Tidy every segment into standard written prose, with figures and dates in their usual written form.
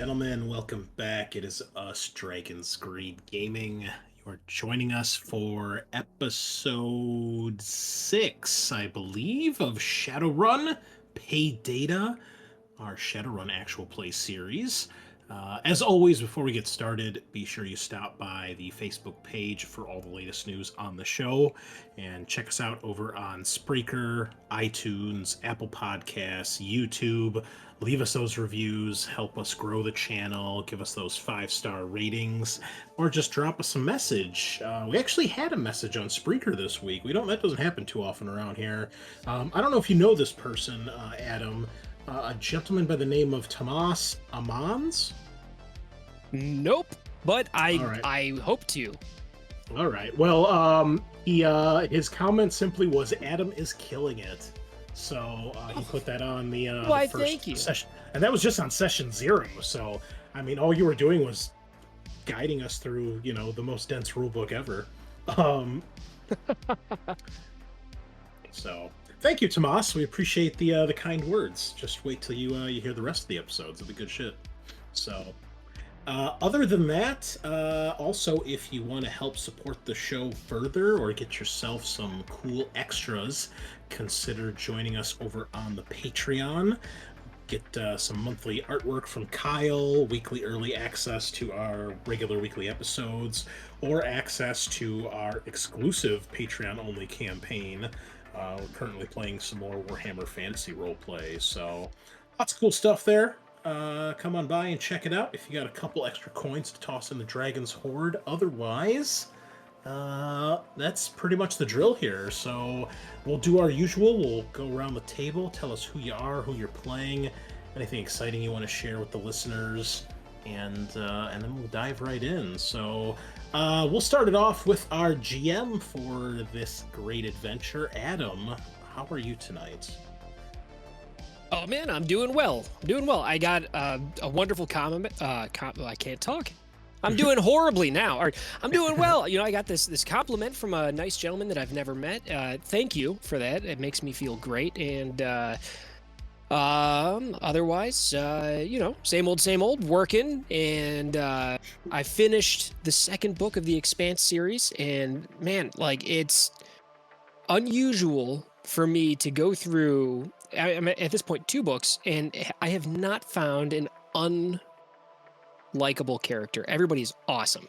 gentlemen, welcome back. It is us, Dragon's Greed Gaming. You are joining us for episode 6, I believe, of Shadowrun Paydata, our Shadowrun actual play series. As always, before we get started, be sure you stop by the Facebook page for all the latest news on the show, and check us out over on Spreaker, iTunes, Apple Podcasts, YouTube. Leave us those reviews, help us grow the channel, give us those 5-star ratings, or just drop us a message. We actually had a message on Spreaker this week. That doesn't happen too often around here. I don't know if you know this person, Adam. A gentleman by the name of Tomas Amans. Nope, but right. I hope to. All right. Well, his comment simply was Adam is killing it. So he put that on the Why, first thank you. session, and that was just on session 0. So I mean, all you were doing was guiding us through, the most dense rulebook ever. So thank you, Tomas. We appreciate the kind words. Just wait till you hear the rest of the episodes. It'll be good shit. So. Other than that, also, if you want to help support the show further or get yourself some cool extras, consider joining us over on the Patreon. Get some monthly artwork from Kyle, weekly early access to our regular weekly episodes, or access to our exclusive Patreon-only campaign. We're currently playing some more Warhammer Fantasy roleplay, so lots of cool stuff there. Come on by and check it out if you got a couple extra coins to toss in the Dragon's Hoard. Otherwise, that's pretty much the drill here. So we'll do our usual. We'll go around the table, tell us who you are, who you're playing, anything exciting you want to share with the listeners, and then we'll dive right in. So we'll start it off with our GM for this great adventure. Adam, how are you tonight? Oh man, I'm doing well. I got a wonderful comment. I can't talk. I'm doing horribly now. Or I'm doing well. I got this compliment from a nice gentleman that I've never met. Thank you for that. It makes me feel great. And otherwise, same old working. And I finished the second book of the Expanse series, and man, it's unusual for me to go through. I'm at this point 2 books, and I have not found an unlikable character. Everybody's awesome.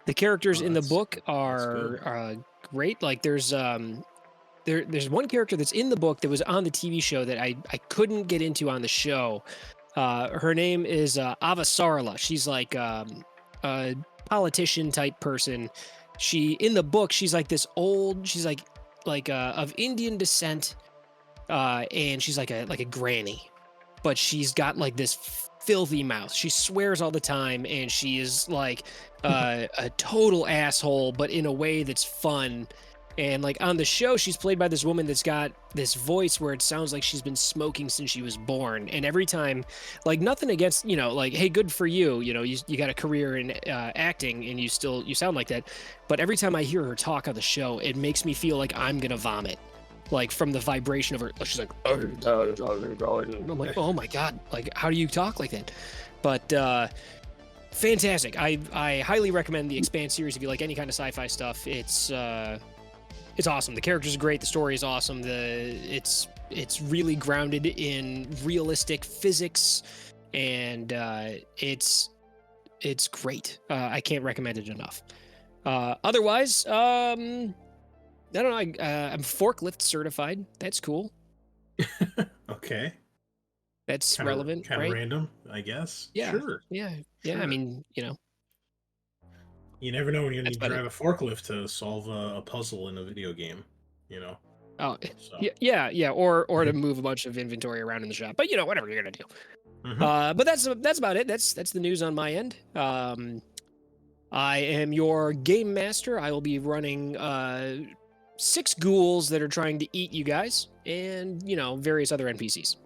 The characters in the book are great. Like there's one character that's in the book that was on the TV show that I couldn't get into on the show. Her name is Ava Sarla. She's like a politician type person. In the book, she's like this old. She's like of Indian descent. And she's like a granny, but she's got like this filthy mouth. She swears all the time, and she is like a total asshole, but in a way that's fun. And like on the show, she's played by this woman that's got this voice where it sounds like she's been smoking since she was born. And every time, like nothing against, like, hey, good for you. You got a career in acting, and you sound like that. But every time I hear her talk on the show, it makes me feel like I'm gonna vomit. Like from the vibration of her, she's like, I'm like, oh my god, like how do you talk like that? But fantastic. I highly recommend the Expanse series if you like any kind of sci-fi stuff. It's awesome. The characters are great. The story is awesome. It's really grounded in realistic physics, and it's great. I can't recommend it enough. Otherwise, I don't know. I'm forklift certified. That's cool. Okay. That's relevant, kind right? of random, I guess. Yeah. Sure. Yeah. Sure. I mean, you never know when you're going to drive a forklift to solve a puzzle in a video game. Oh, So. yeah. Or to move a bunch of inventory around in the shop. But whatever you're gonna do. Mm-hmm. But that's about it. That's the news on my end. I am your game master. I will be running 6 ghouls that are trying to eat you guys, and various other NPCs.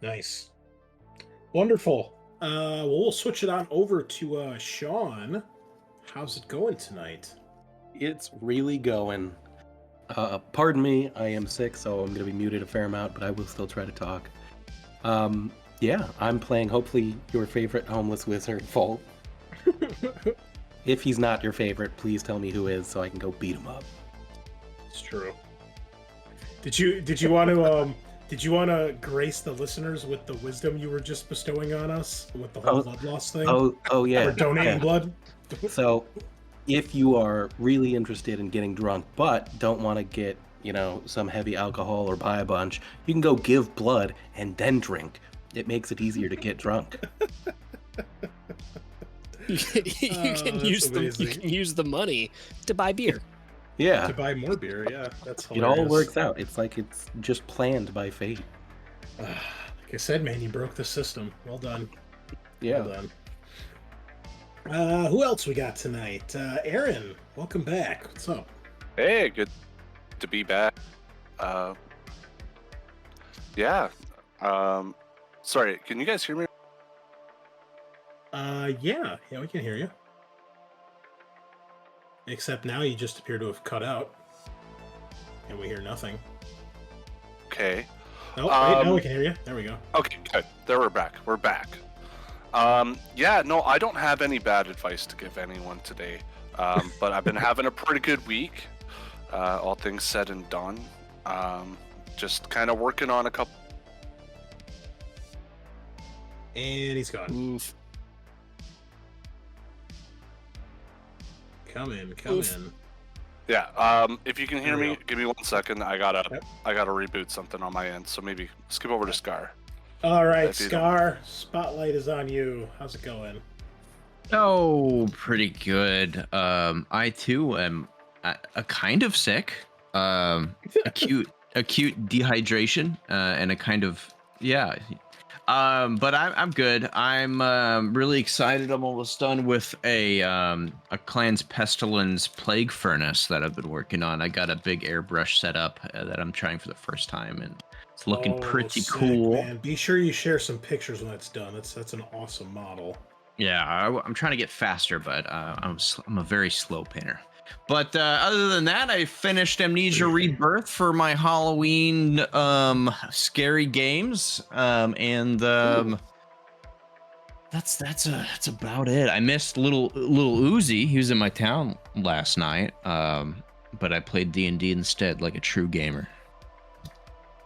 Nice. Wonderful. Well, we'll switch it on over to Sean. How's it going tonight? It's really going. Pardon me, I am sick, so I'm going to be muted a fair amount, but I will still try to talk. Yeah, I'm playing hopefully your favorite homeless wizard, Volt. If he's not your favorite, please tell me who is so I can go beat him up. It's true. Did you want to grace the listeners with the wisdom you were just bestowing on us with the whole blood loss thing? Oh yeah. Or donating yeah. blood? So, if you are really interested in getting drunk but don't want to get, some heavy alcohol or buy a bunch, you can go give blood and then drink. It makes it easier to get drunk. You can use the money to buy beer. Yeah. To buy more beer, yeah. That's It hilarious. all works out. It's like it's just planned by fate. Like I said, man, you broke the system. Well done. Yeah. Well done. Who else we got tonight? Aaron, welcome back. What's up? Hey, good to be back. Yeah. Sorry, can you guys hear me? Yeah, we can hear you. Except now you just appear to have cut out, and we hear nothing. Okay. Oh, wait, now we can hear you. There we go. Okay, good. There we're back. We're back. Yeah, no, I don't have any bad advice to give anyone today. But I've been having a pretty good week, all things said and done. Just kind of working on a couple. And he's gone. Oof. Come in. Yeah. If you can hear There we me, go. give me 1 second. I gotta Yep. reboot something on my end. So maybe skip over to Scar. All right, If you Scar, spotlight is on you. How's it going? Oh, pretty good. I too am a kind of sick. Acute dehydration, and a kind of but I'm good. I'm really excited. I'm almost done with a Clan's Pestilence Plague Furnace that I've been working on. I got a big airbrush set up that I'm trying for the first time, and it's looking pretty sick, cool. Man. Be sure you share some pictures when it's done. That's an awesome model. Yeah, I'm trying to get faster, but I'm a very slow painter. But other than that, I finished Amnesia Rebirth for my Halloween scary games, and that's about it. I missed little Uzi. He was in my town last night, but I played D&D instead, like a true gamer.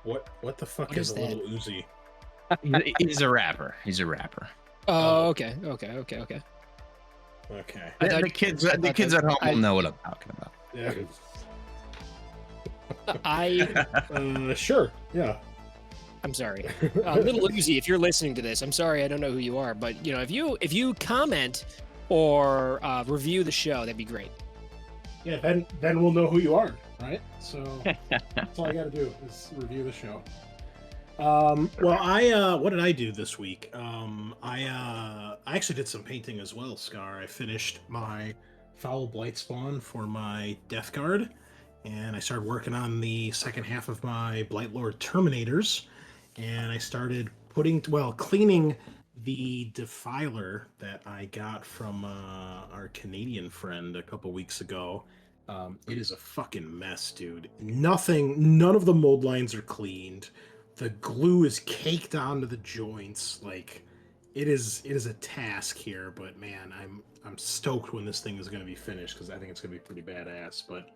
What the fuck What is is a that? little Uzi? He's a rapper. He's a rapper. Oh, okay. Okay. The kids at home will know what I'm talking about. Yeah. Sure. Yeah. I'm sorry, Little Uzi. If you're listening to this, I'm sorry. I don't know who you are, but if you comment or review the show, that'd be great. Yeah. Then we'll know who you are, right? So that's all I got to do is review the show. Well, what did I do this week? I actually did some painting as well, Scar. I finished my Foul Blight Spawn for my Death Guard, and I started working on the second half of my Blight Lord Terminators, and I started cleaning the Defiler that I got from our Canadian friend a couple weeks ago. It is a fucking mess, dude. None of the mold lines are cleaned. The glue is caked onto the joints. Like, it is a task here, but man, I'm stoked when this thing is going to be finished because I think it's going to be pretty badass. But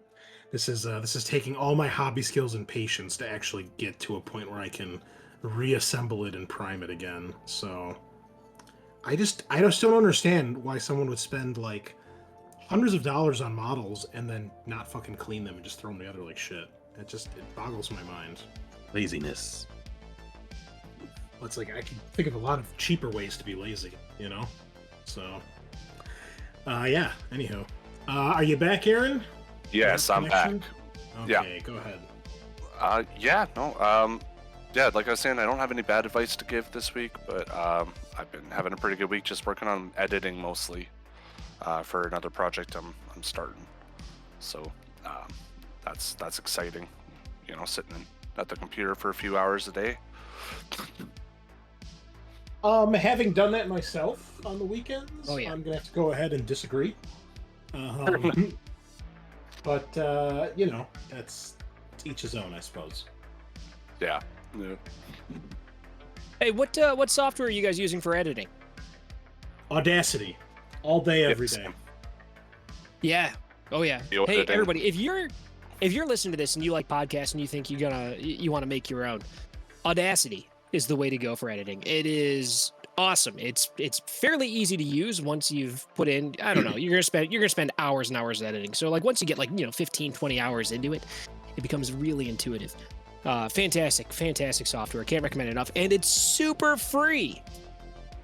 this is taking all my hobby skills and patience to actually get to a point where I can reassemble it and prime it again. So I just don't understand why someone would spend like hundreds of dollars on models and then not fucking clean them and just throw them together like shit. It boggles my mind. Laziness. It's like I can think of a lot of cheaper ways to be lazy, So, yeah. Anywho, are you back, Aaron? Yes, I'm back. Okay, Yeah. Go ahead. Yeah, no. Yeah, like I was saying, I don't have any bad advice to give this week, but I've been having a pretty good week just working on editing mostly for another project I'm starting. So that's exciting. Sitting at the computer for a few hours a day. Having done that myself on the weekends, Oh, yeah. I'm gonna have to go ahead and disagree. But that's each his own, I suppose. Yeah. Hey, what software are you guys using for editing? Audacity, all day, every day. Yeah. Oh yeah. Video Hey, editing. everybody, if you're listening to this and you like podcasts and you think you want to make your own, Audacity is the way to go for editing. It is awesome. It's fairly easy to use once you've put in, I don't know, you're gonna spend hours and hours editing. So like once you get 15, 20 hours into it, it becomes really intuitive. Fantastic software. Can't recommend it enough. And it's super free.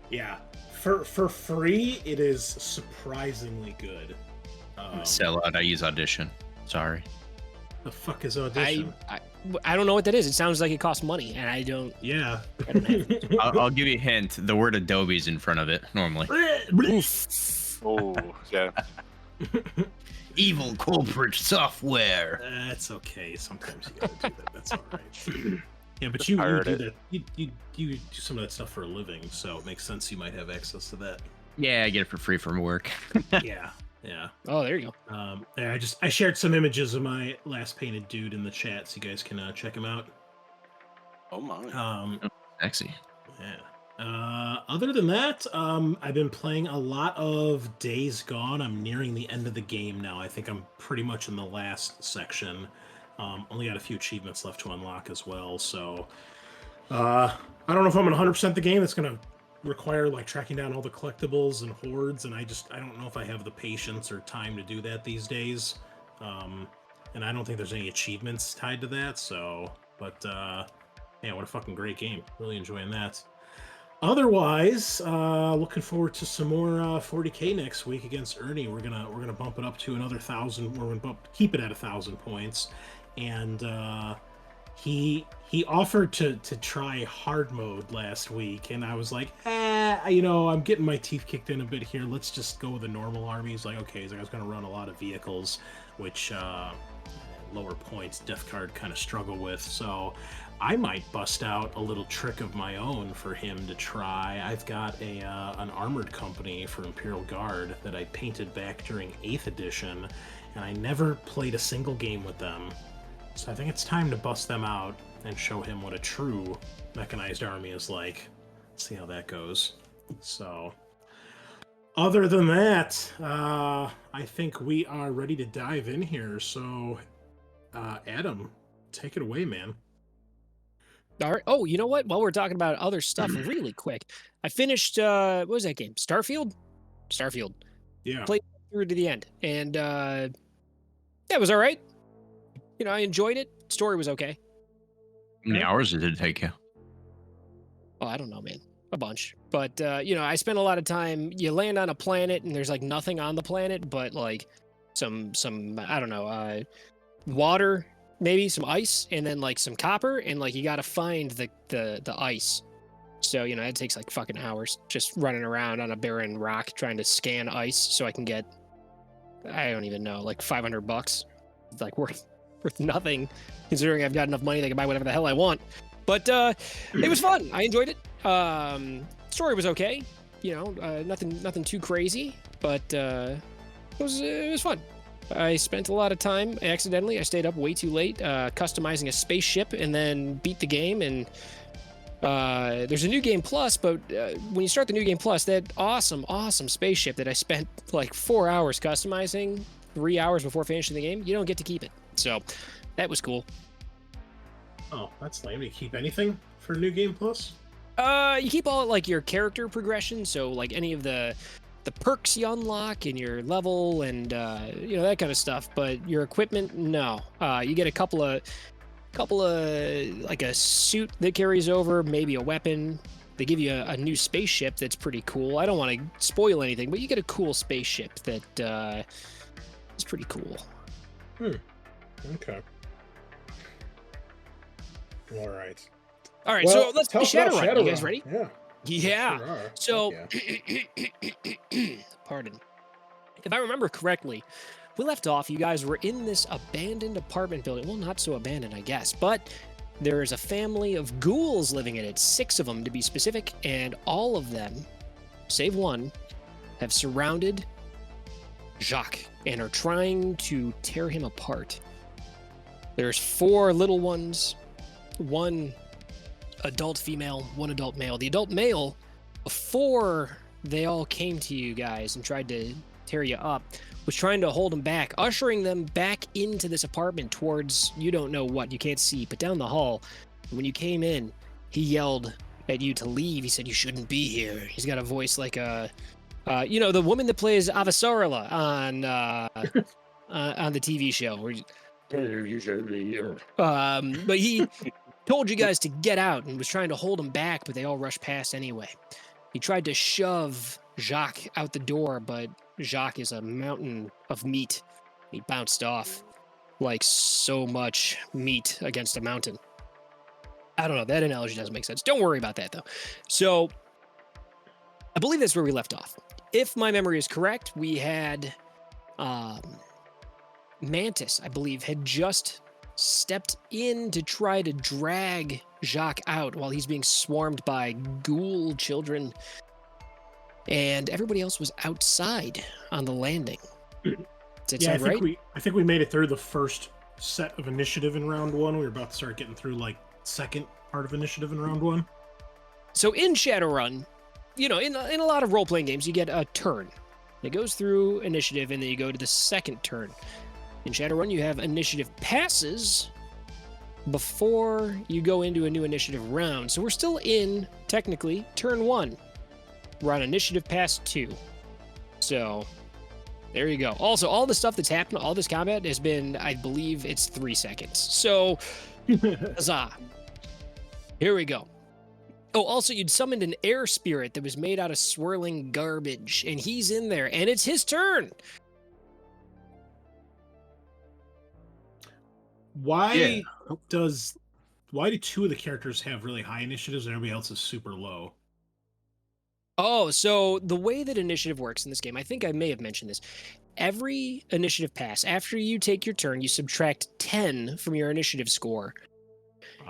Yeah, for free, it is surprisingly good. Sell out. I use Audition. Sorry. The fuck is Audition? I don't know what that is. It sounds like it costs money, and I don't. Yeah. I don't have it. I'll give you a hint. The word Adobe's in front of it normally. Oh, yeah. Evil corporate software. That's okay. Sometimes you gotta do that. That's all right. Yeah, but you pirate do it. that. You do some of that stuff for a living, so it makes sense you might have access to that. Yeah, I get it for free from work. Yeah. Yeah. Oh, there you go. Yeah, I shared some images of my last painted dude in the chat, so you guys can check him out. Oh my. Sexy. Yeah. Other than that, I've been playing a lot of Days Gone. I'm nearing the end of the game now. I think I'm pretty much in the last section. Only got a few achievements left to unlock as well. So I don't know if I'm gonna 100% the game. It's gonna require like tracking down all the collectibles and hordes, and I don't know if I have the patience or time to do that these days. And I don't think there's any achievements tied to that. So, but yeah, what a fucking great game. Really enjoying that. Otherwise, looking forward to some more 40K next week against Ernie. We're gonna bump it up to another 1,000. We're gonna keep it at 1,000 points, and he offered to try hard mode last week, and I was like, I'm getting my teeth kicked in a bit here. Let's just go with the normal army. He's like, okay. He's like, I was gonna run a lot of vehicles, which lower points Death Card kind of struggle with, so I might bust out a little trick of my own for him to try. I've got an armored company for Imperial Guard that I painted back during 8th edition, and I never played a single game with them. So I think it's time to bust them out and show him what a true mechanized army is like. See how that goes. So, other than that, I think we are ready to dive in here. So, Adam, take it away, man. All right. Oh, you know what? While we're talking about other stuff, really quick, I finished. What was that game? Starfield. Yeah. Played through to the end, and it was all right. I enjoyed it. Story was okay. How many hours did it take you? Oh, I don't know, man. A bunch. But, I spent a lot of time. You land on a planet, and there's, like, nothing on the planet but, like, some I don't know, water, maybe, some ice, and then, like, some copper, and, like, you gotta find the ice. So, it takes, like, fucking hours just running around on a barren rock trying to scan ice so I can get, I don't even know, like, $500. It's, like, worth nothing, considering I've got enough money that I can buy whatever the hell I want. But it was fun. I enjoyed it. Story was okay. Nothing too crazy, but it was fun. I spent a lot of time accidentally. I stayed up way too late customizing a spaceship and then beat the game. And there's a new game plus, but when you start the new game plus, that awesome spaceship that I spent like 4 hours customizing, 3 hours before finishing the game, you don't get to keep it. So that was cool. Oh, that's lame. Do you keep anything for New Game Plus? You keep all like your character progression, so like any of the perks you unlock and your level and that kind of stuff. But your equipment, no. You get a couple of like a suit that carries over, maybe a weapon. They give you a new spaceship that's pretty cool. I don't want to spoil anything, but you get a cool spaceship that is pretty cool. Okay. All right. Well, so let's play Shadowrun. You guys ready? Yeah. Yeah. Sure So, yeah. pardon. If I remember correctly, we left off, you guys were in this abandoned apartment building. Well, not so abandoned, I guess, but there's a family of ghouls living in it, 6 of them to be specific, and all of them, save one, have surrounded Jacques and are trying to tear him apart. There's 4 little ones, one adult female, one adult male. The adult male, before they all came to you guys and tried to tear you up, was trying to hold them back, ushering them back into this apartment towards you don't know what, you can't see, but down the hall. When you came in, he yelled at you to leave. He said you shouldn't be here. He's got a voice like the woman that plays Avasarala on the TV show. Where you should be here. But he told you guys to get out and was trying to hold them back, but they all rushed past anyway. He tried to shove Jacques out the door, but Jacques is a mountain of meat. He bounced off like so much meat against a mountain. I don't know. That analogy doesn't make sense. Don't worry about that, though. So I believe that's where we left off. If my memory is correct, we had Mantis, I believe, had just stepped in to try to drag Jacques out while he's being swarmed by ghoul children. And everybody else was outside on the landing. Does that sound right? I think we made it through the first set of initiative in round 1. We were about to start getting through like second part of initiative in round 1. So in Shadowrun, in a lot of role-playing games, you get a turn. It goes through initiative, and then you go to the second turn. In Shadowrun, you have initiative passes before you go into a new initiative round. So we're still in, technically, turn 1. We're on initiative pass 2. So there you go. Also, all the stuff that's happened, all this combat has been, I believe it's 3 seconds. So, huzzah. Here we go. Oh, also, you'd summoned an air spirit that was made out of swirling garbage, and he's in there, and it's his turn. Why do 2 of the characters have really high initiatives and everybody else is super low? Oh, so the way that initiative works in this game, I think I may have mentioned this. Every initiative pass, after you take your turn, you subtract 10 from your initiative score.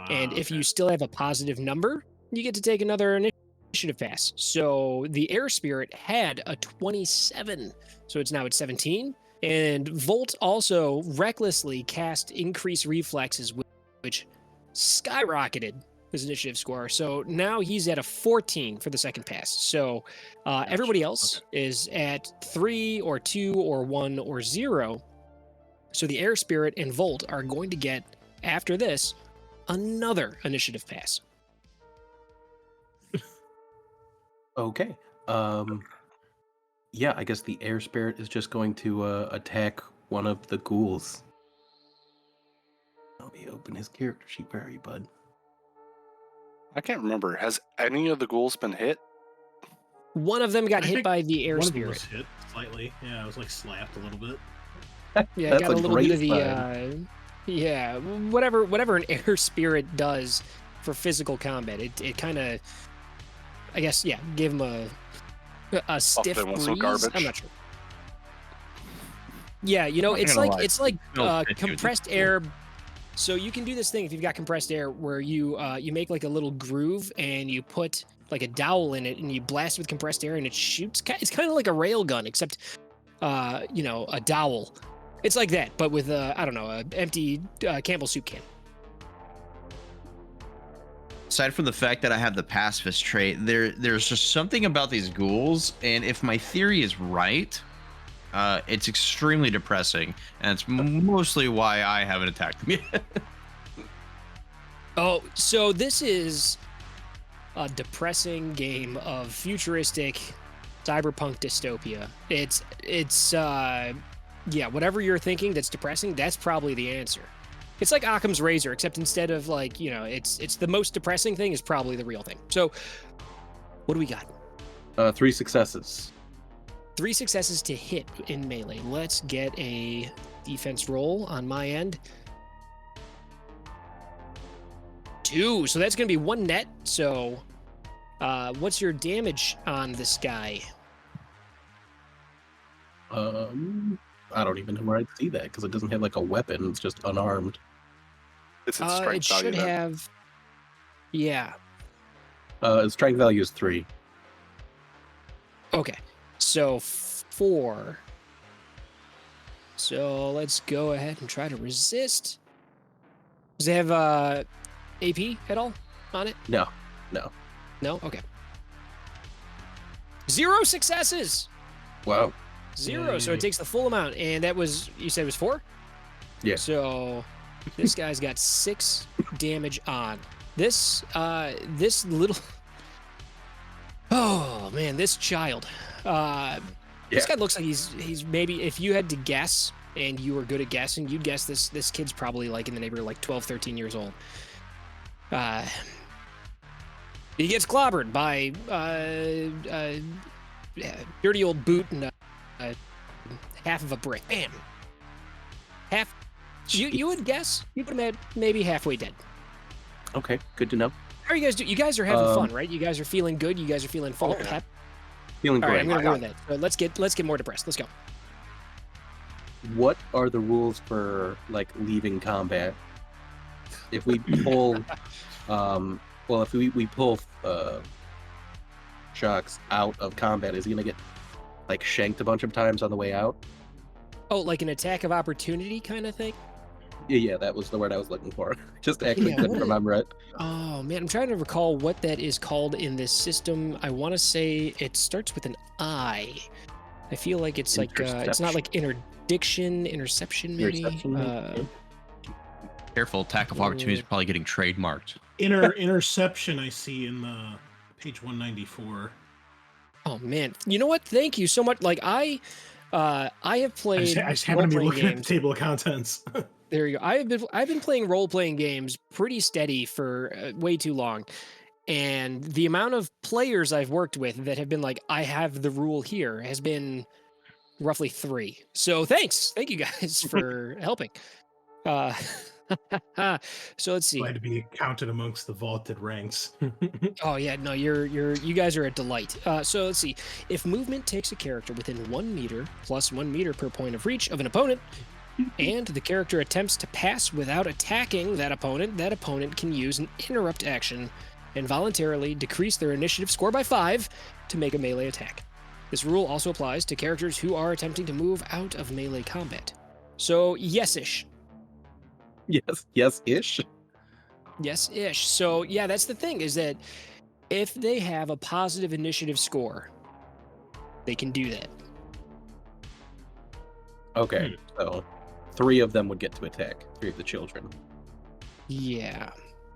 And if you still have a positive number, you get to take another initiative pass. So the air spirit had a 27, so it's now at 17. And Volt also recklessly cast increased reflexes, which skyrocketed his initiative score. So now he's at a 14 for the second pass. So everybody else is at 3 or 2 or 1 or 0. So the air spirit and Volt are going to get, after this, another initiative pass. Okay. Yeah, I guess the air spirit is just going to attack one of the ghouls. Let me open his character sheet. Where are you, bud? I can't remember. Has any of the ghouls been hit? One of them got hit by the air one spirit. One of them was hit slightly. Yeah, it was like slapped a little bit. Yeah, got a little bit of the whatever an air spirit does for physical combat. It kind of, I guess, gave him a stiff breeze. I'm not sure. Yeah, it's like compressed air. So you can do this thing if you've got compressed air where you make like a little groove and you put like a dowel in it and you blast it with compressed air and it shoots. It's kind of like a rail gun, except a dowel. It's like that, but with an empty Campbell soup can. Aside from the fact that I have the pacifist trait, there's just something about these ghouls, and if my theory is right, it's extremely depressing, and it's mostly why I haven't attacked them yet. Oh, so this is a depressing game of futuristic cyberpunk dystopia. It's whatever you're thinking that's depressing, that's probably the answer. It's like Occam's razor, except instead of it's the most depressing thing is probably the real thing. So, what do we got? 3 successes. 3 successes to hit in melee. Let's get a defense roll on my end. 2, so that's going to be 1 net. So, what's your damage on this guy? I don't even know where I'd see that because it doesn't have like a weapon. It's just unarmed. It's its strength value. It should have. Yeah. Its strength value is 3. Okay, so 4. So let's go ahead and try to resist. Does it have AP at all? on it? No. No? Okay. 0 successes! Wow. 0, so Yay. it takes the full amount. And that was, you said it was 4? Yeah. So this guy's got 6 damage on. This little... Oh, man, this child. This guy looks like he's maybe, if you had to guess, and you were good at guessing, you'd guess this kid's probably like in the neighborhood, like 12, 13 years old. He gets clobbered by dirty old boot and half of a brick. Bam. Half. You would guess you put him at maybe halfway dead. Okay, good to know. How are you guys doing? You guys are having fun, right? You guys are feeling good. You guys are feeling full of pep. Feeling All right, great. I'm gonna ruin that. So let's get more depressed. Let's go. What are the rules for like leaving combat? If we pull, if we pull Shocks out of combat, is he gonna get like shanked a bunch of times on the way out? Oh, like an attack of opportunity kind of thing? Yeah, that was the word I was looking for. Just actually Yeah, couldn't what- remember it. Oh man, I'm trying to recall what that is called in this system. I want to say it starts with an I. I feel like it's like it's not like interception, maybe. Interception, maybe? Careful, attack of opportunity is probably getting trademarked. Interception I see in page 194. Oh man, you know what? Thank you so much. Like I have played. I just happen to be role-playing looking at the games. table of contents. There you go. I've been playing role-playing games pretty steady for way too long. And the amount of players I've worked with that have been like, I have the rule here, has been roughly 3. So thank you guys for helping. So let's see. Glad to be counted amongst the vaulted ranks. Oh yeah, no, you guys are a delight. So let's see. If movement takes a character within 1 meter plus 1 meter per point of reach of an opponent, and the character attempts to pass without attacking that opponent can use an interrupt action and voluntarily decrease their initiative score by 5 to make a melee attack. This rule also applies to characters who are attempting to move out of melee combat. So yes-ish. Yes-ish. Yes-ish. So yeah, that's the thing, is that if they have a positive initiative score, they can do that. Okay, so 3 of them would get to attack. 3 of the children. Yeah.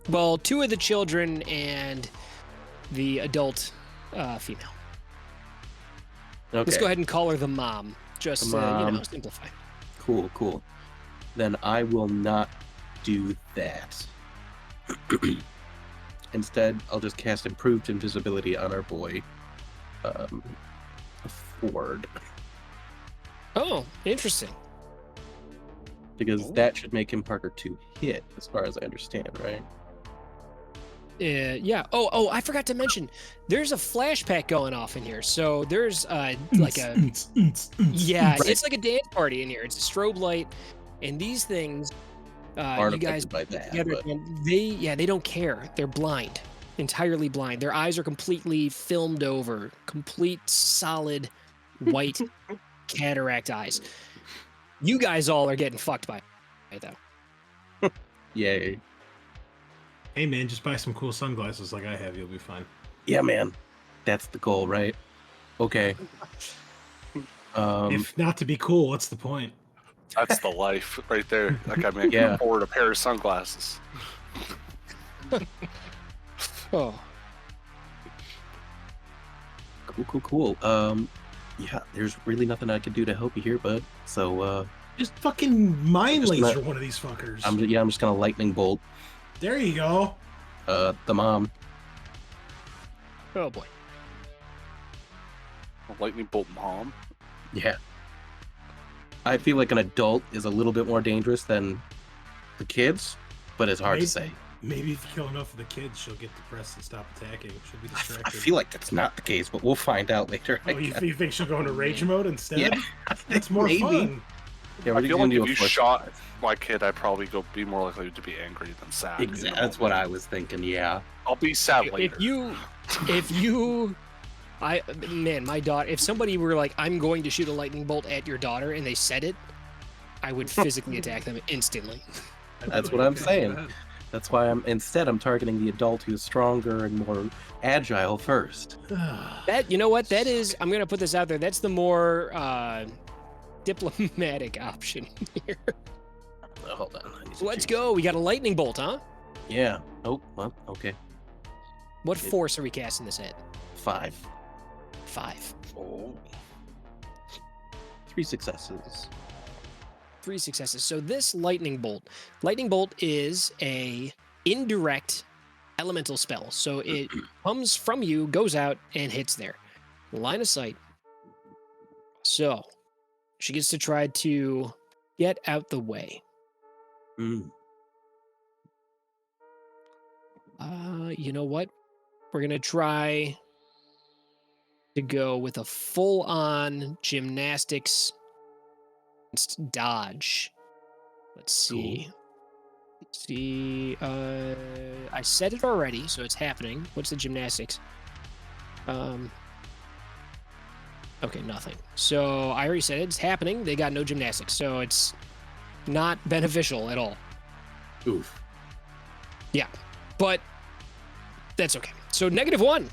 Well, 2 of the children and the adult female. Okay, Let's go ahead and call her the mom. Just The mom. simplify. Cool. Then I will not do that. Instead, I'll just cast Improved Invisibility on our boy, Ford. Oh, interesting. Because that should make him harder to hit, as far as I understand, right? Yeah. Oh, I forgot to mention, there's a flashback going off in here. So there's like a yeah, Right. it's like a dance party in here. It's a strobe light, and these things, Aren't you guys affected by that, together, but- and they don't care. They're blind, entirely blind. Their eyes are completely filmed over, complete solid white cataract eyes. You guys all are getting fucked by it, though. Yay. Hey man, just buy some cool sunglasses like I have. You'll be fine. Yeah, man. That's the goal, right? Okay. If not to be cool, what's the point? That's the life right there. Like I mean, I Yeah. can afford a pair of sunglasses. Oh, Cool. Yeah, there's really nothing I can do to help you here, bud. So, Just fucking mind Just laser not- one of these fuckers. I'm just gonna lightning bolt, There you go. the mom. oh boy. A lightning bolt mom. Yeah. I feel like an adult is a little bit more dangerous than the kids, but it's hard to say. Maybe if you kill enough of the kids, she'll get depressed and stop attacking. She'll be distracted. I feel like that's not the case, but we'll find out later. Oh, you think she'll go into rage mode instead? Yeah, That's more maybe. fun. Yeah, I we're feel gonna like do if a you push. shot my kid, I'd probably be more likely to be angry than sad. in the Exactly. That's what I was thinking. Yeah. I'll be sad later. If you, my daughter, if somebody were like, I'm going to shoot a lightning bolt at your daughter, and they said it, I would physically attack them instantly. That's what I'm saying. That's why I'm targeting the adult who's stronger and more agile first. That, you know what? That is, I'm going to put this out there. That's the more diplomatic option here. Hold on. I need to Let's choose. go. We got a lightning bolt, huh? Yeah. Oh, well, okay. What force are we casting this at? 5. 5. Oh. 3 successes. 3 successes. So this lightning bolt is a indirect elemental spell. So it comes from you, goes out, and hits there. Line of sight. So she gets to try to get out the way. Mm. You know what? We're going to try to go with a full-on gymnastics dodge. Let's see. Cool. Let's see. I said it already, so it's happening. What's the gymnastics? Okay, nothing. So I already said it. It's happening. They got no gymnastics, so it's not beneficial at all. Oof. Yeah, but that's okay. So -1.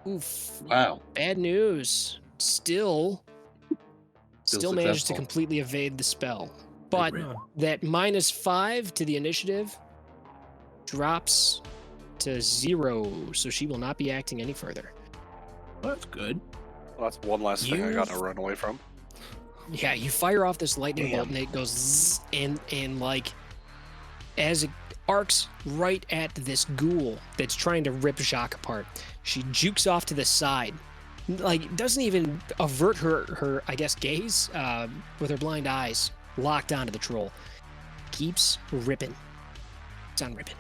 Oof. Wow. Bad news. Still managed to successful. completely evade the spell. But Great. that -5 to the initiative drops to 0, so she will not be acting any further. Well, that's good. Well, that's one last thing I got to You've- run away from. Yeah, you fire off this lightning bolt Damn. and it goes zzz, and like as it arcs right at this ghoul that's trying to rip Jacques apart, she jukes off to the side, like doesn't even avert her I guess gaze with her blind eyes locked onto the troll. Keeps ripping. It's on ripping.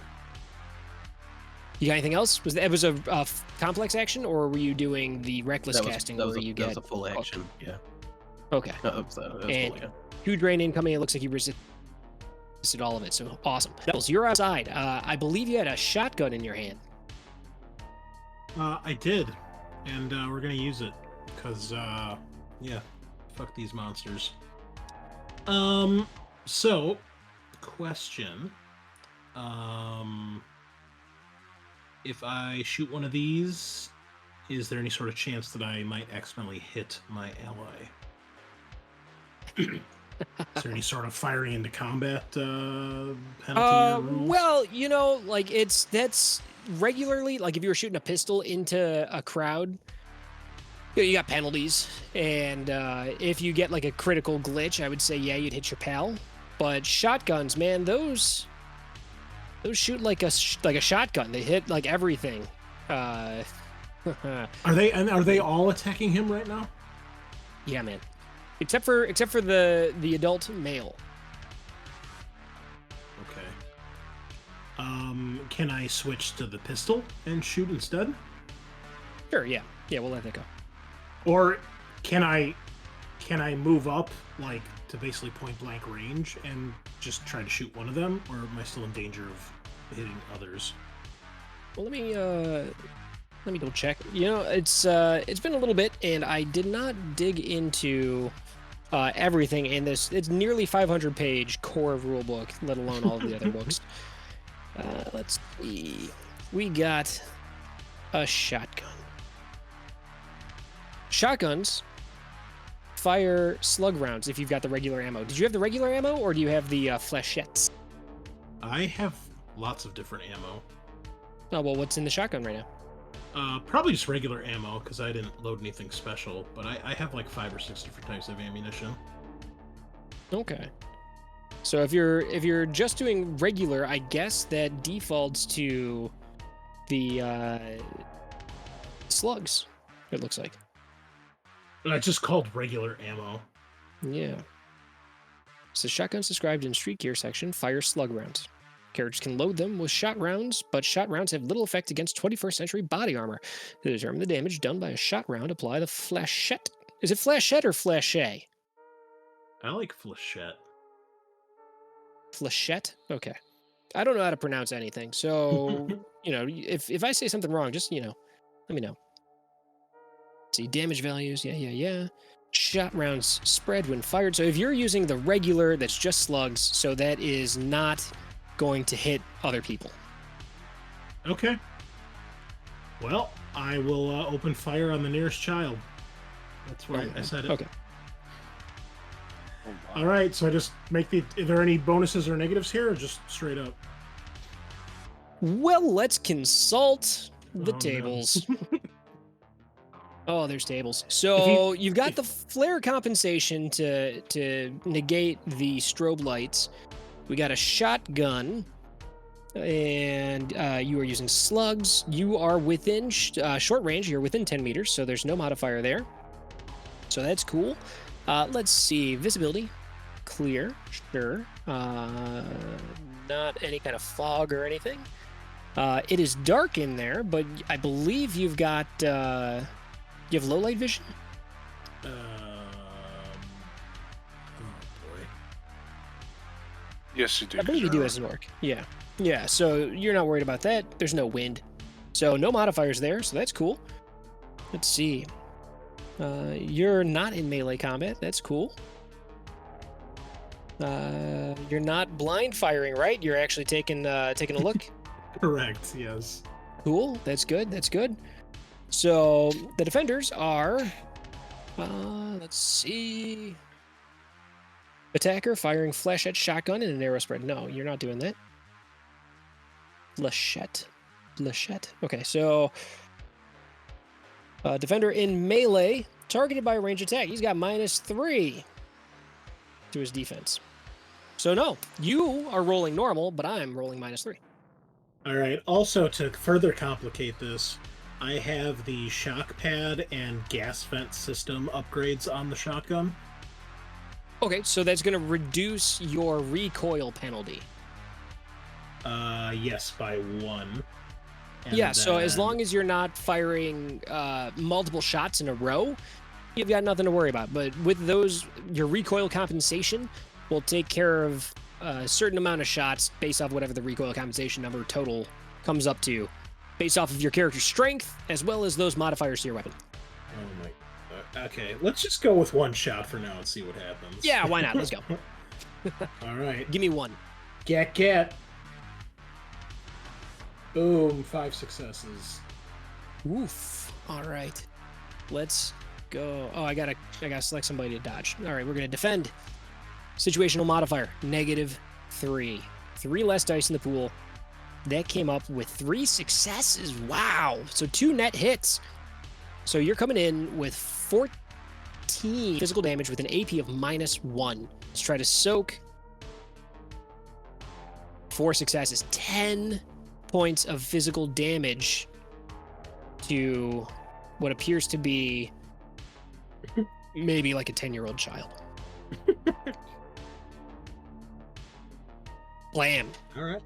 You got anything else? Was a complex action, or were you doing the reckless casting that was where a, you that get was a full action. Yeah. Okay. That was full, And- yeah. Huge rain incoming. It looks like you resisted all of it. So awesome. Knuckles, you're outside. I believe you had a shotgun in your hand. I did, and we're gonna use it because yeah, fuck these monsters. So question, if I shoot one of these, is there any sort of chance that I might accidentally hit my ally? Is there any sort of firing into combat penalty or rules? Well, like that's regularly, like if you were shooting a pistol into a crowd, you got penalties. And if you get like a critical glitch, I would say, yeah, you'd hit your pal. But shotguns, man, those shoot like a shotgun. They hit like everything. Are they all attacking him right now? Yeah, man. Except for the adult male. Okay. Can I switch to the pistol and shoot instead? Sure, yeah. Yeah, we'll let that go. Or can I move up like to basically point blank range and just try to shoot one of them, or am I still in danger of hitting others? Well, let me double check. It's been a little bit, and I did not dig into everything in this. It's nearly 500-page core rulebook, let alone all of the other books. Let's see. We got a shotgun. Shotguns fire slug rounds if you've got the regular ammo. Did you have the regular ammo, or do you have the flechettes? I have lots of different ammo. Oh, well, what's in the shotgun right now? Probably just regular ammo because I didn't load anything special, but I have like 5 or 6 different types of ammunition. Okay. So if you're just doing regular, I guess that defaults to the slugs. It looks like. It's just called regular ammo. Yeah. So shotguns described in Street Gear section fire slug rounds. Characters can load them with shot rounds, but shot rounds have little effect against 21st century body armor. To determine the damage done by a shot round, apply the flechette. Is it flechette or flechette? I like flechette. Flechette? Okay. I don't know how to pronounce anything, so, if I say something wrong, just, let me know. See, damage values, yeah. shot rounds spread when fired. So if you're using the regular, that's just slugs, so that is not going to hit other people. Okay. Well, I will open fire on the nearest child. That's where I said it. Okay. All right, so I just make the... Are there any bonuses or negatives here, or just straight up? Well, let's consult the Oh, no. tables. Oh, there's tables. So you've got the flare compensation to negate the strobe lights. We got a shotgun, and you are using slugs. You are within short range. You're within 10 meters, so there's no modifier there. So that's cool. Let's see. Visibility. Clear. Sure. Not any kind of fog or anything. It is dark in there, but I believe you've got... you have low light vision? Oh, boy. Yes, you do. I believe you do as an orc. Yeah. Yeah, so you're not worried about that. There's no wind. So no modifiers there, so that's cool. Let's see. You're not in melee combat. That's cool. You're not blind firing, right? You're actually taking a look. Correct, yes. Cool. That's good. That's good. So the defenders are, let's see. Attacker firing flechette shotgun in an arrow spread. No, you're not doing that. Flechette. Okay, so defender in melee, targeted by a range attack. He's got -3 to his defense. So no, you are rolling normal, but I'm rolling -3. All right, also to further complicate this, I have the shock pad and gas vent system upgrades on the shotgun. Okay, so that's going to reduce your recoil penalty. Yes, by 1. And yeah, so as then- long as you're not firing multiple shots in a row, you've got nothing to worry about. But with those, your recoil compensation will take care of a certain amount of shots based off whatever the recoil compensation number total comes up to, based off of your character's strength, as well as those modifiers to your weapon. Oh my... Okay, let's just go with 1 shot for now and see what happens. Yeah, why not? Let's go. All right. Give me 1. Get. Boom, 5 successes. Oof. All right. Let's go. Oh, I gotta select somebody to dodge. All right, we're gonna defend. Situational modifier, -3. 3 less dice in the pool. That came up with 3 successes. Wow. So 2 net hits. So you're coming in with 14 physical damage with an AP of -1. Let's try to soak. 4 successes. 10 points of physical damage to what appears to be maybe like a 10-year-old child. Blam. All right.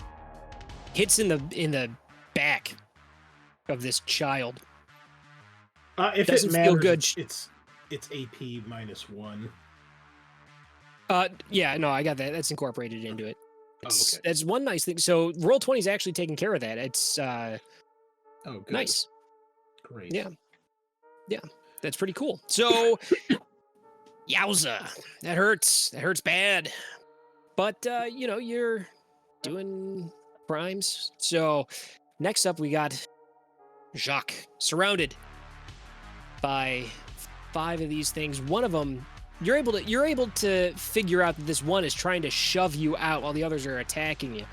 Hits in the back of this child. If Doesn't it feel matters, good. it's AP -1. Yeah, no, I got that. That's incorporated into it. Okay. That's one nice thing. So Roll20 is actually taking care of that. It's Oh, good. nice. Great. Yeah. That's pretty cool. So, yowza, that hurts. That hurts bad. But you're doing crimes. So, next up we got Jacques, surrounded by 5 of these things. One of them, you're able to figure out that this one is trying to shove you out while the others are attacking you.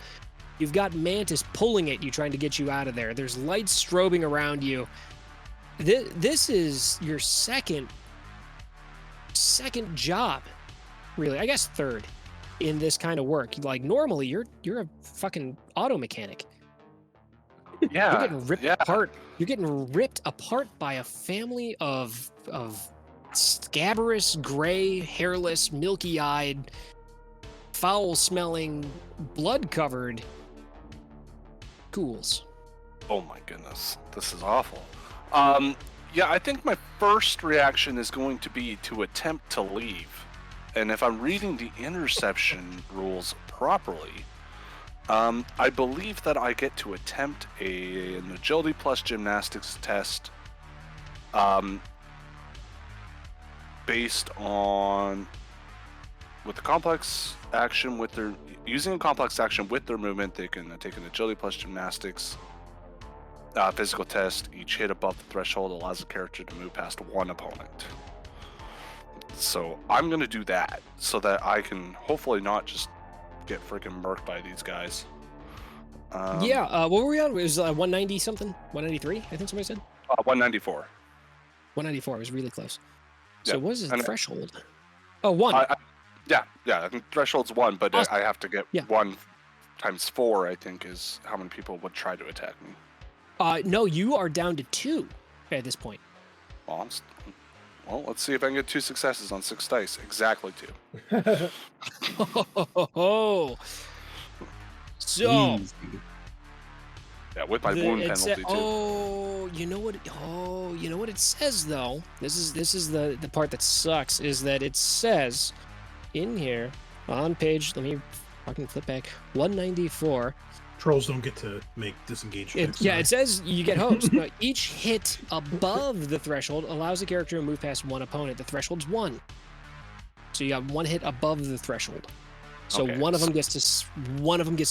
You've got Mantis pulling at you, trying to get you out of there. There's lights strobing around you. This is your second job, really. I guess third in this kind of work. Like normally, you're a fucking auto mechanic. Yeah. You're getting ripped apart. You're getting ripped apart by a family of scabrous, gray, hairless, milky-eyed, foul-smelling, blood-covered ghouls. Oh my goodness, this is awful. Yeah, I think my first reaction is going to be to attempt to leave. And if I'm reading the interception rules properly, I believe that I get to attempt an agility plus gymnastics test based on with the complex action with their using a complex action with their movement, they can take an agility plus gymnastics physical test. Each hit above the threshold allows the character to move past one opponent. So I'm gonna do that so that I can hopefully not just get freaking murked by these guys. What were we on? It was 190 something, 193. I think somebody said 194. 194. It was really close. Yeah, So what is the and threshold? Oh, one. Yeah. I think threshold's 1, but Awesome. I have to get Yeah. 1 times 4. I think is how many people would try to attack me. No, you are down to 2 at this point. Well, let's see if I can get 2 successes on 6 dice. Exactly 2. Oh, so Easy. Yeah, with my wound penalty too. you know what? Oh, you know what it says though. This is the part that sucks. Is that it says in here on page. Let me fucking flip back. 194. Trolls don't get to make disengage checks. It says you get hosed. Now, each hit above the threshold allows the character to move past one opponent. The threshold's 1. So you got 1 hit above the threshold. So Okay, one of them gets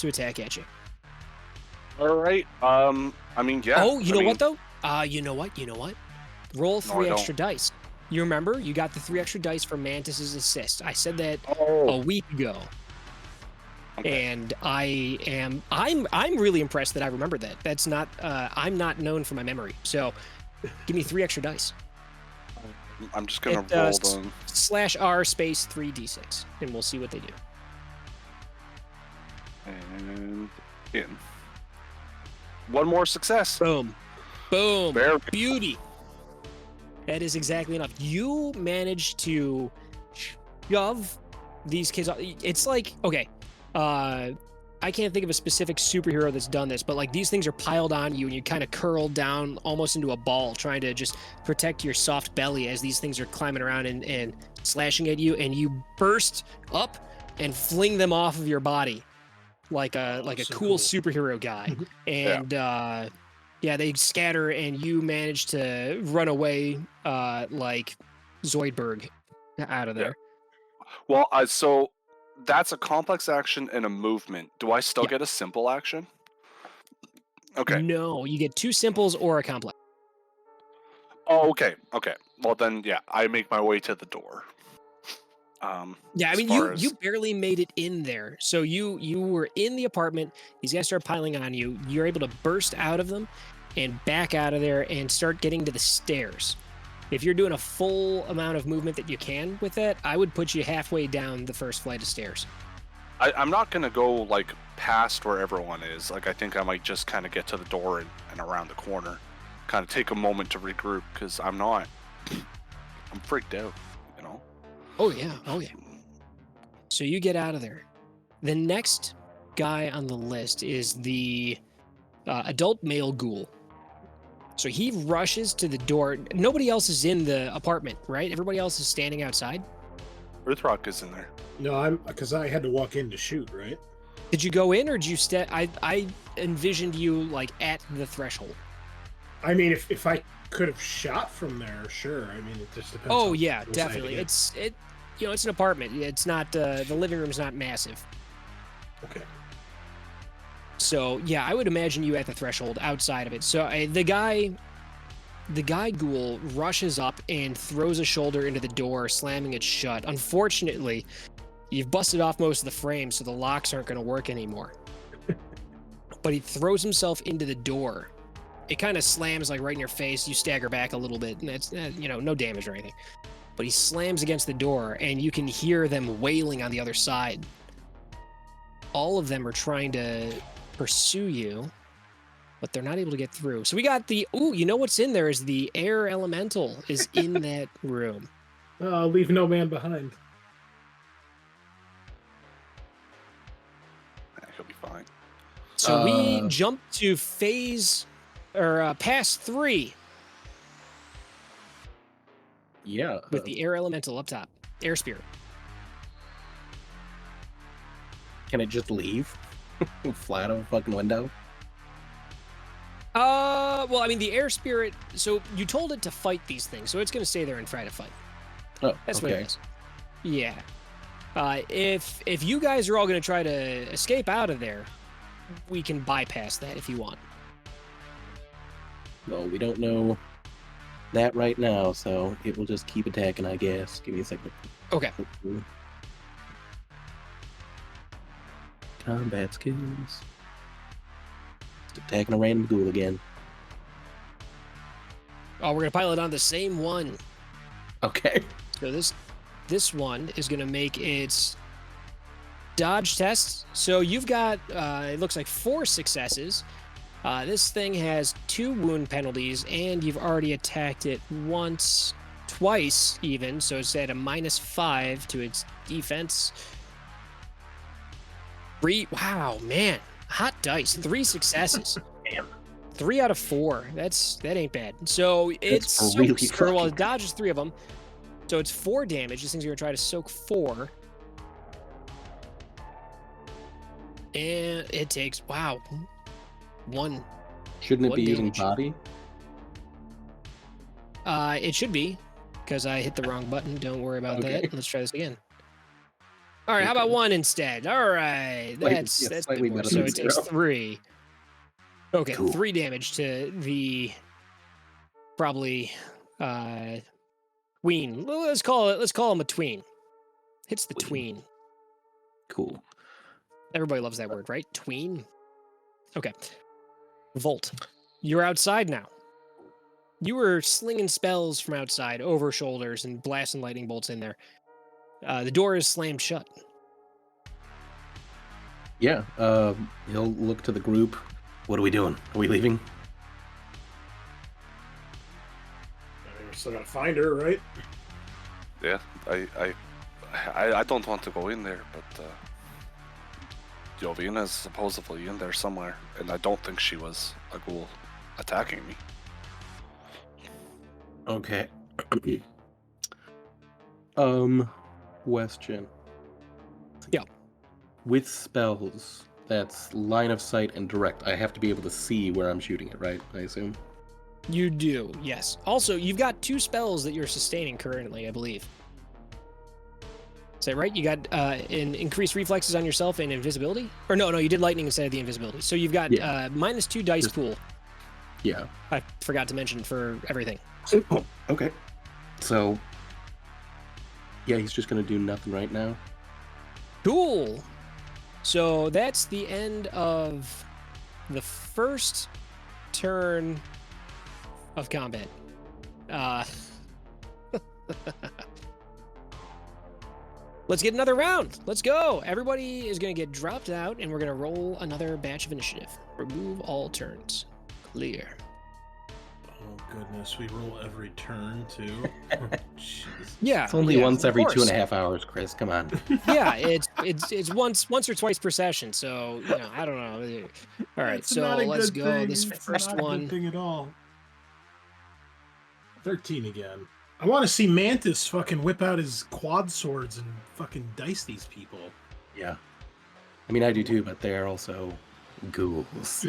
to attack at you. All right. I mean, yeah. Oh, you know what though? You know what? Roll 3 I don't. extra dice. You remember? You got the 3 extra dice for Mantis's assist. I said that a Oh, week ago. okay. And I'm really impressed that I remembered that. That's not I'm not known for my memory. So give me 3 extra dice. I'm just gonna It, roll s- them. /R space 3d6 and we'll see what they do. And in. 1 more success. Boom. Very Beauty. That is exactly enough. You managed to shove these kids off. It's like, okay, I can't think of a specific superhero that's done this, but like these things are piled on you and you kind of curl down almost into a ball trying to just protect your soft belly as these things are climbing around and slashing at you, and you burst up and fling them off of your body like a So cool superhero guy. And they scatter and you manage to run away like Zoidberg out of there. well. So that's a complex action and a movement. Do I still Yeah. get a simple action? Okay. No, you get 2 simples or a complex. Oh, okay. Well, then, yeah, I make my way to the door. Yeah, I as mean far you as- barely made it in there. So you were in the apartment, these guys start piling on you. You're able to burst out of them and back out of there and start getting to the stairs. If you're doing a full amount of movement that you can with that, I would put you halfway down the first flight of stairs. I'm not gonna go like past where everyone is. Like, I think I might just kind of get to the door and around the corner, kind of take a moment to regroup because I'm freaked out, you know. Oh yeah. So you get out of there. The next guy on the list is the adult male ghoul. So he rushes to the door. Nobody else is in the apartment, right? Everybody else is standing outside. Ruthrock is in there. No, because I had to walk in to shoot, right? Did you go in or did you step? I envisioned you like at the threshold. I mean, if I could have shot from there, sure. I mean, it just depends. Oh how yeah, close I had to definitely. get. It's an apartment. It's not the living room's not massive. Okay. So yeah, I would imagine you at the threshold outside of it. So the guy ghoul rushes up and throws a shoulder into the door, slamming it shut. Unfortunately, you've busted off most of the frames, so the locks aren't going to work anymore. But he throws himself into the door. It kind of slams like right in your face. You stagger back a little bit, and it's no damage or anything. But he slams against the door, and you can hear them wailing on the other side. All of them are trying to pursue you, but they're not able to get through. So we got you know what's in there is the air elemental is in that room. Leave no man behind. He'll be fine. So we jump to pass 3 Yeah. with the air elemental up top, air spirit. Can it just leave? Fly out of a fucking window? Well, I mean the air spirit. So you told it to fight these things, so it's going to stay there and try to fight. Oh, That's what it okay. is. Yeah. If you guys are all going to try to escape out of there, we can bypass that if you want. Well, we don't know that right now, so it will just keep attacking, I guess. Give me a second. Okay. Combat skills. Just attacking a random ghoul again. Oh, we're going to pilot on the same one. Okay. So this one is going to make its dodge test. So you've got, it looks like 4 successes. This thing has 2 wound penalties, and you've already attacked it twice even. So it's at a -5 to its defense. 3, wow, man. Hot dice, 3 successes. Damn. 3 out of 4. That ain't bad. So it's That's really soaks, or, well, it fucking- dodges 3 of them. So it's 4 damage. This thing's gonna try to soak 4. And it takes, wow, 1. Shouldn't it One be using damage. body? It should be, because I hit the wrong button. Don't worry about Okay. that. Let's try this again. All right, how about 1 instead? All right, that's yeah, a bit slightly more. better So than it takes 0. 3. Okay, Cool. 3 damage to the probably tween. Let's call him a tween. Hits the Tween. tween. Cool. Everybody loves that word, right? Tween. Okay. Volt, you're outside now. You were slinging spells from outside over shoulders and blasting lightning bolts in there. The door is slammed shut. Yeah, he'll look to the group. What are we doing? Are we leaving? I mean, we're still gotta find her, right? Yeah, I don't want to go in there, but Jovina's supposedly in there somewhere, and I don't think she was a ghoul attacking me. Okay. Question. Yeah. With spells, that's line of sight and direct. I have to be able to see where I'm shooting it, right? I assume. You do, yes. Also, you've got 2 spells that you're sustaining currently, I believe. Is that right? You got increased reflexes on yourself and invisibility? Or no, you did lightning instead of the invisibility. So you've got Yeah. -2 dice Just- pool. Yeah. I forgot to mention for everything. Oh, okay. So, yeah, he's just gonna do nothing right now. Cool. So that's the end of the first turn of combat. Let's get another round. Let's go. Everybody is going to get dropped out, and we're going to roll another batch of initiative. Remove all turns. Clear. Oh goodness, we roll every turn too. Jeez. Yeah. It's only yeah, once of every course. 2.5 hours, Chris. Come on. Yeah, it's once or twice per session. So I don't know. All right, It's so not a let's good go. thing. This It's first not a one. good thing at all. 13 again. I want to see Mantis fucking whip out his quad swords and fucking dice these people. Yeah. I mean, I do too, but they're also ghouls.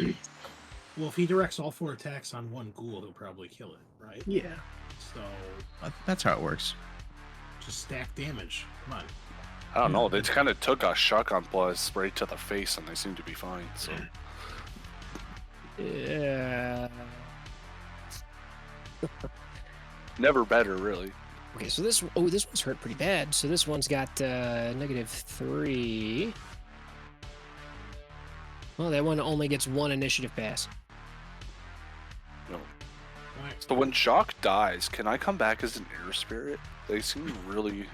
Well, if he directs all 4 attacks on one ghoul, he'll probably kill it, right? Yeah. So That's how it works. just stack damage. Come on. I don't know. They kind of took a shotgun blast right to the face, and they seem to be fine. So Yeah. never better, really. Okay, so this one's hurt pretty bad. So this one's got -3. Well, that one only gets 1 initiative pass. No. Right. So when Jacques dies, can I come back as an air spirit? They seem really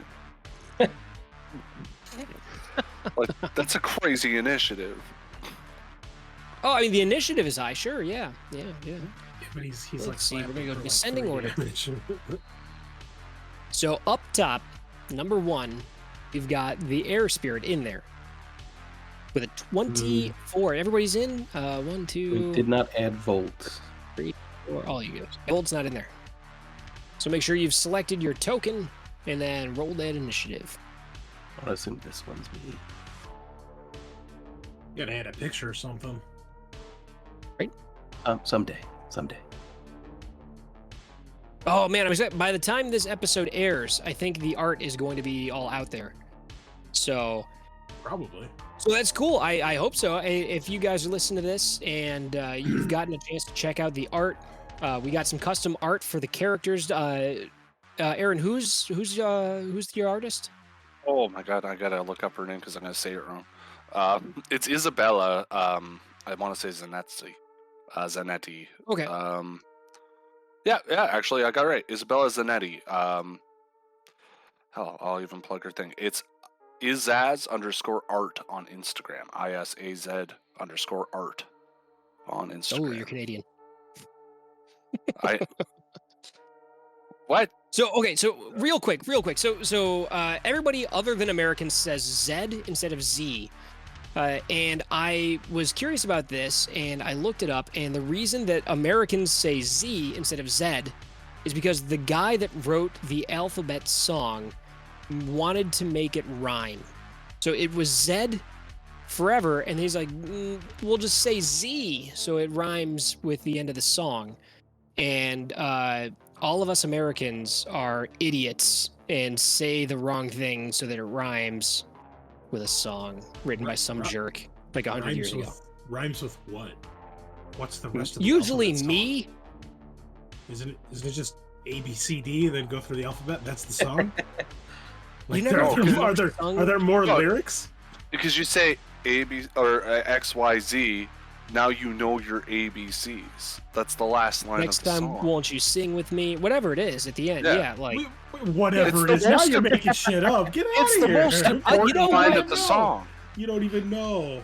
like that's a crazy initiative. Oh, I mean the initiative is high. Sure, yeah. Yeah, but he's Let's like see, we're slapping gonna go for, like, descending 3 order. damage. So up top, number 1, you've got the air spirit in there with a 24. Everybody's in. 1, 2, We did not add Volt. 3, 4. All you guys. Gold's not in there. So make sure you've selected your token and then roll that initiative. I assume this one's me. You gotta add a picture or something. Someday. Oh man, by the time this episode airs, I think the art is going to be all out there. So Probably. that's cool. I hope so. If you guys are listening to this and you've gotten a chance to check out the art, we got some custom art for the characters. Aaron, who's your artist? Oh my god, I gotta look up her name because I'm gonna say it wrong. It's Isabella. I want to say Zanetti. Zanetti. Okay. Yeah, actually, I got it right. Isabella Zanetti. Hell, I'll even plug her thing. It's Isaz_art on Instagram. ISAZ_art on Instagram. Oh, you're Canadian. What? So real quick. So everybody other than Americans says Z instead of Z. And I was curious about this, and I looked it up, and the reason that Americans say Z instead of Z is because the guy that wrote the alphabet song wanted to make it rhyme. So it was Z forever, and he's like, we'll just say Z, so it rhymes with the end of the song. And all of us Americans are idiots and say the wrong thing so that it rhymes with a song written by some jerk like 100 years ago. Rhymes with what? What's the rest of the Usually alphabet me. Isn't it just A, B, C, D, and then go through the alphabet? That's the song? You never are there more lyrics? Because you say A, B, or X, Y, Z, now you know your ABCs. That's the last line Next of the time, song. won't you sing with me? Whatever it is at the end. Yeah, like... Whatever it is. Now you're making shit up. Get out It's of the here. most important line of the No. song. You don't even know.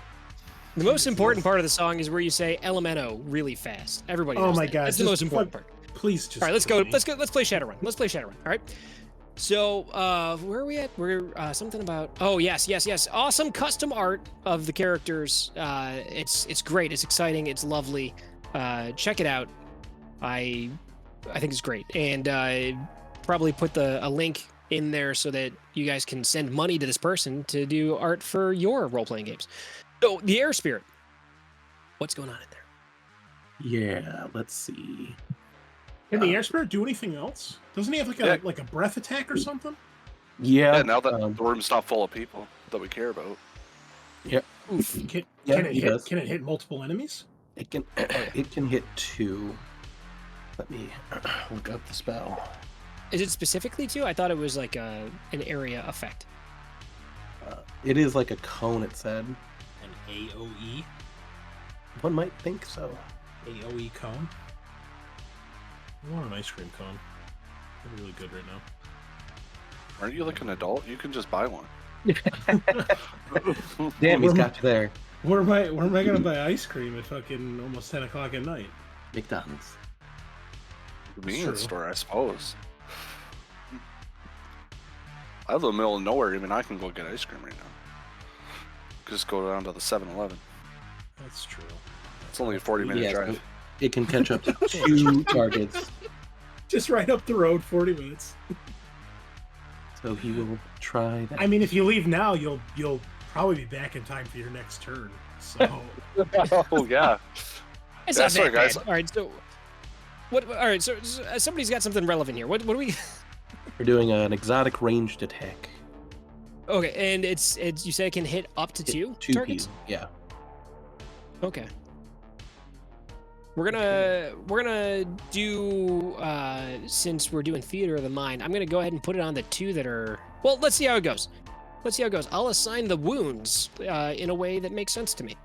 The most important part of the song is where you say "elemento" really fast. Everybody knows Oh my that. god. That's the most important part. Please just. All right, let's go. Let's play Shadowrun. Let's play Shadowrun. All right. So, where are we at? We're something about. Oh yes. Awesome custom art of the characters. It's great. It's exciting. It's lovely. Check it out. I think it's great, and probably put a link in there so that you guys can send money to this person to do art for your role-playing games. So, the Air Spirit. What's going on in there? Yeah, let's see. Can the Air Spirit do anything else? Doesn't he have like a breath attack or something? Yeah. Now that the room's not full of people that we care about. Yep. Can he does. Can it hit multiple enemies? It can hit 2. Let me look up the spell. Is it specifically 2? I thought it was like an area effect. It is like a cone, it said. An AOE? One might think so. AOE cone? I want an ice cream cone. They're really good right now. Aren't you like an adult? You can just buy one. Damn, he's got you there. Where am I gonna buy ice cream at fucking almost 10 o'clock at night? McDonald's. Convenience store, I suppose. I live in the middle of nowhere. Even I can go get ice cream right now. Just go down to the 7-Eleven. That's true. It's only a 40-minute drive. It can catch up to 2 targets. Just right up the road, 40 minutes. So he will try that. I mean, if you leave now, you'll probably be back in time for your next turn. So. Oh yeah. It's Yeah, not sorry, that guys. bad. All right, so what? All right, so somebody's got something relevant here. What do we? We're doing an exotic ranged attack. Okay, and it's you say it can hit up to 2 targets. Yeah. Okay. We're gonna do since we're doing theater of the mind. I'm gonna go ahead and put it on the 2 that are. Well, let's see how it goes. I'll assign the wounds in a way that makes sense to me.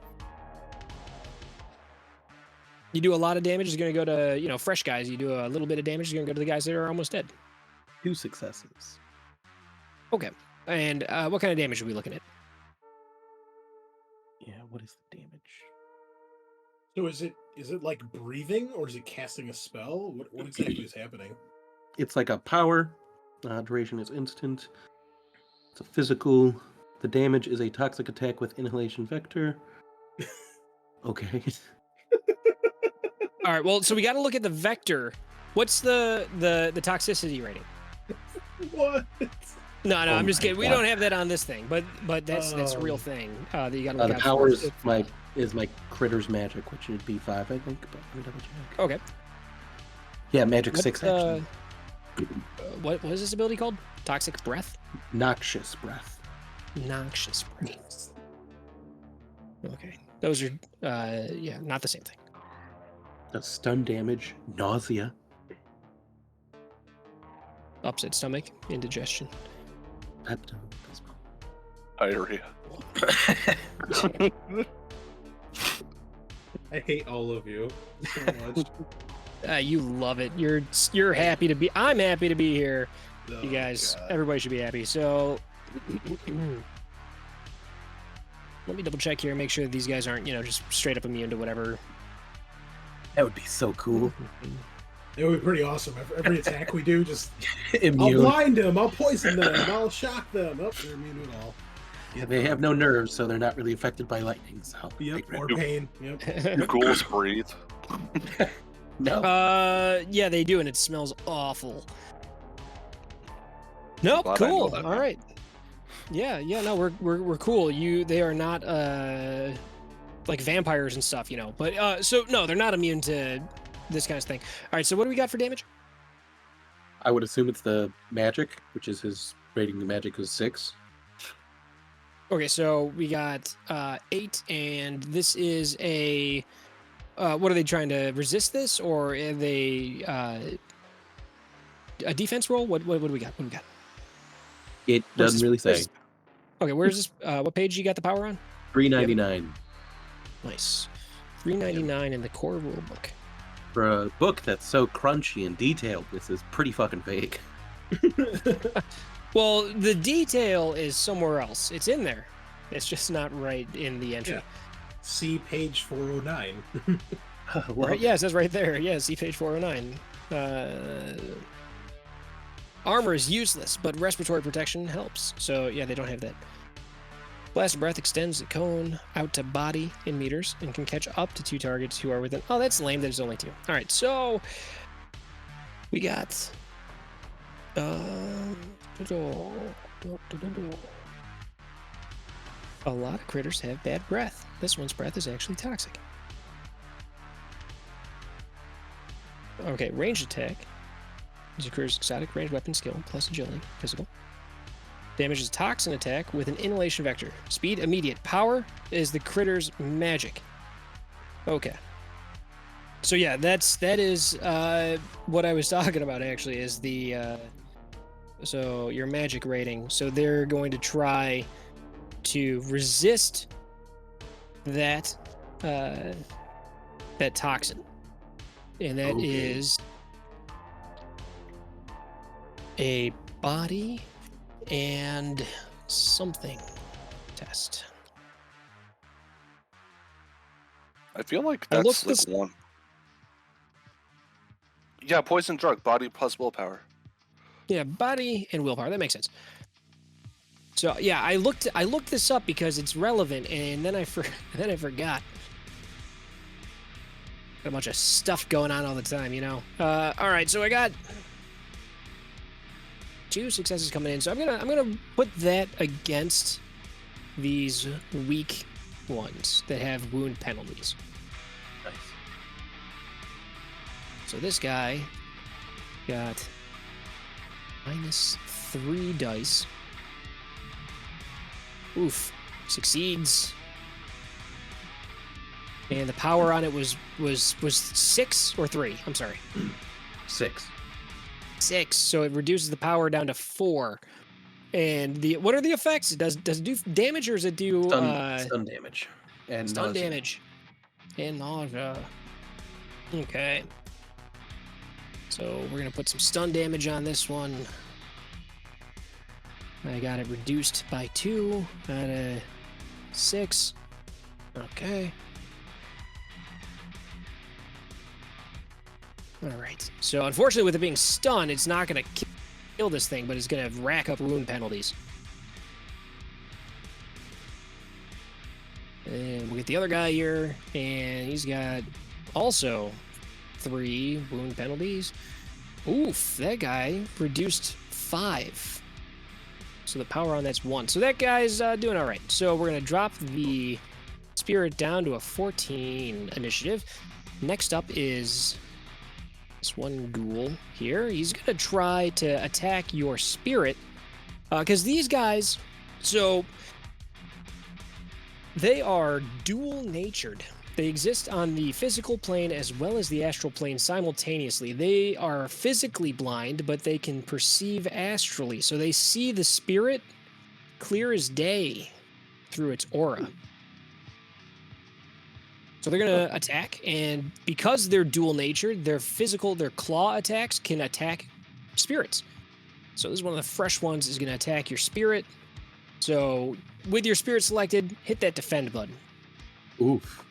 You do a lot of damage, it's going to go to, fresh guys. You do a little bit of damage, it's going to go to the guys that are almost dead. 2 successes. Okay. And what kind of damage are we looking at? Yeah, what is the damage? So is it like breathing, or is it casting a spell? What exactly is happening? It's like a power. Duration is instant. It's a physical. The damage is a toxic attack with inhalation vector. Okay. All right, well, so we got to look at the vector. What's the toxicity rating? What? No, Oh I'm just my kidding. We God. don't have that on this thing, but that's a real thing that you got to look The out power for. is my critter's magic, which would be 5, I think. But let me double check. Okay. Yeah, magic What's, 6 actually. What is this ability called? Toxic breath? Noxious breath. Noxious breath. Okay. Those are, yeah, not the same thing. Does stun damage, nausea. Upset stomach, indigestion. Diarrhea. I hate all of you so much. You love it. You're happy to be. I'm happy to be here. Oh, You guys, God. everybody should be happy. So let me double check here, make sure that these guys aren't, just straight up immune to whatever. That would be so cool. It would be pretty awesome. Every attack we do, just I'll Immune. blind them, I'll poison them, I'll shock them. Oh, they're immune to it all. Yeah, they have no nerves, so they're not really affected by lightning. So Yep, or pain. Yep. Your ghouls breathe. no. Yeah, they do, and it smells awful. Nope, Glad I know cool. that All now. right. Yeah, no, we're cool. They are not like vampires and stuff, But so no, they're not immune to this kind of thing. All right, so what do we got for damage? I would assume it's the magic, which is his rating. The magic is 6. Okay, so we got 8, and this is a. What are they trying to resist this, or are they a defense roll? What do we got? What do we got? It Where's doesn't this- really say. where's- Okay, where's this? What page you got the power on? 399 Nice. 399 in the core rule book. for a book that's so crunchy and detailed. This is pretty fucking fake. Well, the detail is somewhere else. It's in there. It's just not right in the entry. Yeah. See page 409. Right? Yeah, it says right there. Yeah, see page 409. Armor is useless, but respiratory protection helps. So, yeah, they don't have that. Blast of Breath extends the cone out to body in meters and can catch up to 2 targets who are within. Oh, that's lame. There's only 2. All right, so we got. A lot of critters have bad breath. This one's breath is actually toxic. Okay, ranged attack. This occurs exotic ranged weapon skill plus agility, physical. Damages toxin attack with an inhalation vector. Speed immediate. Power is the critter's magic. Okay. So yeah, that is what I was talking about actually is the so your magic rating. So they're going to try to resist that that toxin. And that is a body and something test. I feel like I that's looked like this- one. Yeah, poison drug, body plus willpower. Yeah, body and willpower. That makes sense. So yeah, I looked this up because it's relevant, and then I forgot. Got a bunch of stuff going on all the time, All right, so I got 2 successes coming in. So I'm gonna put that against these weak ones that have wound penalties. Nice. So this guy got -3 dice. Oof, succeeds. And the power on it was 6 or 3. I'm sorry, 6. 6. So it reduces the power down to 4. And what are the effects? Does it do damage or does it do Stun damage. And stun nausea. damage and nausea? Okay. So we're gonna put some stun damage on this one. I got it reduced by 2 out of 6. Okay. All right. So unfortunately, with it being stunned, it's not going to kill this thing, but it's going to rack up wound penalties. And we'll get the other guy here, and he's got also 3 wound penalties. Oof, that guy reduced 5. So the power on that's 1. So that guy's doing all right. So we're going to drop the spirit down to a 14 initiative. Next up is This one ghoul here. He's going to try to attack your spirit. Because these guys, so they are dual-natured. They exist on the physical plane as well as the astral plane simultaneously. They are physically blind, but they can perceive astrally. So they see the spirit clear as day through its aura. So they're going to attack, and because they're dual-natured, their claw attacks can attack spirits. So this is one of the fresh ones, is going to attack your spirit. So with your spirit selected, hit that defend button. Oof.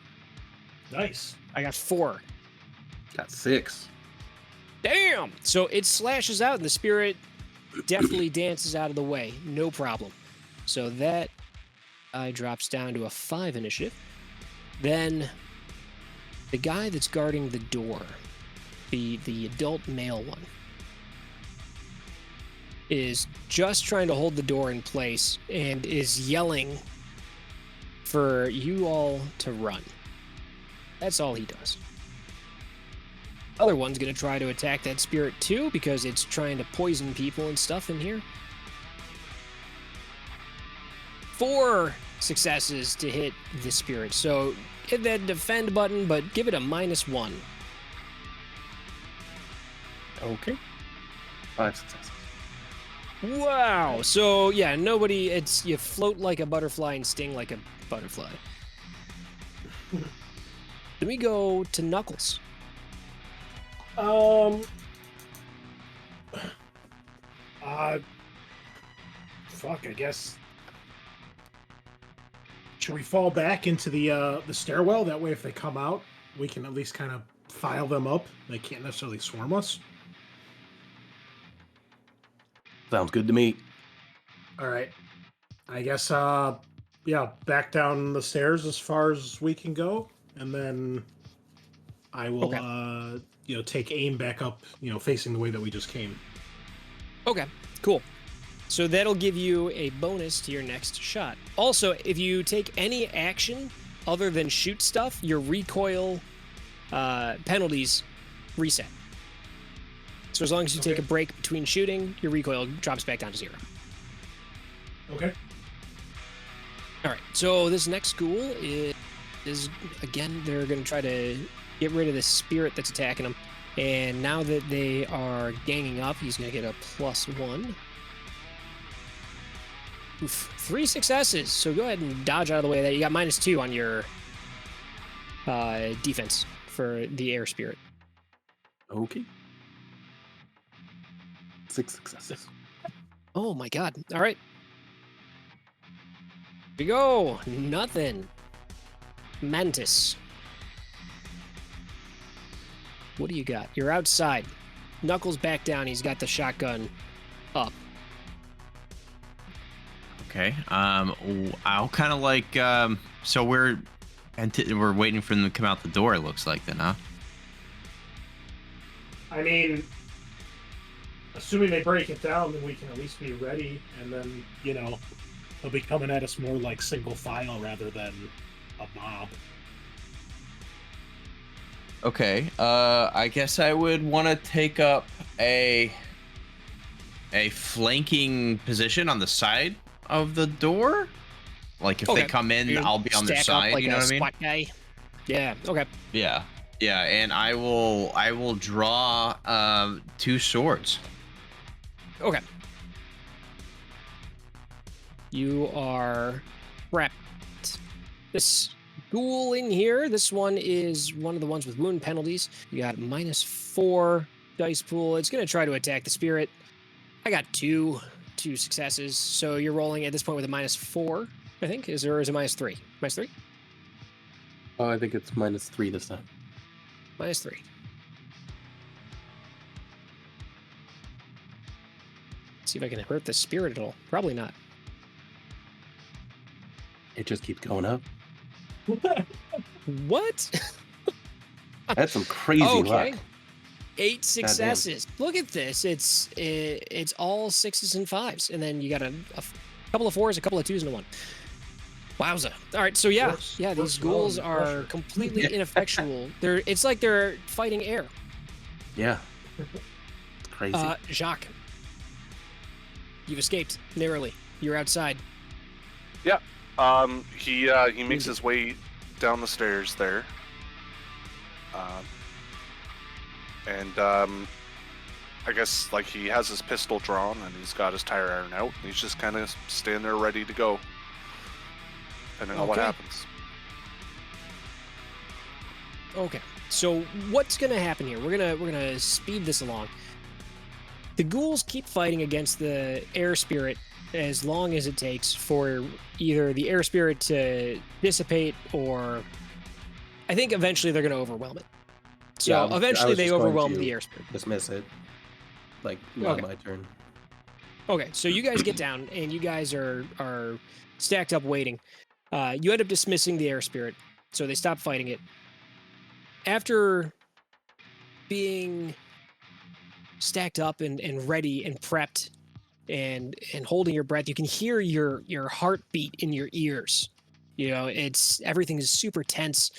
Nice. I got 4. Got 6. Damn! So it slashes out, and the spirit definitely dances out of the way. No problem. So that drops down to a 5 initiative. Then the guy that's guarding the door, the adult male one, is just trying to hold the door in place and is yelling for you all to run. That's all he does. Other one's going to try to attack that spirit too, because it's trying to poison people and stuff in here. 4 successes to hit the spirit. So hit that defend button, but give it a -1. Okay. 5 successes. Wow. So yeah, you float like a butterfly and sting like a butterfly. Then we go to Knuckles. Fuck, I guess. Should we fall back into the stairwell? That way, if they come out, we can at least kind of file them up. They can't necessarily swarm us. Sounds good to me. All right. I guess, yeah, back down the stairs as far as we can go, and then I will, take aim back up, facing the way that we just came. Okay, cool. So that'll give you a bonus to your next shot. Also, if you take any action other than shoot stuff, your recoil penalties reset. So as long as you take a break between shooting, your recoil drops back down to 0. Okay. All right, so this next ghoul is again, they're going to try to get rid of the spirit that's attacking them. And now that they are ganging up, he's going to get a +1. Oof, 3 successes. So go ahead and dodge out of the way of that. You got -2 on your defense for the air spirit. Okay. 6 successes. Oh my god. All right. Here we go. Nothing. Mantis. What do you got? You're outside. Knuckles back down. He's got the shotgun up. Okay. I'll kind of like. So we're waiting for them to come out the door. It looks like then, huh? I mean, assuming they break it down, then we can at least be ready, and then, they'll be coming at us more like single file rather than a mob. Okay. I guess I would want to take up a flanking position on the side of the door. Like if they come in, I'll be on their side. Like you know what I mean? Spot guy. Yeah. Okay. Yeah. Yeah. And I will draw 2 swords. Okay. You are prepped. This ghoul in here, this one is one of the ones with wound penalties. You got -4 dice pool. It's going to try to attack the spirit. I got 2 successes. So you're rolling at this point with a -4, I think. Is it -3? -3? Oh, I think it's -3 this time. -3. See if I can hurt the spirit at all. Probably not. It just keeps going up. What? That's some crazy luck. 8 successes. Look at this. It's all 6s and 5s, and then you got a couple of 4s, a couple of 2s, and a 1. Wowza! All right, so these ghouls are completely ineffectual. It's like they're fighting air. Yeah. Crazy. Jacques, you've escaped narrowly. You're outside. Yeah. He makes his way down the stairs there. And I guess like he has his pistol drawn and he's got his tire iron out. And he's just kind of standing there ready to go. Depending on what happens. Okay. So what's gonna happen here? We're gonna speed this along. The ghouls keep fighting against the air spirit as long as it takes for either the air spirit to dissipate or I think eventually they're gonna overwhelm it. So Yeah, eventually they overwhelm the air spirit. Dismiss it. Like my turn. Okay, so you guys get down and you guys are stacked up waiting. You end up dismissing the air spirit, so they stop fighting it. After being stacked up and ready and prepped and holding your breath, you can hear your heartbeat in your ears. You know, everything is super tense.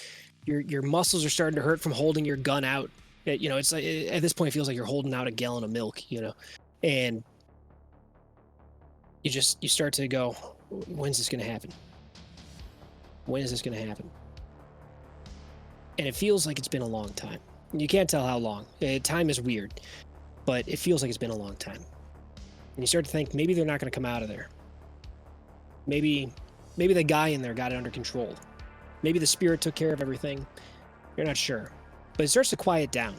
Your muscles are starting to hurt from holding your gun out. You know, it's like at this point it feels like you're holding out a gallon of milk, you know. And you start to go, when's this going to happen? When is this going to happen? And it feels like it's been a long time. You can't tell how long. Time is weird, but it feels like it's been a long time. And you start to think maybe they're not going to come out of there. Maybe the guy in there got it under control. Maybe the spirit took care of everything. You're not sure. But it starts to quiet down.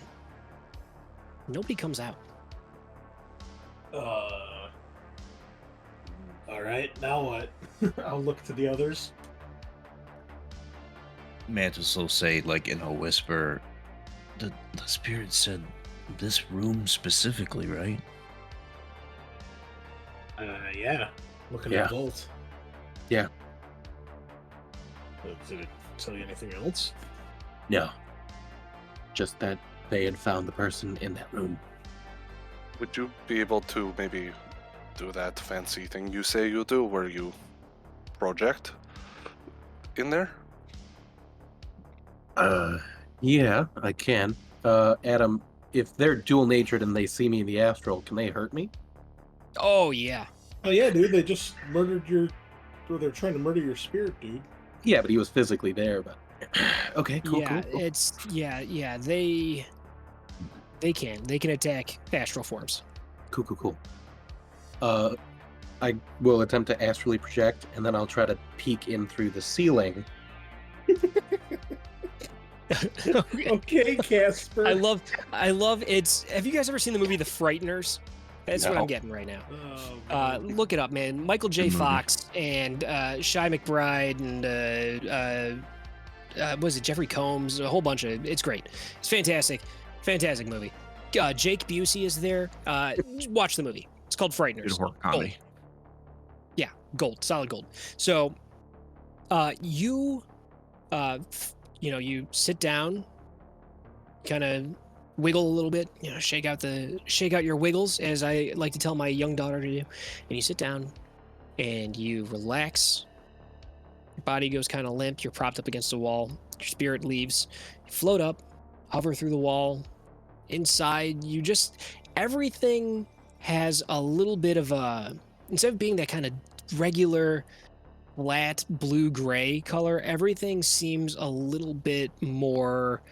Nobody comes out. All right, now what? I'll look to the others. Mantis will say, like in a whisper, the spirit said this room specifically, right? Yeah. Looking at the vault. Yeah. Did it tell you anything else? No. Just that they had found the person in that room. Would you be able to maybe do that fancy thing you say you do, where you project in there? Yeah, I can. Adam, if they're dual-natured and they see me in the astral, can they hurt me? Oh, yeah. Oh, yeah, dude. They just murdered they're trying to murder your spirit, dude. Yeah, but he was physically there, but... Okay, cool, yeah, cool. They can attack astral forms. Cool. I will attempt to astrally project, and then I'll try to peek in through the ceiling. Okay, Casper. I love it's. Have you guys ever seen the movie The Frighteners? That's what I'm getting right now. Oh, Look it up, man. Michael J. Fox and Shy McBride and was it Jeffrey Combs? A whole bunch of. It's great. It's fantastic movie. Jake Busey is there. Watch the movie. It's called Frighteners. Good horror comedy. Gold. Yeah, gold, solid gold. So, you sit down, kind of wiggle a little bit, shake out your wiggles, as I like to tell my young daughter to do. And you sit down and you relax. Your body goes kind of limp. You're propped up against the wall. Your spirit leaves. You float up, hover through the wall. Inside, everything has a little bit of instead of being that kind of regular flat blue-gray color, everything seems a little bit more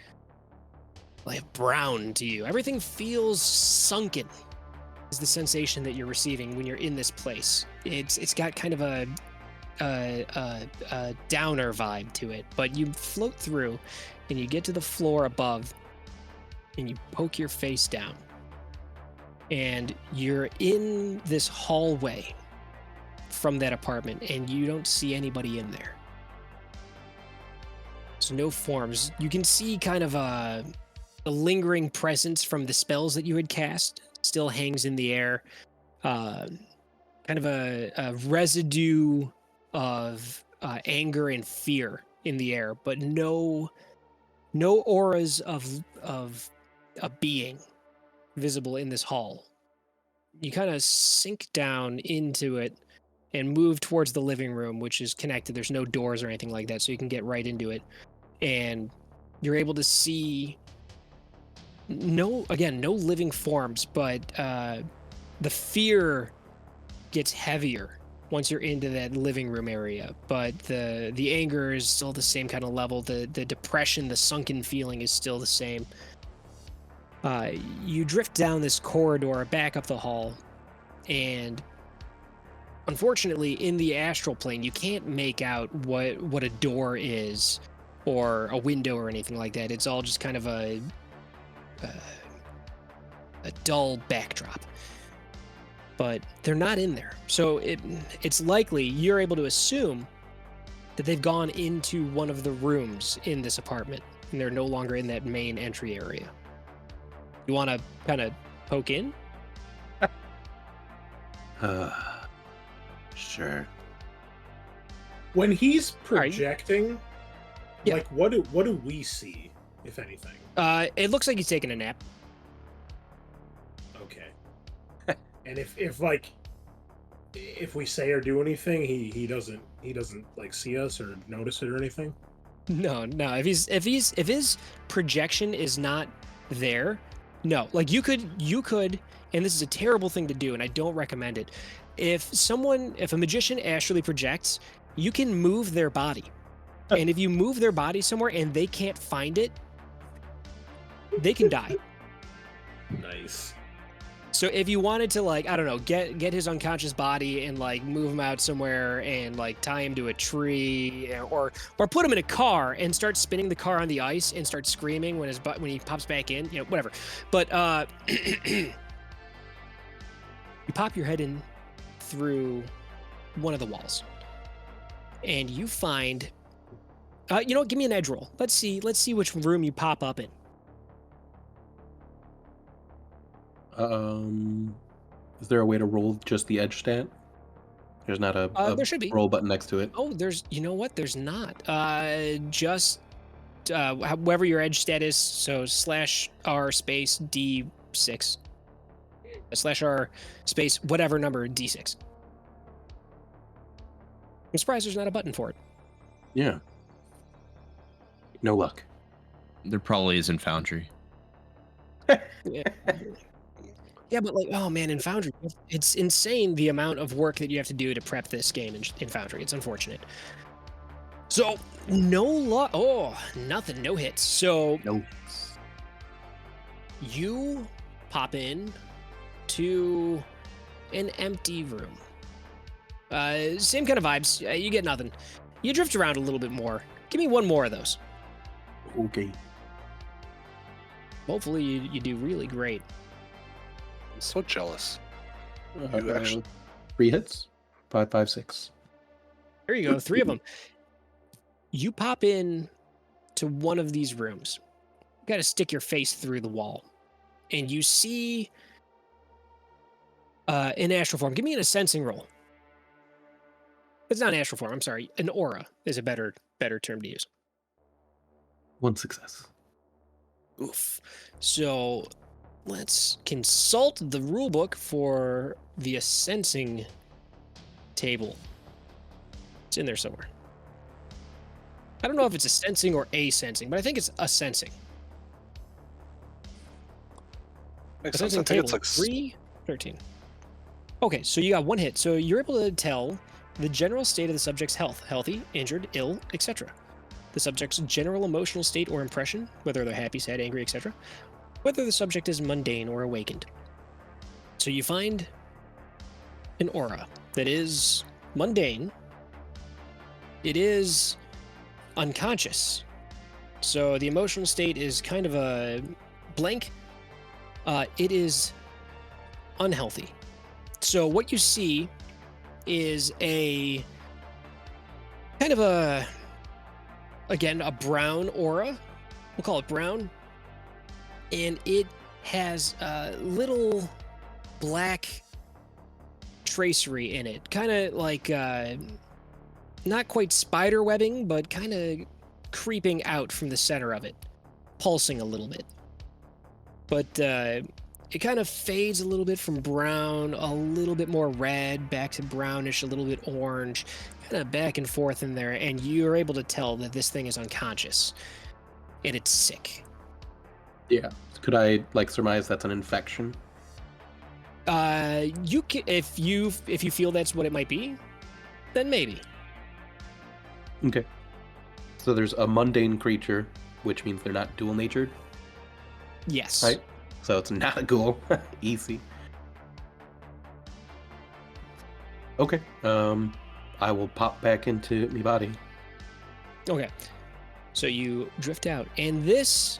like brown to you. Everything feels sunken, is the sensation that you're receiving when you're in this place. It's got kind of a downer vibe to it, but you float through and you get to the floor above and you poke your face down and you're in this hallway from that apartment, and you don't see anybody in there. There's no forms. You can see kind of a lingering presence from the spells that you had cast still hangs in the air. Kind of a residue of anger and fear in the air, but no auras of a being visible in this hall. You kind of sink down into it and move towards the living room, which is connected. There's no doors or anything like that, so you can get right into it. And you're able to see no living forms, but the fear gets heavier once you're into that living room area. But the anger is still the same kind of level. The depression, the sunken feeling is still the same. You drift down this corridor back up the hall, and unfortunately, in the astral plane, you can't make out what a door is or a window or anything like that. It's all just kind of a dull backdrop. But they're not in there. So it's likely you're able to assume that they've gone into one of the rooms in this apartment, and they're no longer in that main entry area. You want to kind of poke in? Sure. When he's Are you- projecting, Yeah. like what do we see, if anything? It looks like he's taking a nap. Okay. And if we say or do anything, he doesn't like see us or notice it or anything. No. If his projection is not there, no. Like you could, and this is a terrible thing to do, and I don't recommend it. If a magician astrally projects, you can move their body. And if you move their body somewhere and they can't find it, they can die. Nice. So if you wanted to, like, I don't know, get his unconscious body and like move him out somewhere and like tie him to a tree, or put him in a car and start spinning the car on the ice and start screaming when he pops back in, whatever. But you pop your head in through one of the walls, and you find, give me an edge roll. Let's see which room you pop up in. Is there a way to roll just the edge stat? There's not a There should be. roll button next to it. Oh, you know what? There's not. Just however your edge stat is. So /R space D6. /R space whatever number D6. I'm surprised there's not a button for it. Yeah. No luck. There probably is in Foundry. Yeah, but like, oh man, in Foundry, it's insane the amount of work that you have to do to prep this game in Foundry. It's unfortunate. So, no luck. Oh, nothing, no hits. So, No. you pop in to an empty room. Same kind of vibes. You get nothing. You drift around a little bit more. Give me one more of those. Okay. Hopefully, you do really great. I'm so jealous. You actually- 3 hits. 5, 5, 6. There you go, 3 of them. You pop in to one of these rooms. You got to stick your face through the wall, and you see an astral form. Give me a sensing roll. It's not an astral form. I'm sorry. An aura is a better term to use. 1 success. Oof. So let's consult the rulebook for the sensing table. It's in there somewhere. I don't know if it's a sensing or a sensing, but I think it's a sensing. Makes A sense. sensing I think table. it's like 313. Okay, so you got 1 hit. So you're able to tell the general state of the subject's health: healthy, injured, ill, etc. The subject's general emotional state or impression, whether they're happy, sad, angry, etc. Whether the subject is mundane or awakened. So you find an aura that is mundane. It is unconscious. So the emotional state is kind of a blank. It is unhealthy. So what you see is a kind of a brown aura. We'll call it brown. And it has a little black tracery in it. Kind of like, not quite spider webbing, but kind of creeping out from the center of it. Pulsing a little bit. But it kind of fades a little bit from brown, a little bit more red, back to brownish, a little bit orange, kind of back and forth in there, and you're able to tell that this thing is unconscious, and it's sick. Yeah. Could I like surmise that's an infection? You can, if you feel that's what it might be, then maybe. Okay. So there's a mundane creature, which means they're not dual natured, Yes. right? So it's not a ghoul. Easy. Okay. I will pop back into my body. Okay. So you drift out, and this,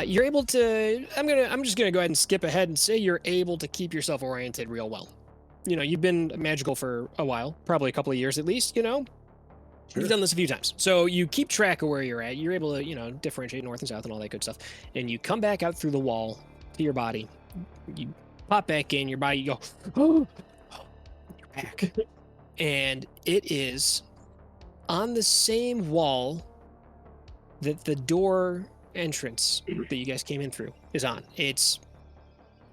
you're able to. I'm just gonna go ahead and skip ahead and say you're able to keep yourself oriented real well. You know, you've been magical for a while, probably a couple of years at least. You know, Sure. you've done this a few times, so you keep track of where you're at. You're able to, you know, differentiate north and south and all that good stuff. And you come back out through the wall to your body. You pop back in your body. You go, oh, you're back, and it is on the same wall that the door entrance that you guys came in through is on. It's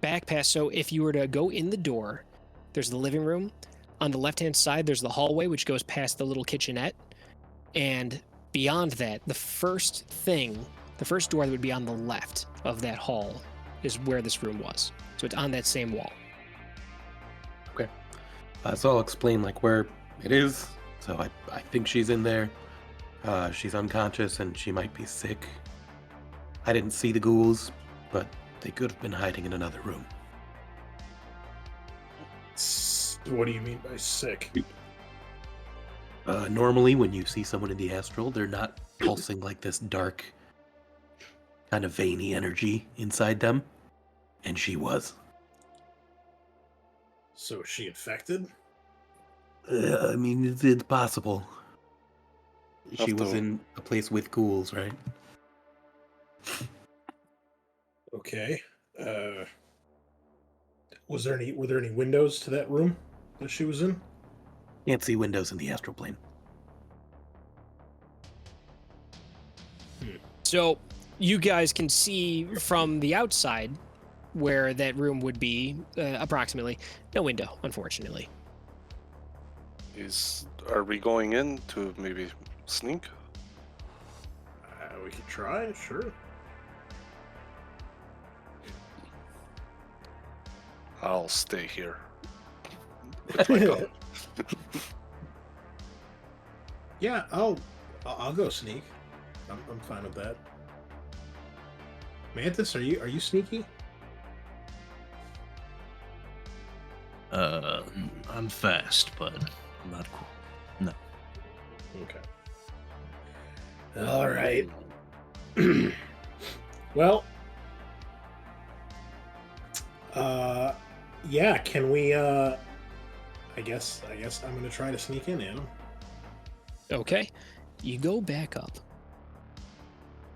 back past. So if you were to go in the door, there's the living room. On the left-hand side, there's the hallway, which goes past the little kitchenette. And beyond that, the first door that would be on the left of that hall is where this room was. So it's on that same wall. Okay. So I'll explain like where it is. So I think she's in there. She's unconscious and she might be sick. I didn't see the ghouls, but they could have been hiding in another room. What do you mean by sick? Normally, when you see someone in the astral, they're not pulsing like this dark, kind of veiny energy inside them. And she was. So is she infected? I mean, it's possible. She Have was to- in a place with ghouls, right? Okay. Were there any windows to that room that she was in? Can't see windows in the astral plane. So you guys can see from the outside where that room would be, approximately. No window, unfortunately. Are we going in to maybe sneak? We could try, sure. I'll stay here. With my gun. Yeah, I'll go sneak. I'm fine with that. Mantis, are you sneaky? I'm fast, but I'm not cool. No. Okay. All right. Well, yeah, can we I guess I'm gonna try to sneak in, Adam. Okay. You go back up.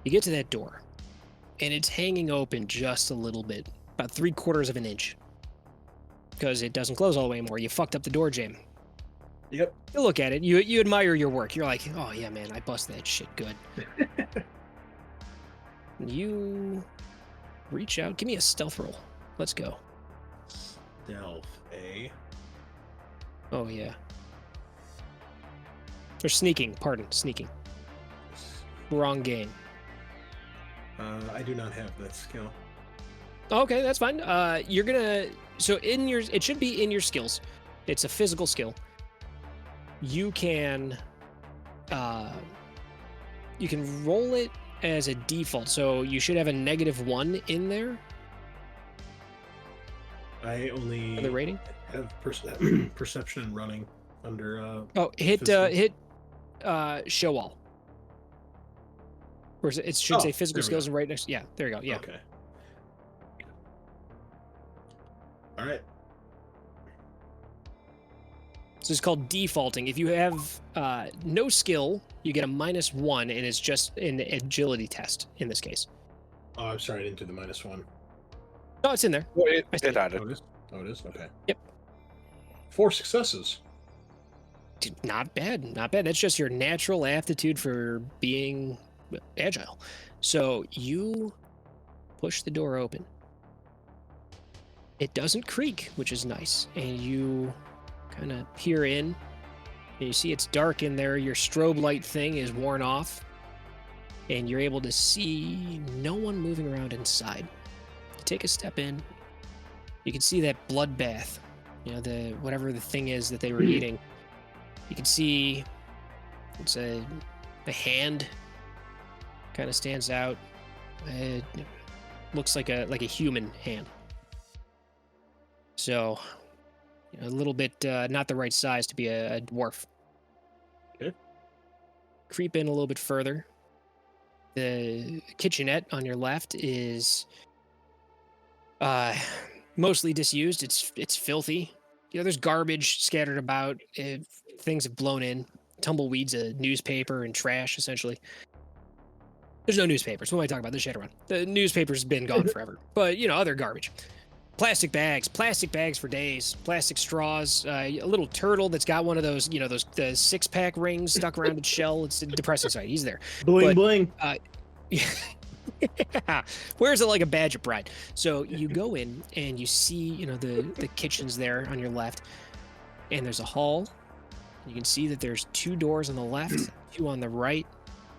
You get to that door, and it's hanging open just a little bit, about 3/4 of an inch. Because it doesn't close all the way anymore. You fucked up the door jam. Yep. You look at it, you admire your work. You're like, oh yeah, man, I busted that shit good. You reach out. Give me a stealth roll. Let's go. Stealth, eh? Oh yeah. Or sneaking, pardon, sneaking. Wrong game. I do not have that skill. Okay, that's fine. You're gonna, so in your, it should be in your skills. It's a physical skill. You can roll it as a default. So you should have a -1 in there I only for the rating. have perception and running under Oh, hit physical. show all. Or it should say Oh, physical there we skills go. right next. Yeah, there you go. Yeah. Okay. All right. So it's called defaulting. If you have no skill, you get a -1, and it's just an agility test in this case. Oh, I'm sorry, I didn't do the -1. Oh, it's in there. Well, I see. it added. Oh, it is? Oh, it is? Okay. Yep. 4 successes. Dude, not bad. Not bad. That's just your natural aptitude for being agile. So you push the door open. It doesn't creak, which is nice. And you kind of peer in. And you see it's dark in there. Your strobe light thing is worn off. and you're able to see no one moving around inside. You take a step in, you can see that bloodbath, the whatever the thing is that they were eating. You can see it's a hand kind of stands out. It looks like a human hand. So a little bit not the right size to be a dwarf. Okay. Creep in a little bit further. The kitchenette on your left is mostly disused. It's filthy. There's garbage scattered about. Things have blown in. Tumbleweeds, a newspaper, and trash, essentially. There's no newspapers. What am I talking about? The Shadowrun. The newspaper's been gone forever. But, other garbage. Plastic bags for days. Plastic straws. A little turtle that's got one of those, the 6-pack rings stuck around its shell. It's a depressing sight. He's there. Bling, bling. Wears it like a badge of pride. So you go in and you see, the kitchen's there on your left, and there's a hall. You can see that there's 2 doors on the left, 2 on the right.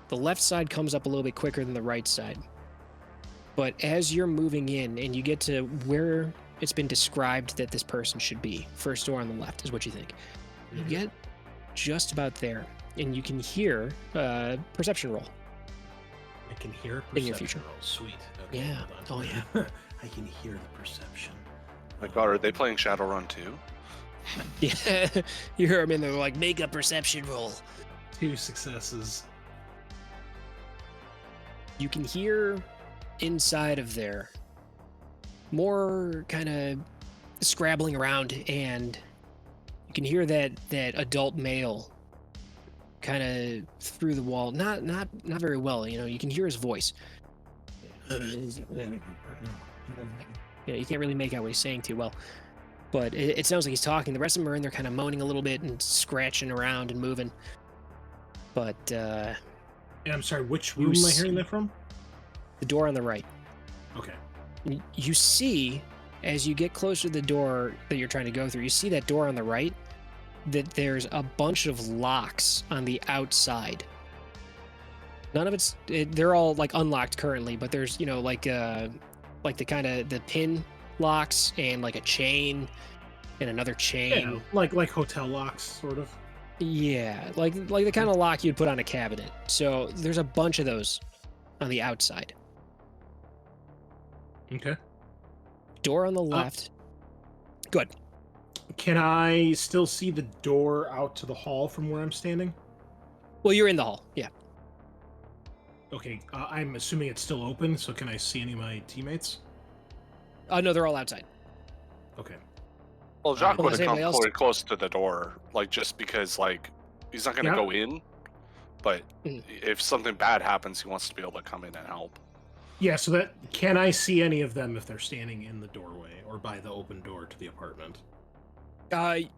The left side comes up a little bit quicker than the right side. But as you're moving in and you get to where it's been described that this person should be, first door on the left is what you think. You get just about there, and you can hear perception roll. I can hear perception in your future. roll. Sweet. Okay, Yeah. hold on. Oh, yeah. I can hear the perception. My God, are they playing Shadowrun too? Yeah. You hear them in there like, make a perception roll. 2 successes. You can hear inside of there more kind of scrabbling around, and you can hear that adult male kind of through the wall, not very well. You can hear his voice. You can't really make out what he's saying too well, but it sounds like he's talking. The rest of them are in there kind of moaning a little bit and scratching around and moving. But And I'm sorry, which room am I hearing that from? the door on the right. Okay. You see, as you get closer to the door that you're trying to go through, you see that door on the right, that there's a bunch of locks on the outside. None of they're all like unlocked currently, but there's, like the kind of the pin locks and like a chain and another chain. Yeah, like hotel locks, sort of. Yeah, like the kind of lock you'd put on a cabinet. So there's a bunch of those on the outside. Okay. Door on the left. Good. Can I still see the door out to the hall from where I'm standing? Well, you're in the hall. Yeah. Okay, I'm assuming it's still open, so can I see any of my teammates? No, they're all outside. Okay. Well, Jacques would have come anybody else? quite close to the door, just because, he's not going to Yeah. go in, but Mhm. if something bad happens, he wants to be able to come in and help. Yeah, so can I see any of them if they're standing in the doorway or by the open door to the apartment?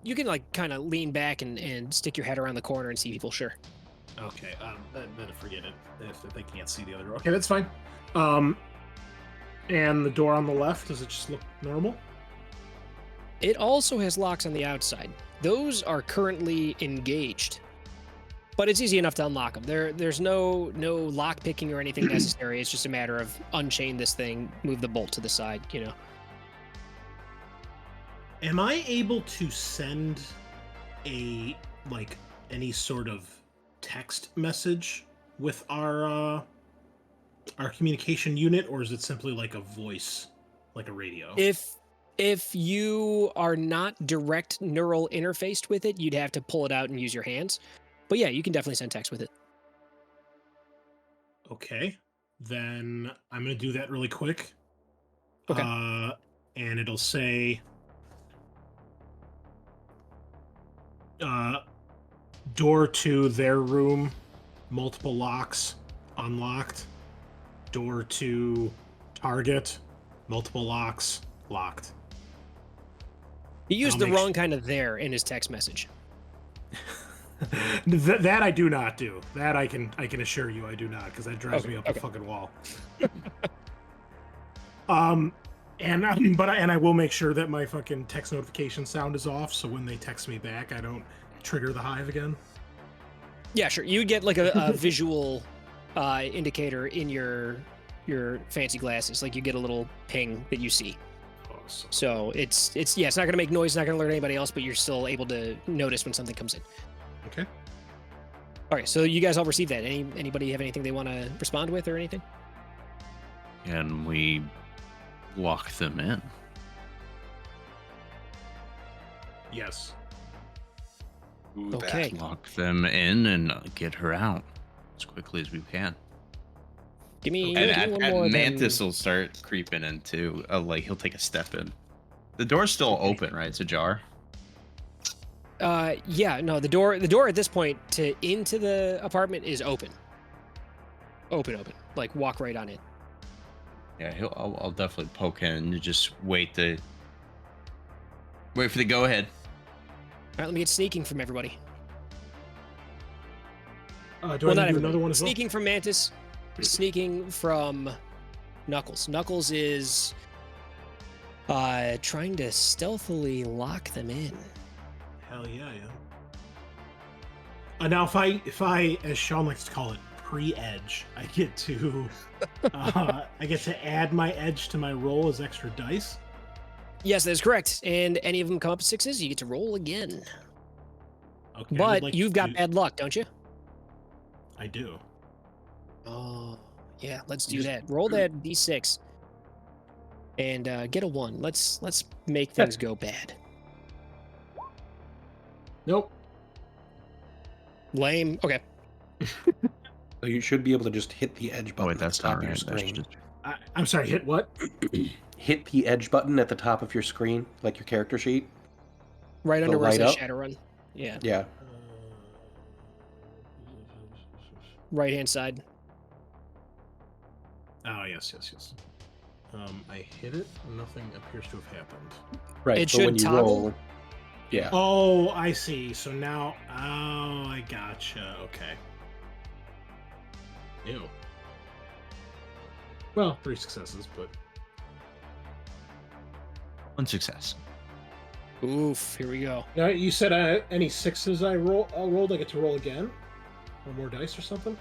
You can kind of lean back and stick your head around the corner and see people. Sure. Okay, then forget it if they can't see the other door. Okay, that's fine. And the door on the left, does it just look normal? It also has locks on the outside. Those are currently engaged, but it's easy enough to unlock them. There's no lock picking or anything necessary. It's just a matter of unchain this thing, move the bolt to the side. Am I able to send any sort of text message with our communication unit, or is it simply like a voice, like a radio? If you are not direct neural interfaced with it, you'd have to pull it out and use your hands. But yeah, you can definitely send text with it. Okay, then I'm gonna do that really quick. Okay. And it'll say, door to their room, multiple locks, unlocked. Door to target, multiple locks, locked. He used I'll the make wrong kind of there in his text message. That I do not do. That I can assure you I do not, because that drives Okay, me up okay. the fucking wall. And I will make sure that my fucking text notification sound is off, so when they text me back, I don't trigger the hive again. Yeah, sure. You would get like a visual indicator in your fancy glasses. Like you get a little ping that you see. Awesome. So it's not going to make noise, not going to alert anybody else, but you're still able to notice when something comes in. Okay. All right, so you guys all received that. Anybody have anything they want to respond with or anything? Can we lock them in? Yes. Ooh, Okay. Lock them in and get her out as quickly as we can. Give me, And give me one more. Mantis will start creeping in too. Like he'll take a step in. The door's still open, right? It's ajar. Yeah, no, the door at this point into the apartment is open. Open. Like walk right on it. Yeah, I'll definitely poke in and just wait for the go ahead. All right, let me get sneaking from everybody. Do I Well, need not to do everybody. another one as well? Sneaking from Mantis, sneaking from Knuckles. Knuckles is trying to stealthily lock them in. Hell yeah. Now, if I, as Sean likes to call it, pre-edge, I get to add my edge to my roll as extra dice. Yes, that is correct. And any of them come up 6s, you get to roll again. Okay. I would But like you've to got bad luck, don't you? I do. Oh, yeah. Let's do that. Roll that d6 and get a 1. Let's make things go bad. Nope. Lame. Okay. So you should be able to just hit the edge Oh button wait, at the that's top not of your right. That's screen. just... I'm sorry. Hit what? Hit the edge button at the top of your screen, like your character sheet. Right under where it light says up? Shadowrun. Yeah. Yeah. Right hand side. Oh, yes. I hit it. Nothing appears to have happened. Right. It so should when you toggle? roll. Yeah. Oh, I see. So now, I gotcha. Okay. Ew. Well, 3 successes, but One success. Oof. Here we go. now you said any 6s I rolled, I get to roll again, or more dice or something.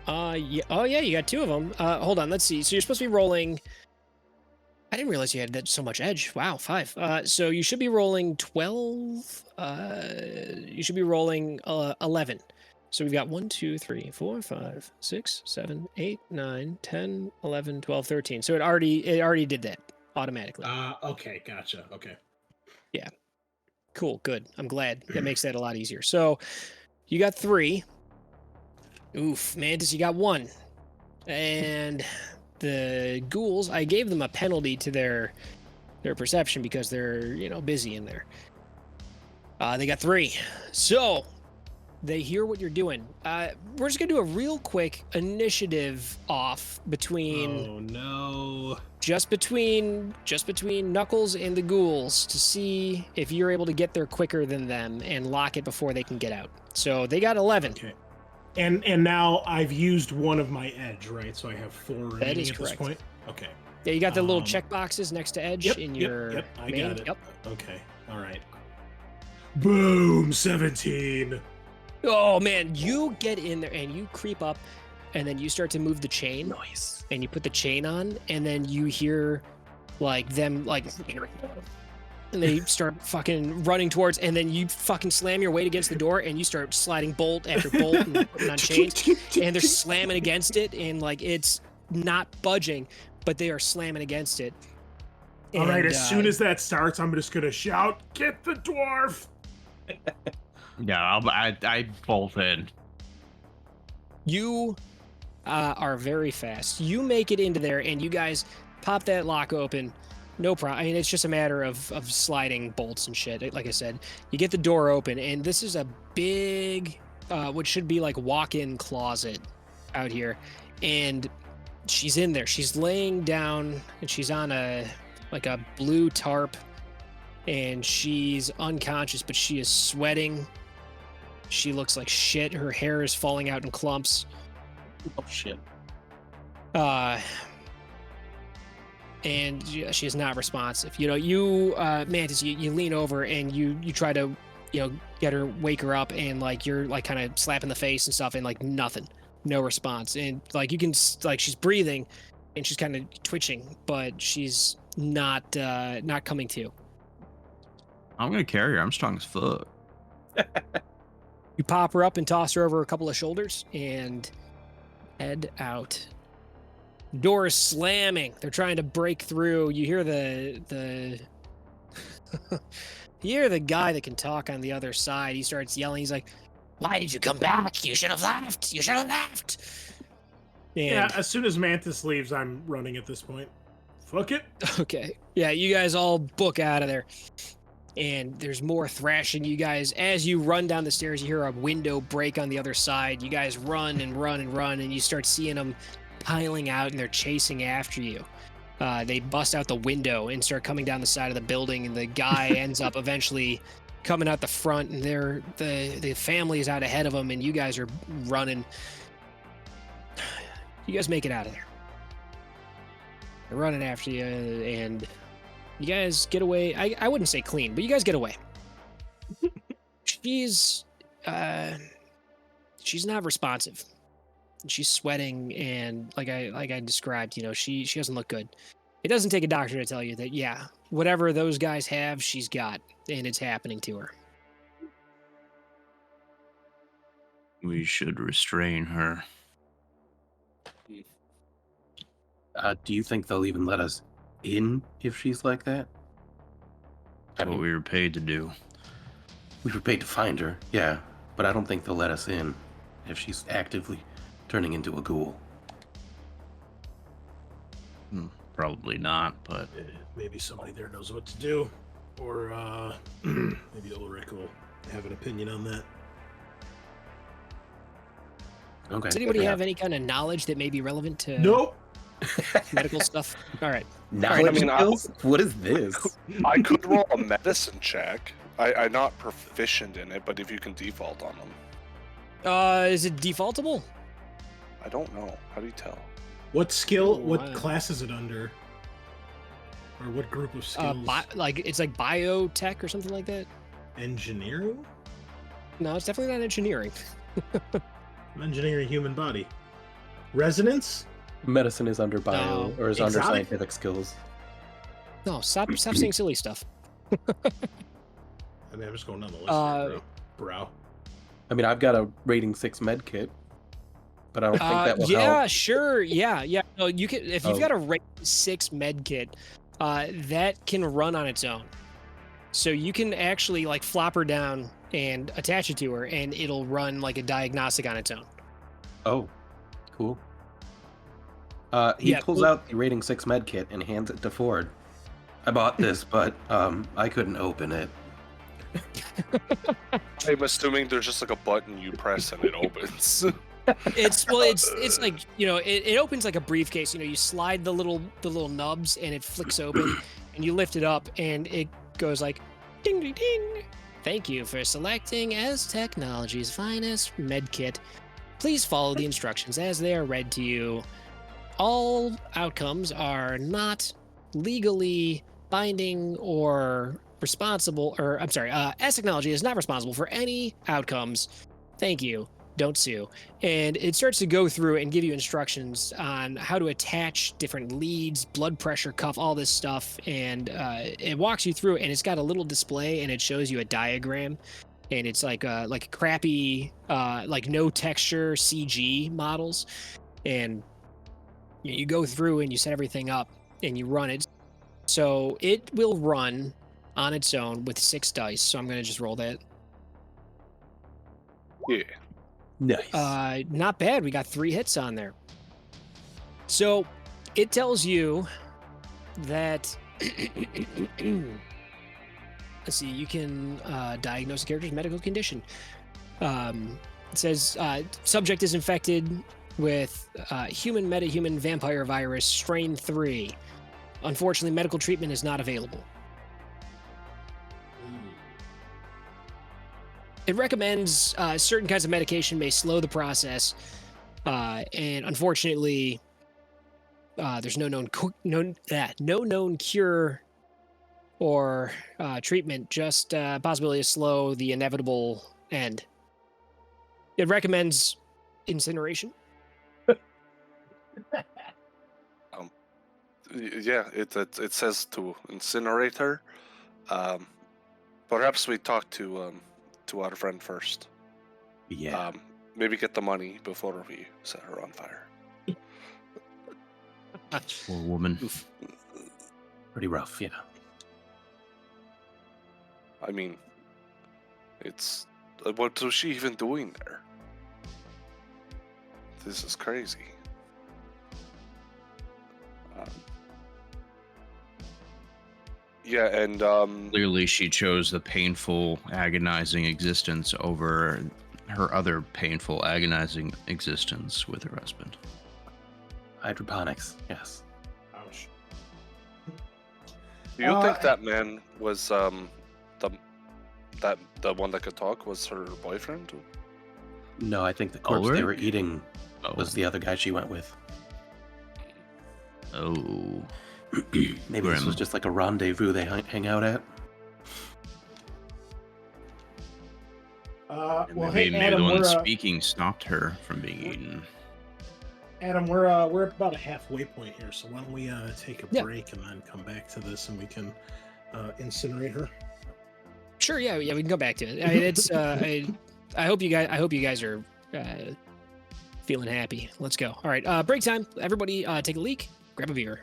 Yeah. Oh, yeah. You got 2 of them. Hold on. Let's see. So you're supposed to be rolling. I didn't realize you had that so much edge. Wow, 5. So you should be rolling 12. You should be rolling 11. So we've got 1, 2, 3, 4, 5, 6, 7, 8, 9, 10, 11, 12, 13. So it already did that automatically. Okay, gotcha. Okay. Cool, good. I'm glad. That makes that a lot easier. So you got 3. Oof, Mantis, you got 1. And the ghouls, I gave them a penalty to their perception because they're, busy in there. They got 3. So they hear what you're doing. We're just gonna do a real quick initiative off between Oh no. just between Knuckles and the ghouls to see if you're able to get there quicker than them and lock it before they can get out. So they got 11. Okay. And now I've used one of my edge, right? So I have 4 remaining is at correct. this point. Okay. Yeah, you got the little Um, check boxes next to Edge Yep. in Yep. your Yep. I main. got it. Yep. Okay. All right. Boom. 17. Oh man, you get in there and you creep up, and then you start to move the chain. Nice. And you put the chain on, and then you hear them and they start fucking running towards, and then you fucking slam your weight against the door, and you start sliding bolt after bolt and putting on chains, and they're slamming against it, and it's not budging, but they are slamming against it. All right. And, As soon as that starts, I'm just gonna shout, "Get the dwarf!" Yeah, I bolt in. you are very fast. You make it into there, and you guys pop that lock open. No problem. I mean, it's just a matter of sliding bolts and shit. Like I said, you get the door open, and this is a big, what should be like walk-in closet out here. And she's in there. She's laying down, and she's on a blue tarp, and she's unconscious, but she is sweating. She looks like shit. Her hair is falling out in clumps. Oh shit. And she is not responsive. Mantis, you lean over and you try to, get her, wake her up, and you're kind of slapping the face and stuff, and nothing. No response. And like you can like she's breathing and she's kind of twitching, but she's not coming to. I'm gonna carry her. I'm strong as fuck. You pop her up and toss her over a couple of shoulders and head out. Door is slamming. They're trying to break through. You hear the you hear the guy that can talk on the other side. He starts yelling. He's like, "Why did you come back? You should have left. You should have left." And, Yeah, as soon as Mantis leaves, I'm running at this point. Fuck it. okay. Yeah, you guys all book out of there. And there's more thrashing. You guys, as you run down the stairs, you hear a window break on the other side. You guys run and run and run, and you start seeing them piling out, and they're chasing after you. They bust out the window and start coming down the side of the building, and the guy ends up eventually coming out the front, and the family is out ahead of them, and you guys are running. You guys make it out of there. They're running after you, and you guys get away. I wouldn't say clean, but you guys get away. She's not responsive. She's sweating, and like I described, she doesn't look good. It doesn't take a doctor to tell you that, yeah, whatever those guys have, she's got, and it's happening to her. We should restrain her. Do you think they'll even let us in if she's like that? That's what we were paid to do. We were paid to find her, yeah, but I don't think they'll let us in if she's actively turning into a ghoul. Probably not, but Maybe somebody there knows what to do. Or maybe Ullrich will have an opinion on that. Okay. Does anybody have any kind of knowledge that may be relevant to Nope. medical stuff? All right. Knowledge I mean, skills? What is this? I could roll a medicine check. I'm not proficient in it, but if you can default on them. Is it defaultable? I don't know. How do you tell? What skill? Oh, What wow. class is it under? Or what group of skills? It's like biotech or something like that. Engineering? No, it's definitely not engineering. I'm engineering human body. Resonance? Medicine is under bio, No. or is under Exotic? scientific skills. No, stop saying silly stuff. I mean, I'm just going down the list. Here, bro. I mean, I've got a rating 6 med kit, but I don't think that will yeah, help. sure, yeah. No, you can if you've Oh. got a rate 6 med kit, that can run on its own. So you can actually like flop her down and attach it to her, and it'll run like a diagnostic on its own. Oh, cool. He Yeah, pulls well- out the rating 6 med kit and hands it to Ford. I bought this, but I couldn't open it. I'm assuming there's just like a button you press and it opens. It's like it opens like a briefcase. You slide the little nubs and it flicks open, and you lift it up and it goes like ding ding ding. Thank you for selecting as technology's finest med kit. Please follow the instructions as they are read to you. All outcomes are not legally binding or responsible, or I'm sorry, as technology is not responsible for any outcomes. Thank you. Don't sue. And it starts to go through and give you instructions on how to attach different leads, blood pressure cuff, all this stuff. And it walks you through, and it's got a little display, and it shows you a diagram. And it's like a crappy, like no texture CG models. And you go through and you set everything up and you run it. So it will run on its own with 6 dice. So I'm going to just roll that. Yeah. Nice. Not bad. We got 3 hits on there. So it tells you that let's see, you can diagnose a character's medical condition. It says subject is infected with human metahuman vampire virus strain 3. Unfortunately, medical treatment is not available. It recommends certain kinds of medication may slow the process, and unfortunately, there's no known cure or treatment. Just possibility to slow the inevitable end. It recommends incineration Yeah, it says to incinerate her. Perhaps we talk to our friend first. Yeah. Maybe get the money before we set her on fire. Poor woman. Pretty rough, yeah. I mean, it's what was she even doing there? This is crazy. Yeah, and Clearly, she chose the painful, agonizing existence over her other painful, agonizing existence with her husband. Hydroponics, yes. Ouch. do you think that man was the one that could talk was her boyfriend? No, I think the corpse they were Ullrich? eating Oh. was the other guy she went with. Oh. Maybe this was just like a rendezvous they hang out at. Well, Maybe hey, Adam, the one we're speaking stopped her from being eaten. Adam, we're about a halfway point here, so why don't we take a Yeah. break and then come back to this, and we can incinerate her. Sure, yeah, we can go back to it. I mean, it's I hope you guys are feeling happy. Let's go. All right, break time. Everybody, take a leak. Grab a beer.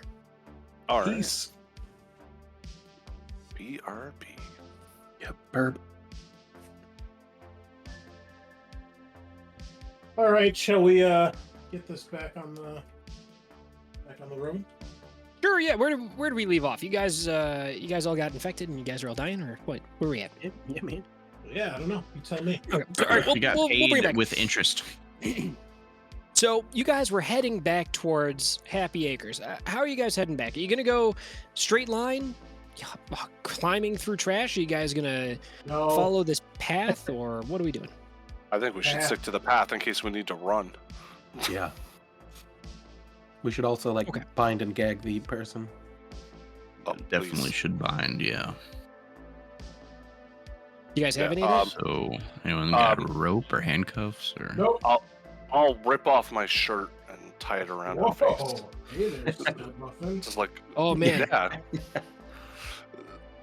All right. Peace. BRB. Yep, burp. All right, shall we get this back on the room? Sure, yeah. Where did we leave off? You guys all got infected and you guys are all dying, or what? Where are we at? Yeah, man. Yeah, I don't know. You tell me. Okay. All right, You got we'll bring it paid back. with interest. So you guys were heading back towards Happy Acres. How are you guys heading back? Are you gonna go straight line, climbing through trash? Are you guys gonna No. follow this path, or what are we doing? I think we should Yeah. stick to the path in case we need to run. Yeah. We should also Okay. bind and gag the person. Oh, Definitely please. should bind, yeah. You guys have Yeah, any of that? So, anyone got a rope or handcuffs or? Nope. I'll rip off my shirt and tie it around her face. Whoa. Hey there, Stud Muffin. Just like, Oh man, yeah.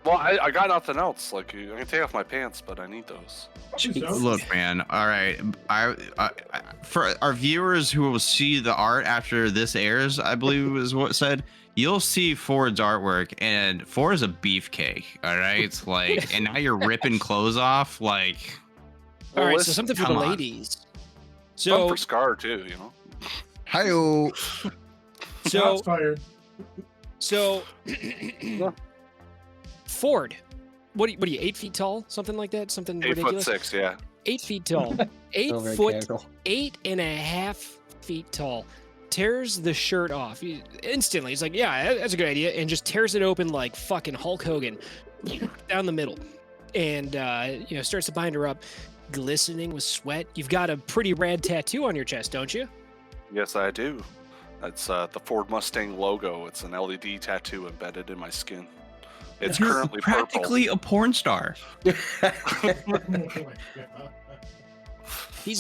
Well, I got nothing else. Like, I can take off my pants, but I need those. Look, man. All right, I for our viewers who will see the art after this airs, I believe is what it said. You'll see Ford's artwork, and Ford is a beefcake. All right, it's like, and now you're ripping clothes off, like. all right. So listen, something for the come on. ladies. Some So for Scar too, you know. Hi-yo. so Shots fired. so Ford, what are you 8 feet tall? Something like that? Something ridiculous? 8'6", yeah. 8 feet tall. Eight So very foot, casual. 8.5 feet tall. Tears the shirt off instantly. He's like, yeah, that's a good idea, and just tears it open like fucking Hulk Hogan down the middle, and starts to bind her up, glistening with sweat. You've got a pretty rad tattoo on your chest, don't you? Yes, I do. That's the Ford Mustang logo. It's an LED tattoo embedded in my skin. It's You're currently practically a porn star. He's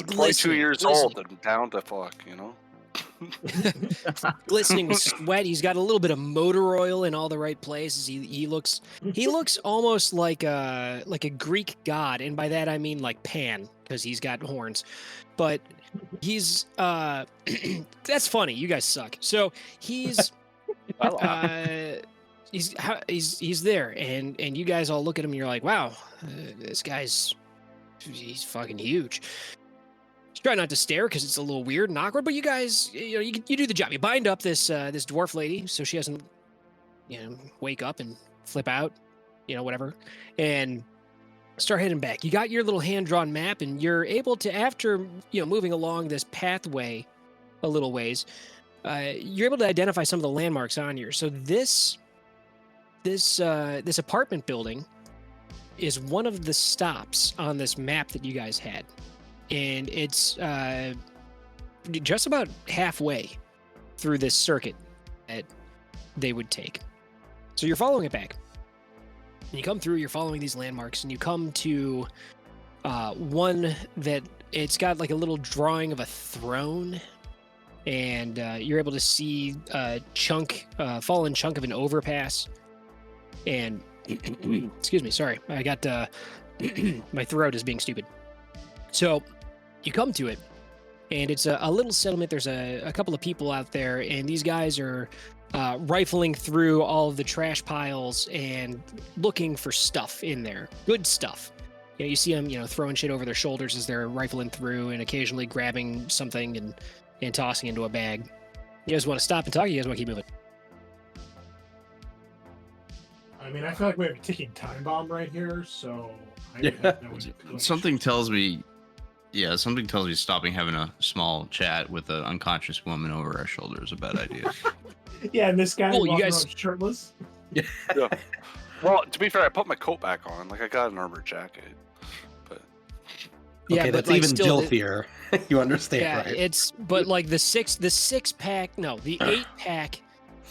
purple. 22 years glistening. old and down to fuck, you know. Glistening with sweat. He's got a little bit of motor oil in all the right places. He looks almost like a Greek god, and by that I mean like Pan, because he's got horns. But he's that's funny. You guys suck. So he's he's there, and you guys all look at him and you're like, wow, this guy's he's fucking huge. Try not to stare because it's a little weird and awkward, but you guys, you do the job. You bind up this dwarf lady so she doesn't, wake up and flip out, whatever, and start heading back. You got your little hand-drawn map, and you're able to, after moving along this pathway a little ways, you're able to identify some of the landmarks on here. So this apartment building is one of the stops on this map that you guys had. And it's just about halfway through this circuit that they would take. So you're following it back. And you come through, you're following these landmarks, and you come to one that it's got like a little drawing of a throne and you're able to see a fallen chunk of an overpass. And excuse me, sorry, I got my throat is being stupid. So you come to it, and it's a little settlement. There's a couple of people out there, and these guys are rifling through all of the trash piles and looking for stuff in there, good stuff. You see them, throwing shit over their shoulders as they're rifling through, and occasionally grabbing something and tossing into a bag. You guys want to stop and talk? Or you guys want to keep moving? I mean, I feel like we have a ticking time bomb right here, so I would have no inclination. Something tells me stopping having a small chat with an unconscious woman over our shoulder is a bad idea. Yeah, and this guy Cool, you walking guys- around shirtless. Yeah. Well, to be fair, I put my coat back on. Like I got an armored jacket. But Yeah, Okay, but that's like, even still, filthier. You understand, Yeah, right? but like the 8-pack,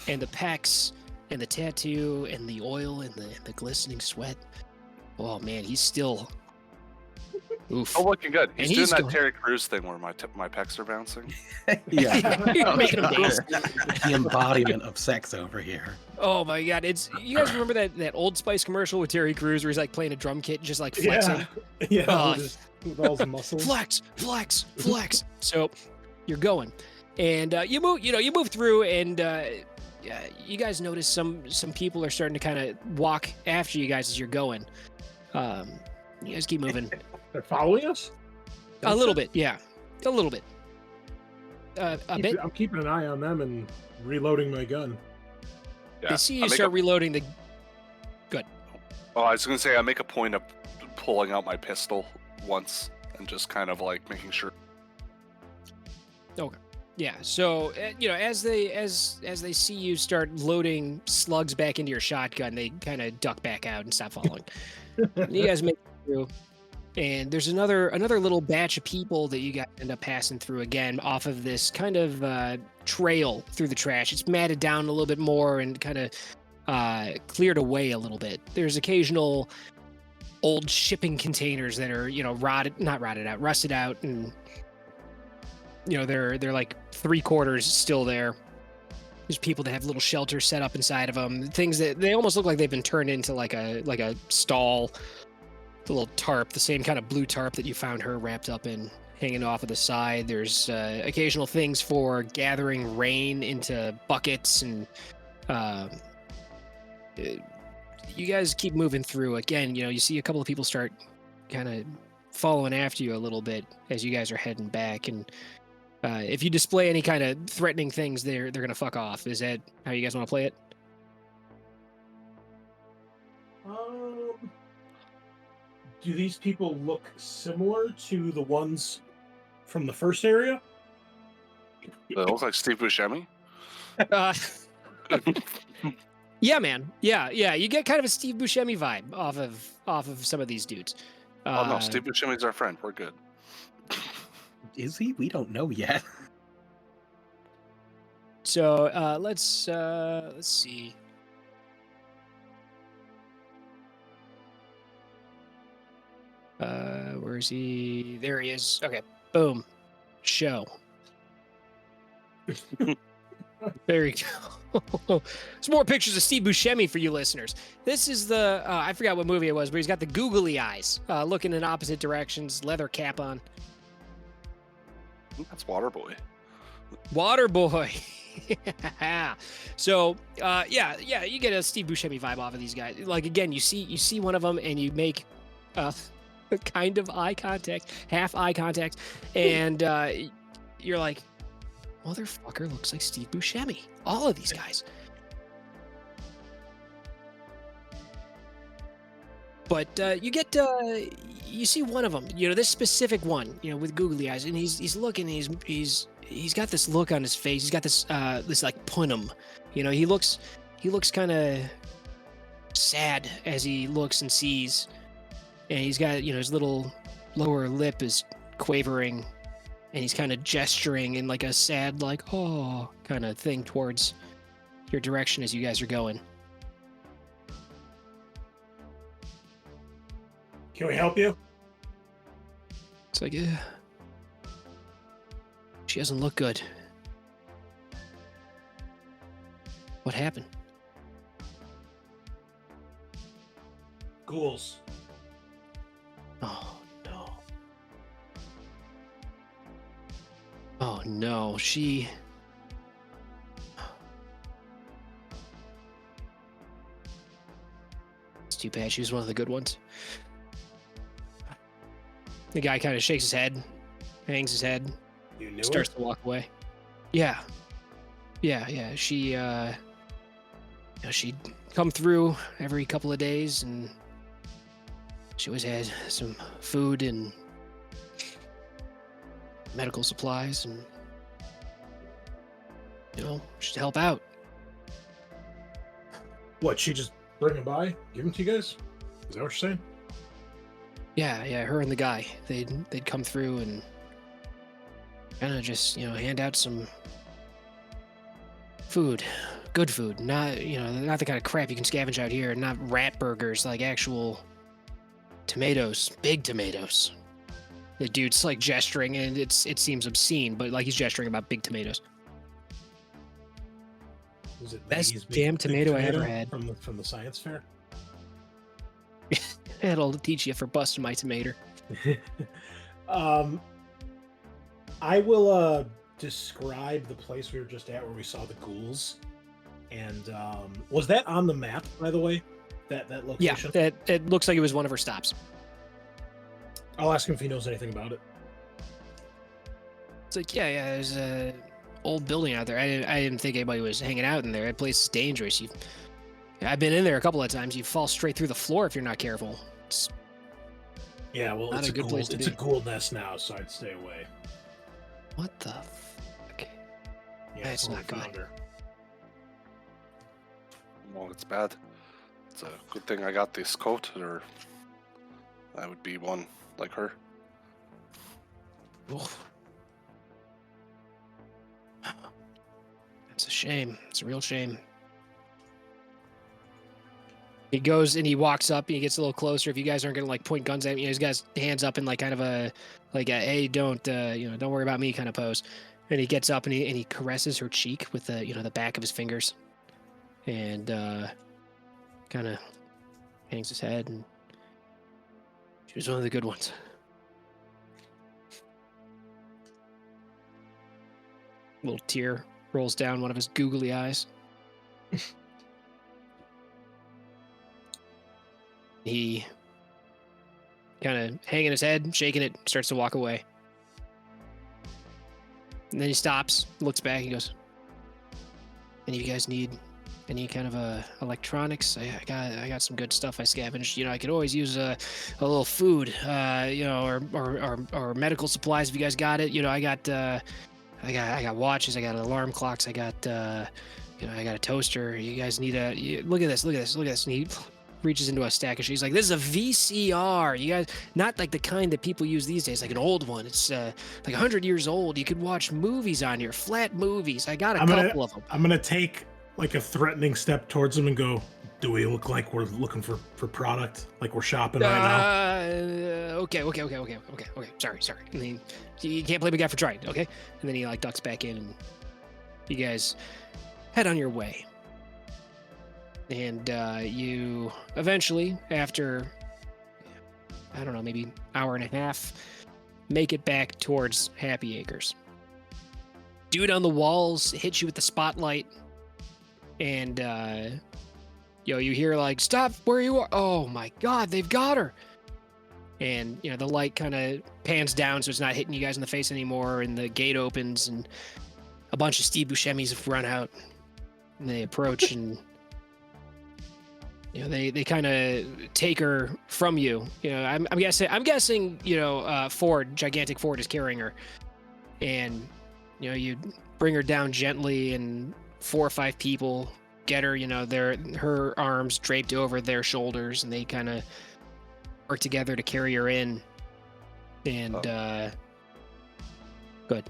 and the pecs and the tattoo and the oil and the glistening sweat. Oh man, he's still. Oof. oh, looking good. And He's he's doing that going- Terry Crews thing where my pecs are bouncing. Yeah. You're making him dance. The embodiment of sex over here. Oh my god, you guys remember that Old Spice commercial with Terry Crews where he's like playing a drum kit, just like flexing? Yeah, Oh. with all his muscles. Flex, flex, flex. So you're going, and you move through, and you guys notice some people are starting to kind of walk after you guys as you're going. You guys keep moving They're following us? a little bit, yeah, a little bit, a bit. I'm keeping an eye on them and reloading my gun. Yeah. They see I you make start a- reloading the. Oh, I was gonna say I make a point of pulling out my pistol once and just kind of like making sure. Yeah, so as they see you start loading slugs back into your shotgun, they kind of duck back out and stop following. You guys make it through, and there's another little batch of people that you guys end up passing through again off of this kind of trail through the trash. It's matted down a little bit more and kind of cleared away a little bit. There's occasional old shipping containers that are rusted out, and they're like 3/4 still there. There's people that have little shelters set up inside of them. Things that they almost look like they've been turned into like a stall, the little tarp, the same kind of blue tarp that you found her wrapped up in, hanging off of the side. There's occasional things for gathering rain into buckets, and you guys keep moving through. Again, you see a couple of people start kind of following after you a little bit as you guys are heading back, and if you display any kind of threatening things, they're gonna fuck off. Is that how you guys want to play it? Do these people look similar to the ones from the first area? They look like Steve Buscemi. Uh, yeah, man. Yeah. You get kind of a Steve Buscemi vibe off of some of these dudes. Oh no, Steve Buscemi's our friend. We're good. Is he? We don't know yet. So let's see. Where is he? There he is. Okay, boom, show. There you go. Some more pictures of Steve Buscemi for you listeners. This is the I forgot what movie it was, but he's got the googly eyes, looking in opposite directions, leather cap on. That's Waterboy. Waterboy. So yeah, you get a Steve Buscemi vibe off of these guys. Like again, you see one of them and you make kind of eye contact, half eye contact, and you're like, motherfucker looks like Steve Buscemi. All of these guys. But you see one of them, this specific one, with googly eyes, and he's looking, he's got this look on his face. He's got this this like punum, he looks kind of sad as he looks and sees, and he's got his little lower lip is quavering, and he's kind of gesturing in like a sad, like oh kind of thing towards your direction as you guys are going. Can we help you? It's like, she doesn't look good. What happened? Ghouls. Oh, no. Oh, no. She... It's too bad. She was one of the good ones. The guy kind of shakes his head, hangs his head, You knew starts her? to walk away. Yeah. Yeah. She, she'd come through every couple of days, and she always had some food and medical supplies, and she'd help out. What, she just bring them by? Give them to you guys? Is that what you're saying? Yeah, her and the guy. They'd come through and kind of just, hand out some food. Good food. Not the kind of crap you can scavenge out here, not rat burgers, like actual tomatoes, big tomatoes. The dude's like gesturing, and it seems obscene, but like he's gesturing about big tomatoes. Was it Best Maggie's damn tomato I ever had. from the science fair? It'll teach you for busting my tomato. I will describe the place we were just at where we saw the ghouls. And was that on the map, by the way? That location? Yeah, it looks like it was one of her stops. I'll ask him if he knows anything about it. It's like, yeah, there's a old building out there. I didn't think anybody was hanging out in there. That place is dangerous. I've been in there a couple of times. You fall straight through the floor if you're not careful. It's Yeah, well, not it's a good place to it's be. a ghoul nest now, so I'd stay away. What the fuck? Yeah, That's what we not good. found her. Well, it's bad. It's a good thing I got this coat, or I would be one like her. Oof. It's a shame. It's a real shame. He goes and he walks up and he gets a little closer. If you guys aren't gonna like point guns at me, he's got his hands up in like kind of a hey, don't worry about me kind of pose. And he gets up and he caresses her cheek with the back of his fingers, and kind of hangs his head. And she was one of the good ones. A little tear rolls down one of his googly eyes. He kind of hanging his head, shaking it, starts to walk away. And then he stops, looks back, he goes, "Any of you guys need any kind of electronics? I got some good stuff I scavenged. I could always use a little food, or medical supplies if you guys got it. I got watches, I got alarm clocks, I got I got a toaster. You guys need look at this. And he reaches into a stack of shit. He's like, this is a VCR. You guys, not like the kind that people use these days, like an old one. It's like 100 years old. You could watch movies on here, flat movies. I got a couple of them. I'm gonna take like a threatening step towards him and go, do we look like we're looking for product? Like we're shopping right now? Okay. Sorry. And then you can't blame a guy for trying, okay? And then he like ducks back in, and you guys head on your way. And you eventually, after, I don't know, maybe hour and a half, make it back towards Happy Acres. Dude on the walls hits you with the spotlight, and you hear like, stop where you are. Oh my God, they've got her. And the light kind of pans down so it's not hitting you guys in the face anymore, and the gate opens, and a bunch of Steve Buscemi's have run out, and they approach and they kind of take her from you. I'm guessing gigantic Ford is carrying her, and you bring her down gently, and 4 or 5 people get her. Her arms draped over their shoulders, and they kind of work together to carry her in. And good.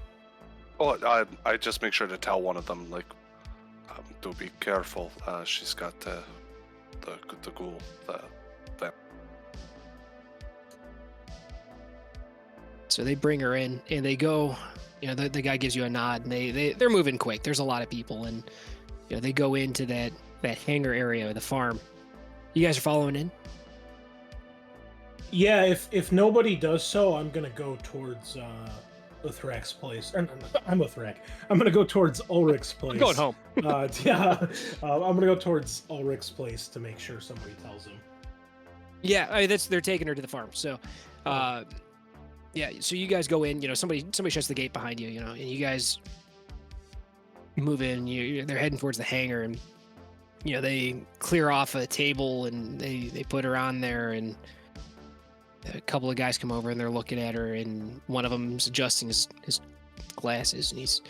Oh, I just make sure to tell one of them, like, do be careful. She's got the ghoul. So they bring her in, and they go. The guy gives you a nod, and they're moving quick. There's a lot of people, and they go into that hangar area of the farm. You guys are following in? Yeah, if nobody does so, I'm gonna go towards Ullrich's place. Or, no, I'm Ullrich. I'm gonna go towards Ullrich's place. I'm going home. Yeah, I'm gonna go towards Ullrich's place to make sure somebody tells him. Yeah, I mean, they're taking her to the farm. So, yeah. So you guys go in. Somebody shuts the gate behind you. And you guys move in. They're heading towards the hangar, and they clear off a table and they put her on there, and a couple of guys come over and they're looking at her, and one of them's adjusting his glasses, and he's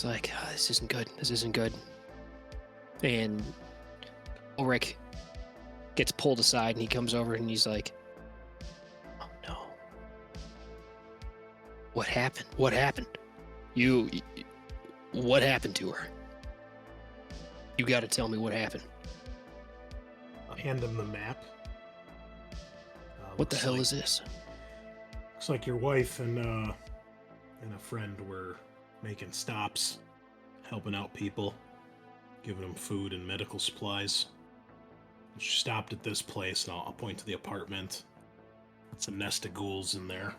like, oh, this isn't good. This isn't good. And Ullrich gets pulled aside, and he comes over and he's like, oh no. What happened? What happened? What happened to her? You got to tell me what happened. I'll hand him the map. What the hell is this? Looks like your wife and a friend were making stops, helping out people, giving them food and medical supplies. She stopped at this place, and I'll point to the apartment. It's a nest of ghouls in there.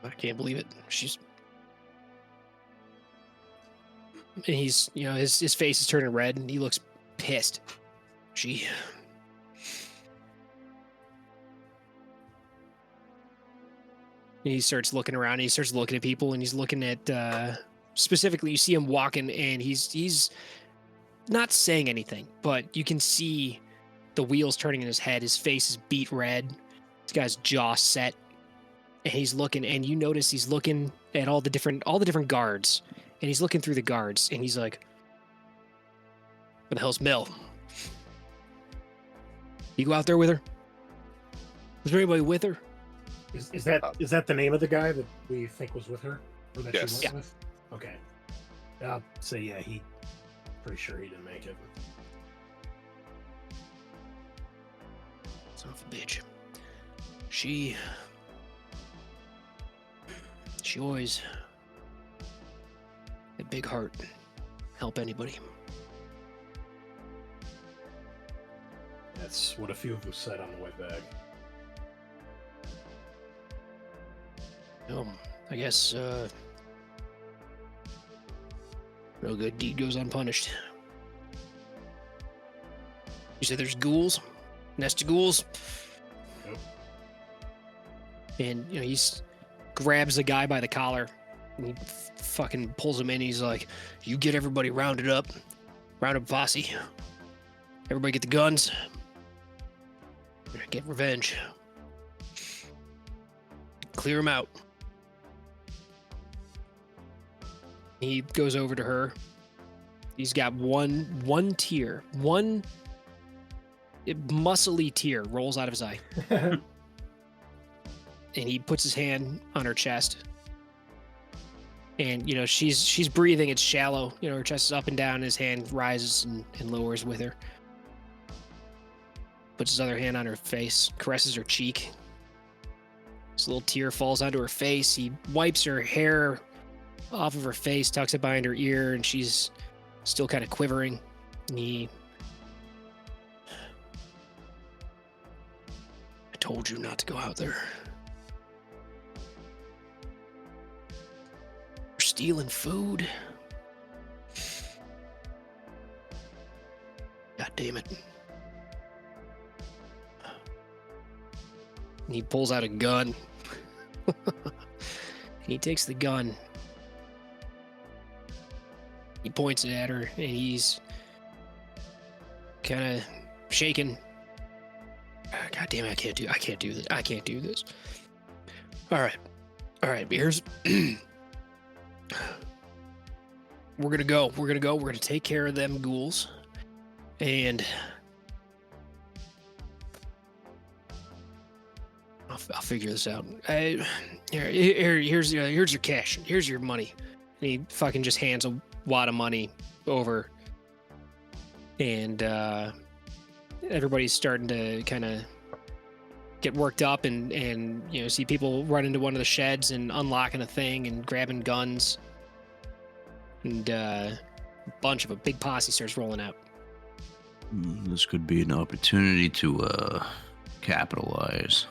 I can't believe it. And he's, his face is turning red, and he looks pissed. He starts looking around, and he starts looking at people, and he's looking at, specifically, you see him walking, and he's not saying anything, but you can see the wheels turning in his head. His face is beet red. This guy's jaw set, and he's looking, and you notice he's looking at all the different guards, and he's looking through the guards, and he's like, "Where the hell's Mel? You go out there with her? Was there anybody with her?" Is that the name of the guy that we think was with her? Or that Yes. she went with? Okay. I'll say, yeah, pretty sure he didn't make it. Son of a bitch. She always had a big heart. Help anybody. That's what a few of them said on the way back. I guess, no good deed goes unpunished. You said there's ghouls? Nest of ghouls? Yep. And, he grabs the guy by the collar, and he fucking pulls him in. He's like, you get everybody rounded up. Round up posse. Everybody get the guns. We're gonna get revenge. Clear them out. He goes over to her. He's got one tear, one muscly tear rolls out of his eye. And he puts his hand on her chest. And, she's breathing. It's shallow. Her chest is up and down. His hand rises and lowers with her. Puts his other hand on her face, caresses her cheek. This little tear falls onto her face. He wipes her hair off of her face, tucks it behind her ear, and she's still kind of quivering. And I told you not to go out there. You're stealing food. God damn it. And he pulls out a gun. And he takes the gun. He points it at her, and he's kind of shaking. God damn it, I can't do this. I can't do this. All right, here's we're gonna go. We're gonna take care of them ghouls, and I'll figure this out. Here's your cash. Here's your money. And he fucking just hands a wad of money over, and everybody's starting to kind of get worked up and see people run into one of the sheds and unlocking a thing and grabbing guns, and a big posse starts rolling out. This could be an opportunity to capitalize.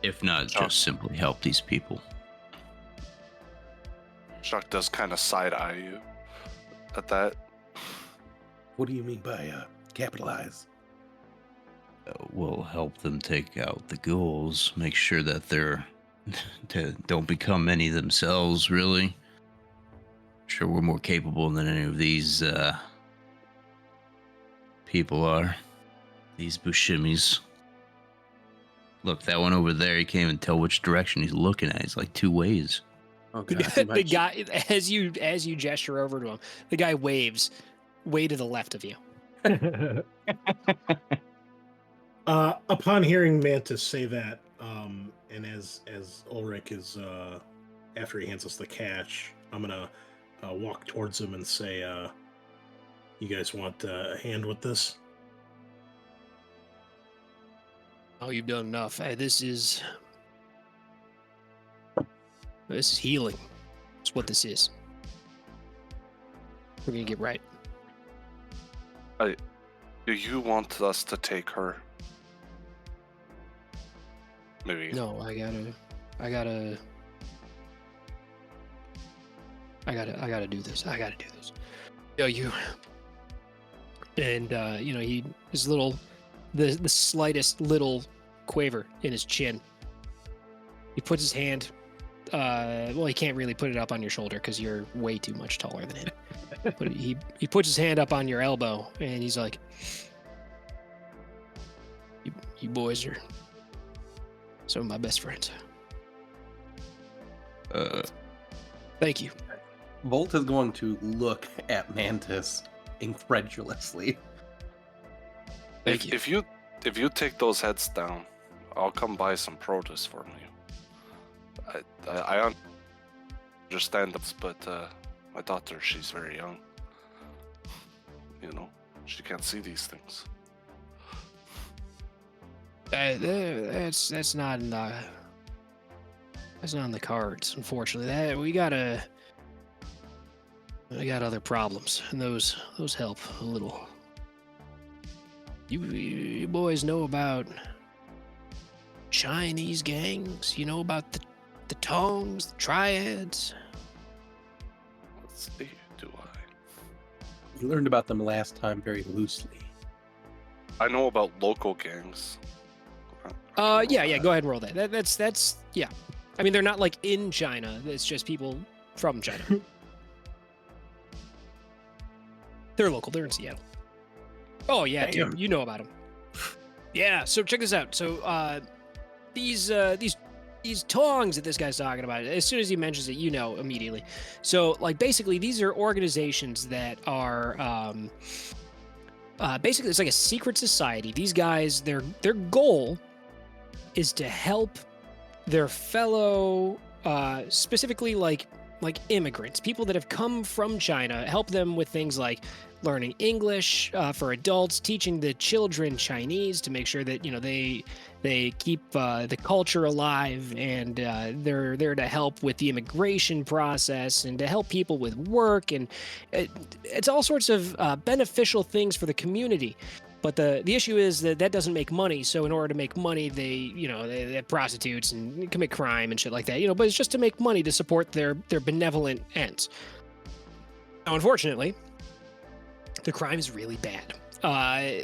If not, just simply help these people. Chuck does kind of side-eye you at that. What do you mean by capitalize? We'll help them take out the ghouls, make sure that don't become any themselves, really. Sure, we're more capable than any of these people are. These Bushimis. Look, that one over there, he can't even tell which direction he's looking at. He's like 2 ways. Oh, God, The guy, as you gesture over to him, the guy waves way to the left of you. Upon hearing Mantis say that, and as Ullrich is after he hands us the cash, I'm gonna walk towards him and say, "You guys want a hand with this?" Oh, you've done enough. Hey, this is healing. That's what this is. We're gonna get right. Do you want us to take her? Maybe. No, I gotta do this. I gotta do this. Yo, you. And he his little, the slightest little quaver in his chin. He puts his hand. Well, he can't really put it up on your shoulder because you're way too much taller than him. But he puts his hand up on your elbow and he's like, "You boys are some of my best friends. Thank you." Volt is going to look at Mantis incredulously. Thank you. If you take those heads down, I'll come buy some produce for you. I understand this, but my daughter, she's very young. She can't see these things. That's not in the cards, unfortunately. We got other problems, and those help a little. You boys know about Chinese gangs? You know about the tongs, the triads? Let's see, do I? We learned about them last time very loosely. I know about local gangs. Yeah. Go ahead and roll that. That's yeah. I mean, they're not like in China. It's just people from China. They're local. They're in Seattle. Oh yeah, dude, you know about them. Yeah. So check this out. So these tongs that this guy's talking about, as soon as he mentions it, you know immediately. So like basically, these are organizations that are basically it's like a secret society. These guys, their goal is to help their fellow, specifically like immigrants, people that have come from China, help them with things like learning English for adults, teaching the children Chinese to make sure that they keep the culture alive, and they're there to help with the immigration process and to help people with work, and it's all sorts of beneficial things for the community. But the issue is that doesn't make money. So in order to make money, they have prostitutes and commit crime and shit like that. But it's just to make money to support their benevolent ends. Now, unfortunately, the crime is really bad.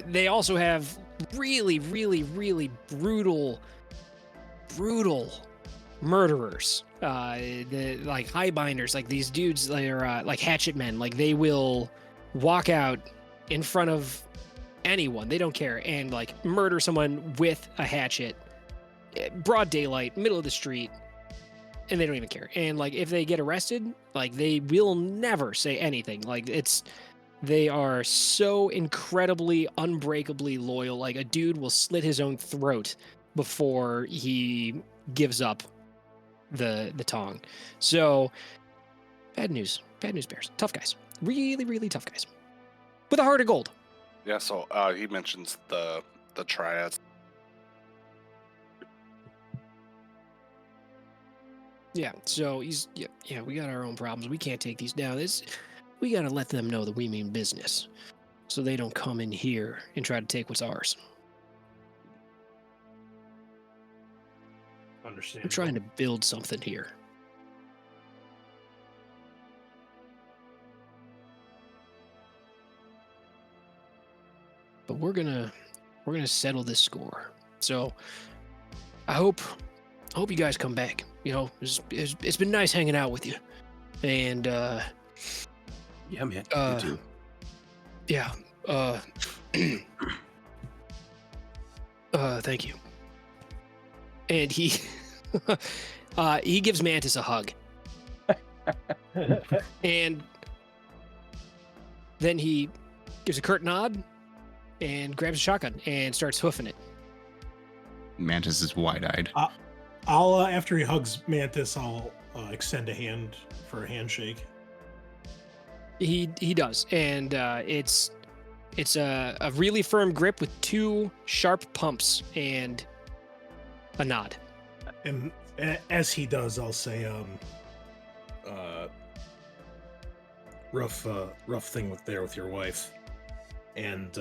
They also have really, really, really brutal murderers. Like highbinders, like these dudes, they're like hatchet men. Like they will walk out in front of anyone, they don't care, and like murder someone with a hatchet, broad daylight, middle of the street, and they don't even care. And like if they get arrested, like they will never say anything. Like they are so incredibly unbreakably loyal. Like a dude will slit his own throat before he gives up the tong. So bad news bears. Tough guys, really, really tough guys with a heart of gold. Yeah, so he mentions the the triads. Yeah, so yeah, we got our own problems. We can't take these down. We got to let them know that we mean business so they don't come in here and try to take what's ours. Understand. I'm trying to build something here. But we're gonna settle this score. So I hope you guys come back. You know, it's been nice hanging out with you. And Yeah, man. You too. yeah. Thank you. And he he gives Mantis a hug. And then he gives a curt nod and grabs a shotgun and starts hoofing it. Mantis is wide-eyed. I'll after he hugs Mantis, I'll extend a hand for a handshake. He does, and it's a really firm grip with 2 sharp pumps and a nod. And as he does, I'll say, rough thing with your wife. And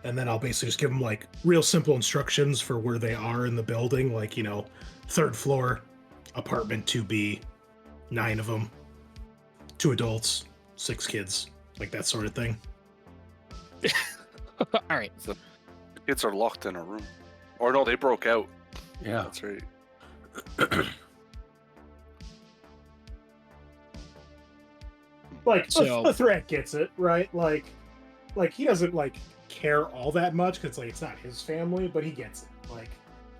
then I'll basically just give him like real simple instructions for where they are in the building, like, you know, 3rd floor, apartment 2B, 9 of them, 2 adults, 6 kids, like that sort of thing. All right. The kids are locked in a room. Or no, they broke out. Yeah. That's right. Like, So- the threat gets it, right? Like he doesn't like care all that much because like it's not his family, but he gets it. Like,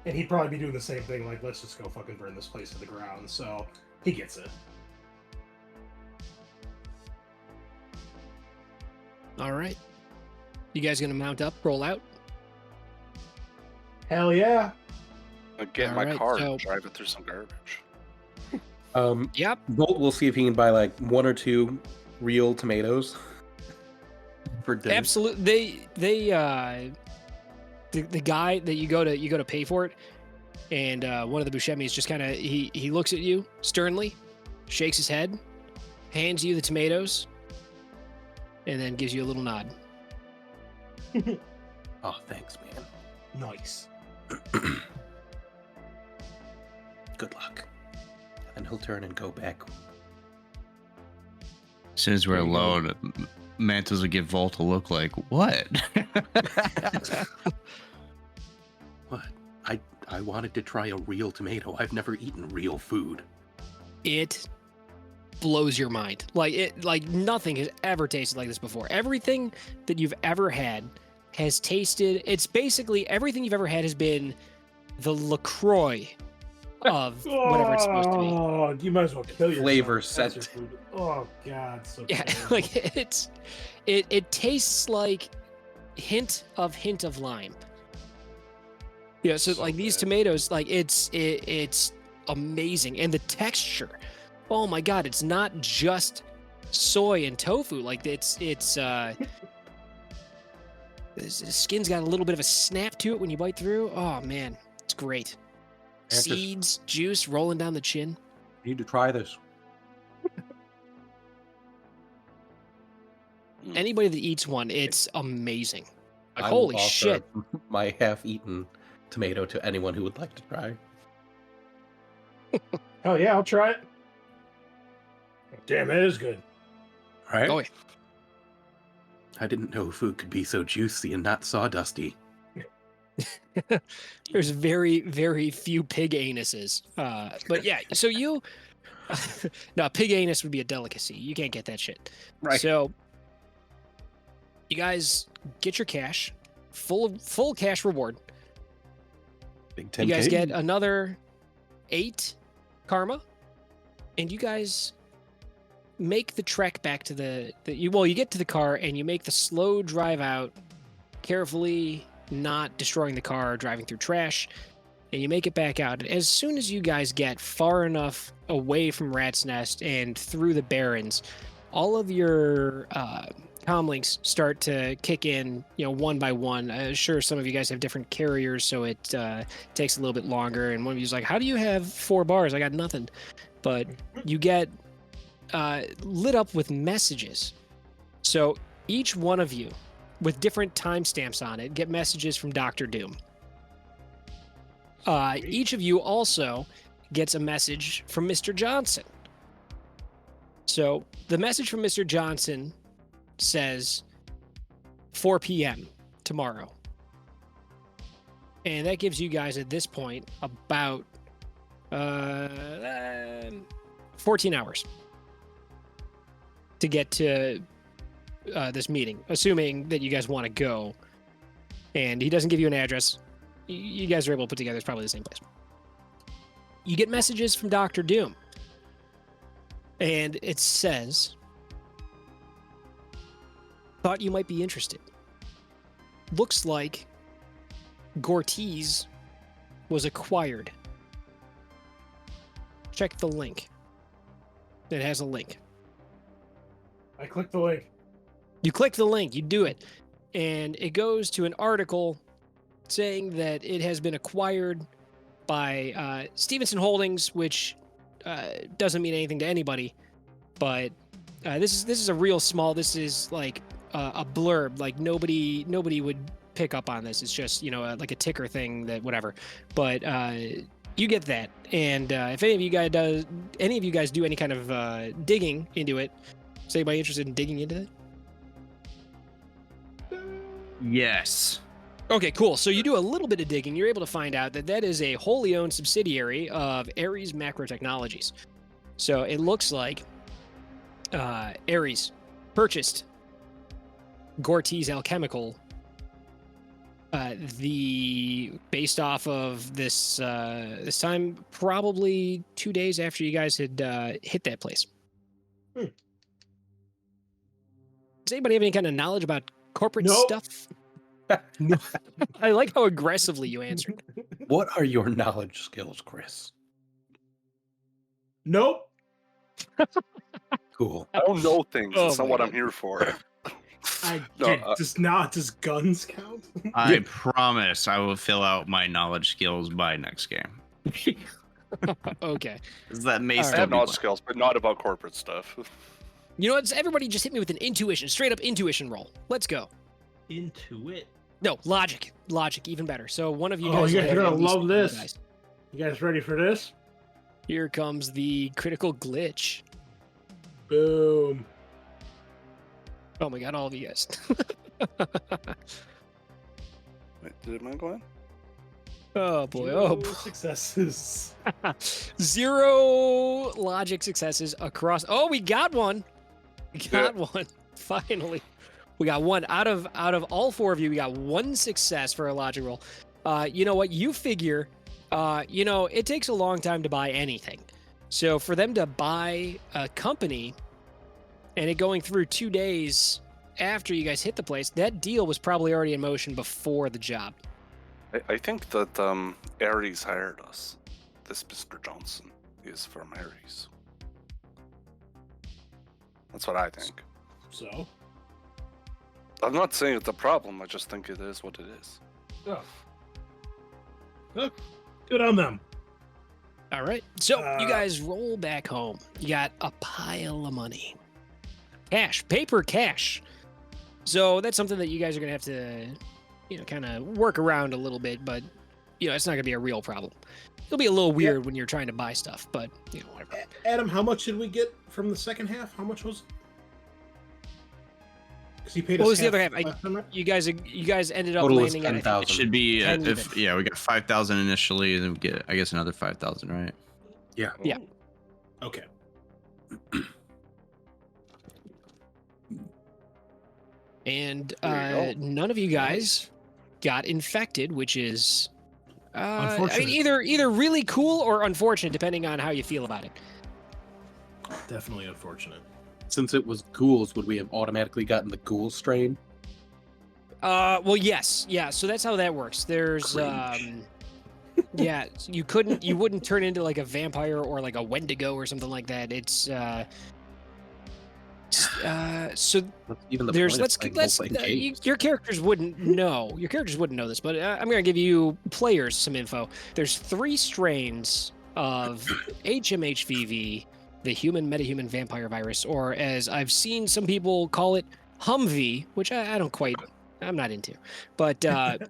and he'd probably be doing the same thing. Like, let's just go fucking burn this place to the ground. So he gets it. All right. You guys gonna mount up, roll out? Hell yeah! I'll get in my Alright, car so- and drive it through some garbage. Yep. Bolt will see if he can buy like 1 or 2 real tomatoes for dinner. Absolutely. The guy that you go to pay for it, and one of the Buscemi's just kind of he looks at you sternly, shakes his head, hands you the tomatoes, and then gives you a little nod. Oh, thanks, man. Nice. Good luck. And he'll turn and go back. As soon as we're There you go. alone, Mantis will give Volt a look like, what? What? I wanted to try a real tomato. I've never eaten real food. It blows your mind. Like nothing has ever tasted like this before. Everything that you've ever had has tasted. It's basically everything you've ever had has been the LaCroix of whatever it's supposed to be. Oh, you might as well kill yourself. Flavor That's your scent. food. Oh god, so Yeah, terrible. like it tastes like hint of lime. Yeah, so So like these bad. tomatoes, like it's amazing, and the texture. Oh my god, it's not just soy and tofu. Like the skin's got a little bit of a snap to it when you bite through. Oh man, it's great. Mantis. Seeds, juice rolling down the chin. You need to try this. Anybody that eats one, it's amazing. Like, I will holy offer shit. My half-eaten tomato to anyone who would like to try. Hell yeah, I'll try it. Damn, that is good. Right? Oh yeah. I didn't know food could be so juicy and not sawdusty. There's very, very few pig anuses. But yeah, so you... no, pig anus would be a delicacy. You can't get that shit. Right. So you guys get your cash, full cash reward. Big 10K. You guys get another 8 karma, and you guys make the trek back to you get to the car and you make the slow drive out, carefully not destroying the car, driving through trash, and you make it back out. And as soon as you guys get far enough away from Rat's Nest and through the Barrens, all of your comm links start to kick in, one by one. Sure, some of you guys have different carriers, so it takes a little bit longer. And one of you's like, "How do you have 4 bars? I got nothing." But you get lit up with messages. So each one of you, with different timestamps on it, get messages from Dr. Doom. Each of you also gets a message from Mr. Johnson. So the message from Mr. Johnson says 4 p.m. tomorrow. And that gives you guys at this point about 14 hours to get to this meeting, assuming that you guys want to go. And he doesn't give you an address. You guys are able to put together, it's probably the same place. You get messages from Dr. Doom. And it says, "Thought you might be interested. Looks like Gortys was acquired. Check the link." It has a link. I clicked the link. You click the link, you do it, and it goes to an article saying that it has been acquired by Stevenson Holdings, which doesn't mean anything to anybody, but this is a real small. This is like a blurb. Like nobody would pick up on this. It's just like a ticker thing that whatever. But you get that, and if any of you guys do any kind of digging into it, is anybody interested in digging into that? Yes. Okay, cool. So you do a little bit of digging. You're able to find out that is a wholly owned subsidiary of Ares Macro Technologies. So it looks like Ares purchased Gortys Alchemical based off of this time, probably 2 days after you guys had hit that place. Does anybody have any kind of knowledge about corporate stuff? No. I like how aggressively you answered. What are your knowledge skills, Chris? Nope. Cool. I don't know things. Oh That's not my what God. I'm here for. Does guns count? I promise I will fill out my knowledge skills by next game. Okay. That may All I still have be knowledge skills, but not about corporate stuff. You know what? Everybody just hit me with an intuition, straight up intuition roll. Let's go. Intuit. No, logic. Logic, even better. So one of you Oh, guys. you're have gonna at least love one this. dice. You guys ready for this? Here comes the critical glitch. Boom. Oh my god, all of you guys. Wait, did mine go in? Oh boy, oh boy. Successes. 0 logic successes across. Oh, we got one. We got one. Finally. We got one. Out of all 4 of you, we got 1 success for a logic roll. You know what? You figure, it takes a long time to buy anything. So for them to buy a company and it going through 2 days after you guys hit the place, that deal was probably already in motion before the job. I think that Ares hired us. This Mr. Johnson is from Ares. That's what I think. So? I'm not saying it's a problem. I just think it is what it is. Oh. Well, good on them. All right. So you guys roll back home. You got a pile of money. Cash, paper cash. So that's something that you guys are going to have to, kind of work around a little bit, but, it's not going to be a real problem. It'll be a little weird when you're trying to buy stuff, but, whatever. Adam, how much did we get from the second half? How much was it? Because he paid us. What was the other half? last time, right? You guys ended up Total is landing at 10,000. It should be 10 if even. we got 5,000 initially, and then we get I guess another 5,000, right? Yeah. Okay. And There you go. none of you guys got infected, which is Unfortunate. either really cool or unfortunate, depending on how you feel about it. Definitely unfortunate. Since it was ghouls, would we have automatically gotten the ghoul strain? Well, yes, yeah. So that's how that works. There's Cringe. yeah, you wouldn't turn into like a vampire or like a Wendigo or something like that. It's So Even the there's point of let's playing games. your characters wouldn't know. Your characters wouldn't know this, but I'm going to give you players some info. There's 3 strains of HMHVV, the human metahuman vampire virus, or as I've seen some people call it, Humvee, which I don't quite, I'm not into. But the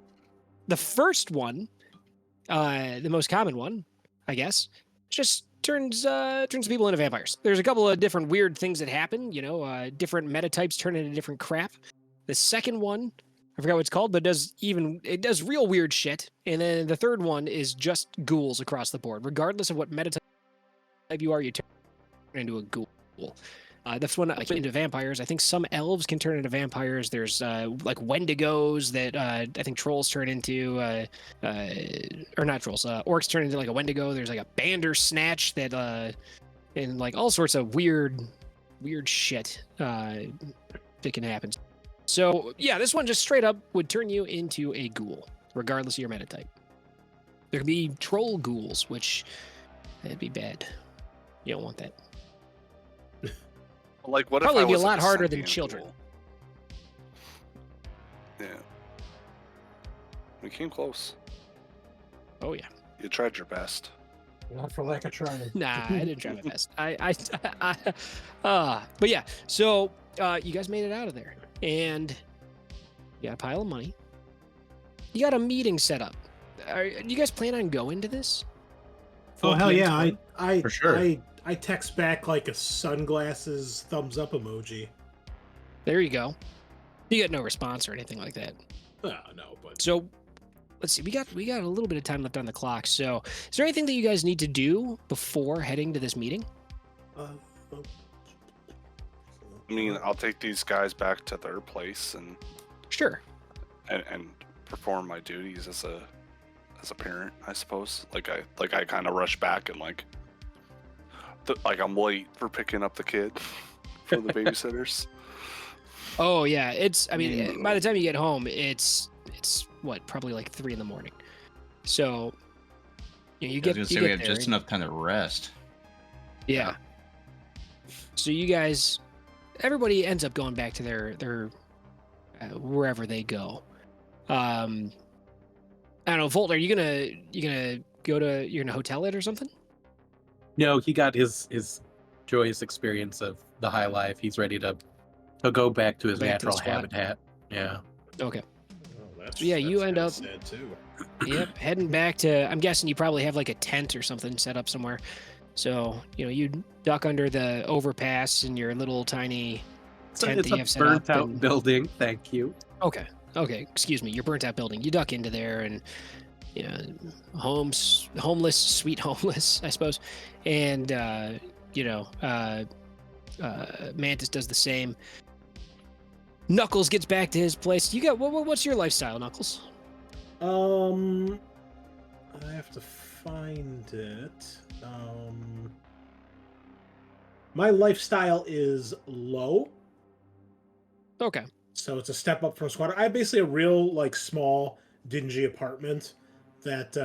first one, the most common one, I guess, just turns people into vampires. There's a couple of different weird things that happen, different metatypes turn into different crap. The second one, I forgot what it's called, but it does real weird shit. And then the third one is just ghouls across the board. Regardless of what metatype you are, you turn into a ghoul. That's one into vampires. I think some elves can turn into vampires. There's like Wendigos that I think trolls turn into, or not trolls. Orcs turn into like a Wendigo. There's like a Bandersnatch that, and like all sorts of weird shit that can happen. So yeah, this one just straight up would turn you into a ghoul, regardless of your metatype. There could be troll ghouls, which that'd be bad. You don't want that. Like, what Probably if I be a was lot a harder than sentient children. ghoul? Yeah. We came close. Oh yeah. You tried your best. Not for lack of trying. Nah, I didn't try my best. But yeah. So you guys made it out of there, and you got a pile of money. You got a meeting set up. You guys plan on going to this? Oh hell yeah! For sure. I text back like a sunglasses thumbs up emoji. There you go. You get no response or anything like that. No, but So let's see. We got a little bit of time left on the clock. So is there anything that you guys need to do before heading to this meeting? I mean, I'll take these guys back to their place and Sure. perform my duties as a parent, I suppose. Like I kind of rush back and like I'm late for picking up the kid from the babysitters. Oh yeah, by the time you get home, it's what, probably like 3 a.m. So you I get was gonna say you we get have there, just enough time to rest. Yeah. So you guys, everybody ends up going back to their wherever they go. I don't know, Volt, are you gonna go to, you're gonna hotel it or something? No, he got his joyous experience of the high life. He's ready to go back to his Back to the natural spot. habitat. Yeah. Okay. that's, So yeah, you that's end kinda up- sad too. Yep, heading back to, I'm guessing you probably have like a tent or something set up somewhere. So, you duck under the overpass in your little tiny tent It's that you a have set burnt up. out and- building. Thank you. Okay, excuse me, your burnt out building. You duck into there and, homeless, sweet homeless, I suppose. And, Mantis does the same. Knuckles gets back to his place. You got, what's your lifestyle, Knuckles? I have to find it. My lifestyle is low, Okay. so it's a step up from squatter. I have basically a real like small, dingy apartment that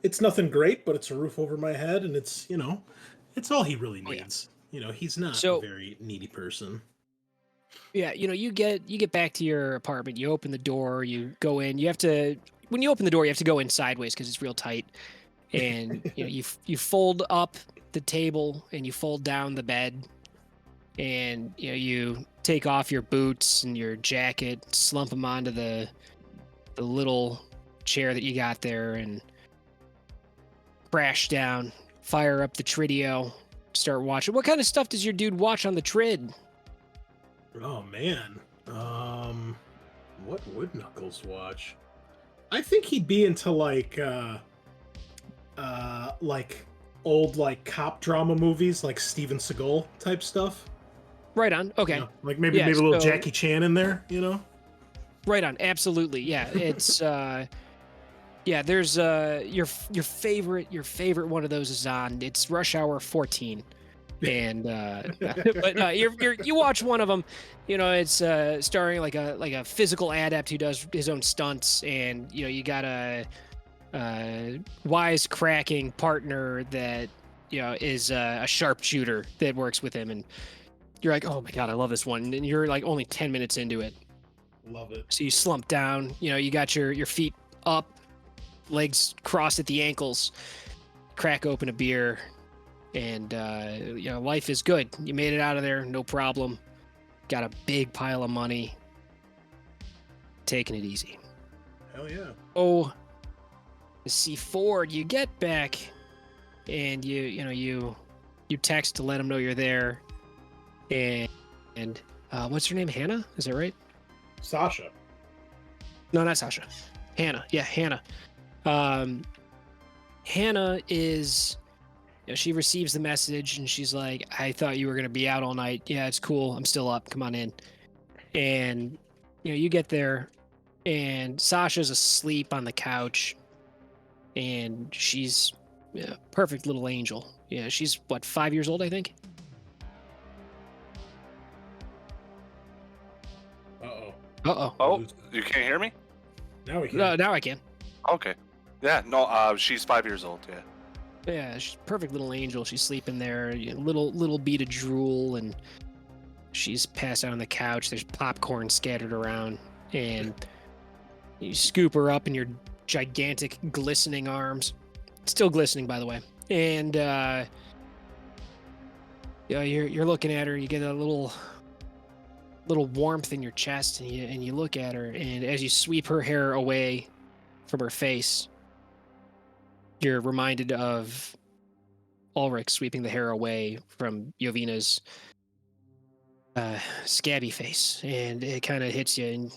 it's nothing great, but it's a roof over my head, and it's it's all he really Oh, yeah. needs. He's not So- a very needy person. Yeah, you get back to your apartment, you open the door, you go in. When you open the door, you have to go in sideways because it's real tight. And you fold up the table and you fold down the bed, and you take off your boots and your jacket, slump them onto the little chair that you got there, and crash down, fire up the Tridio, start watching. What kind of stuff does your dude watch on the Trid? Oh man. What would Knuckles watch? I think he'd be into like old like cop drama movies, like Steven Seagal type stuff. Right on. Okay. Like maybe Yeah, a little so- Jackie Chan in there, Right on. Absolutely. Yeah. It's there's your favorite one of those is on. It's Rush Hour 14. And but no, you watch one of them, it's starring like a physical adept who does his own stunts, and you got a wisecracking partner that is a sharpshooter that works with him, and you're like, oh my god, I love this one, and you're like only 10 minutes into it. Love it. So you slump down, you got your feet up, legs crossed at the ankles, crack open a beer, and life is good. You made it out of there, no problem. Got a big pile of money. Taking it easy. Hell yeah. Oh, see Ford, you get back, and you text to let him know you're there, and what's her name? Hannah? Is that right? Sasha. No, not Sasha. Hannah. Yeah, Hannah. Hannah is. She receives the message and she's like, "I thought you were gonna be out all night. Yeah, it's cool. I'm still up. Come on in." And you get there, and Sasha's asleep on the couch, and she's a perfect little angel. Yeah, she's what, 5 years old, I think. Uh-oh. Oh, you can't hear me? Now we can. No, now I can. Okay. Yeah, no, she's 5 years old, yeah. Yeah, she's a perfect little angel. She's sleeping there, little bead of drool, and she's passed out on the couch. There's popcorn scattered around, and you scoop her up in your gigantic, glistening arms. Still glistening, by the way. And you're looking at her. You get a little warmth in your chest, and you look at her, and as you sweep her hair away from her face, you're reminded of Ullrich sweeping the hair away from Yovina's scabby face, and it kind of hits you, and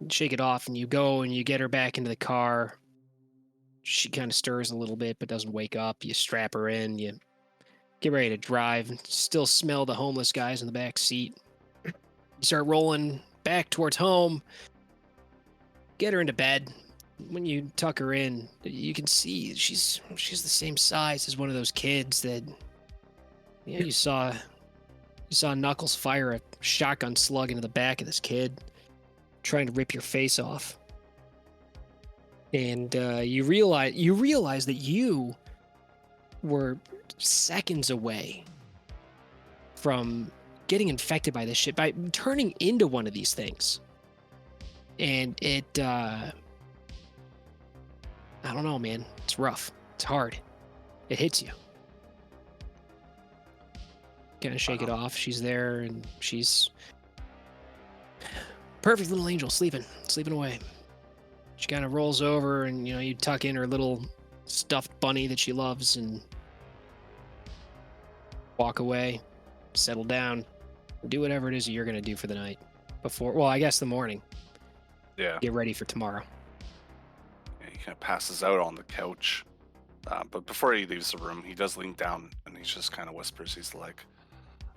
you shake it off, and you go and you get her back into the car. She kind of stirs a little bit, but doesn't wake up. You strap her in, you get ready to drive, and still smell the homeless guys in the back seat. You start rolling back towards home, get her into bed. When you tuck her in, you can see she's the same size as one of those kids that you saw Knuckles fire a shotgun slug into the back of this kid, trying to rip your face off. And you realize that you were seconds away from getting infected by this shit, by turning into one of these things. And it I don't know, man. It's rough. It's hard. It hits you. Kind of shake it off. She's there, and she's perfect little angel, sleeping away. She kind of rolls over, and you tuck in her little stuffed bunny that she loves, and walk away, settle down, do whatever it is that you're gonna do for the night. I guess the morning. Yeah. Get ready for tomorrow. He kind of passes out on the couch. But before he leaves the room, he does lean down and he just kind of whispers. He's like,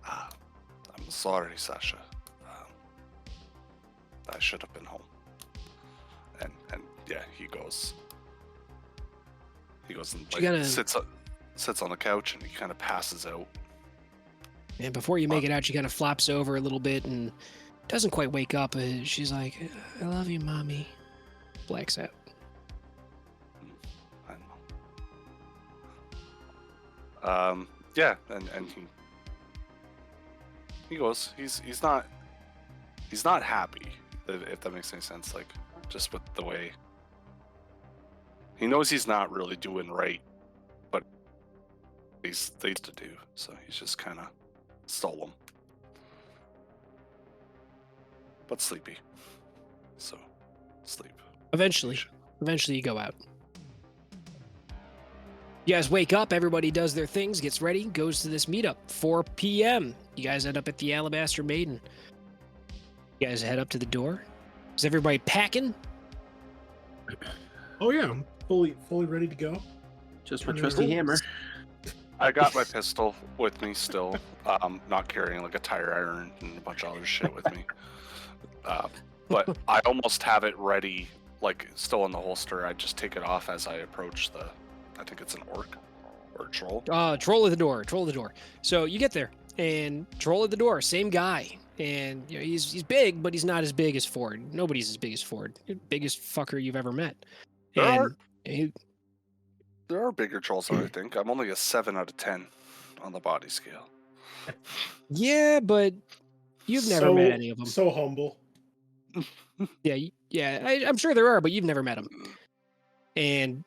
I'm sorry, Sasha. I should have been home. And yeah, he goes and sits on the couch and he kind of passes out. And before you make it out, she kind of flops over a little bit and doesn't quite wake up. She's like, "I love you, Mommy." Blacks out. I know. Yeah, and he goes. He's not happy, if that makes any sense. Like, just with the way he knows he's not really doing right, but he's things to do. So he's just kind of solemn, but sleepy. So sleep. Eventually you go out. You guys wake up, everybody does their things, gets ready, goes to this meetup. 4 p.m. You guys end up at the Alabaster Maiden. You guys head up to the door. Is everybody packing? Oh yeah, I'm fully ready to go. Just my trusty hammer. I got my pistol with me still. Not carrying like a tire iron and a bunch of other shit with me. But I almost have it ready, like still in the holster. I just take it off as I approach I think it's an orc or a troll. Troll at the door. So you get there, and troll at the door, same guy. And he's big, but he's not as big as Ford. Nobody's as big as Ford. You're the biggest fucker you've ever met. And There are bigger trolls, though, I think. I'm only a 7 out of 10 on the body scale. Yeah, but you've never met any of them. So humble. Yeah, I'm sure there are, but you've never met them. And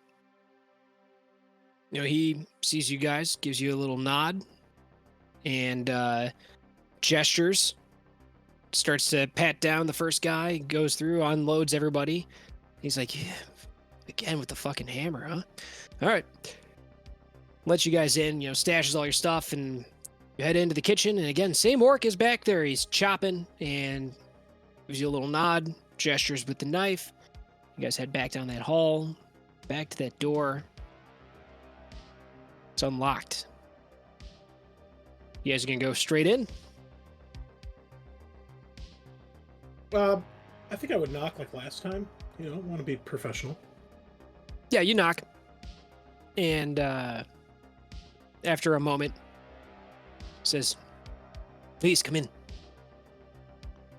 he sees you guys, gives you a little nod, and gestures. Starts to pat down the first guy, goes through, unloads everybody. He's like, yeah, again with the fucking hammer, huh? All right. Lets you guys in, stashes all your stuff, and you head into the kitchen. And again, same orc is back there. He's chopping and gives you a little nod, gestures with the knife. You guys head back down that hall, back to that door. It's unlocked. You guys are going to go straight in? I think I would knock like last time. Want to be professional. Yeah, you knock. And after a moment, says, please come in.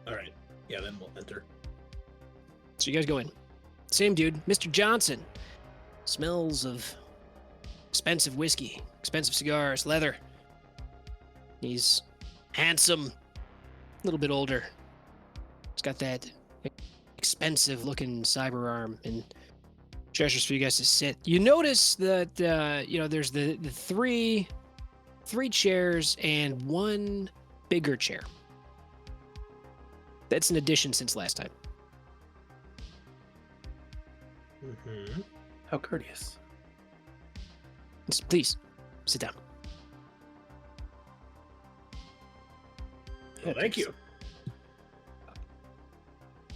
All right. Yeah, then we'll enter. So you guys go in. Same dude, Mr. Johnson. Smells of expensive whiskey, expensive cigars, leather. He's handsome, a little bit older. He's got that expensive looking cyber arm and gestures for you guys to sit. You notice that there's the three chairs and one bigger chair. That's an addition since last time. Mm-hmm. How courteous. Please sit down. Oh, thank you.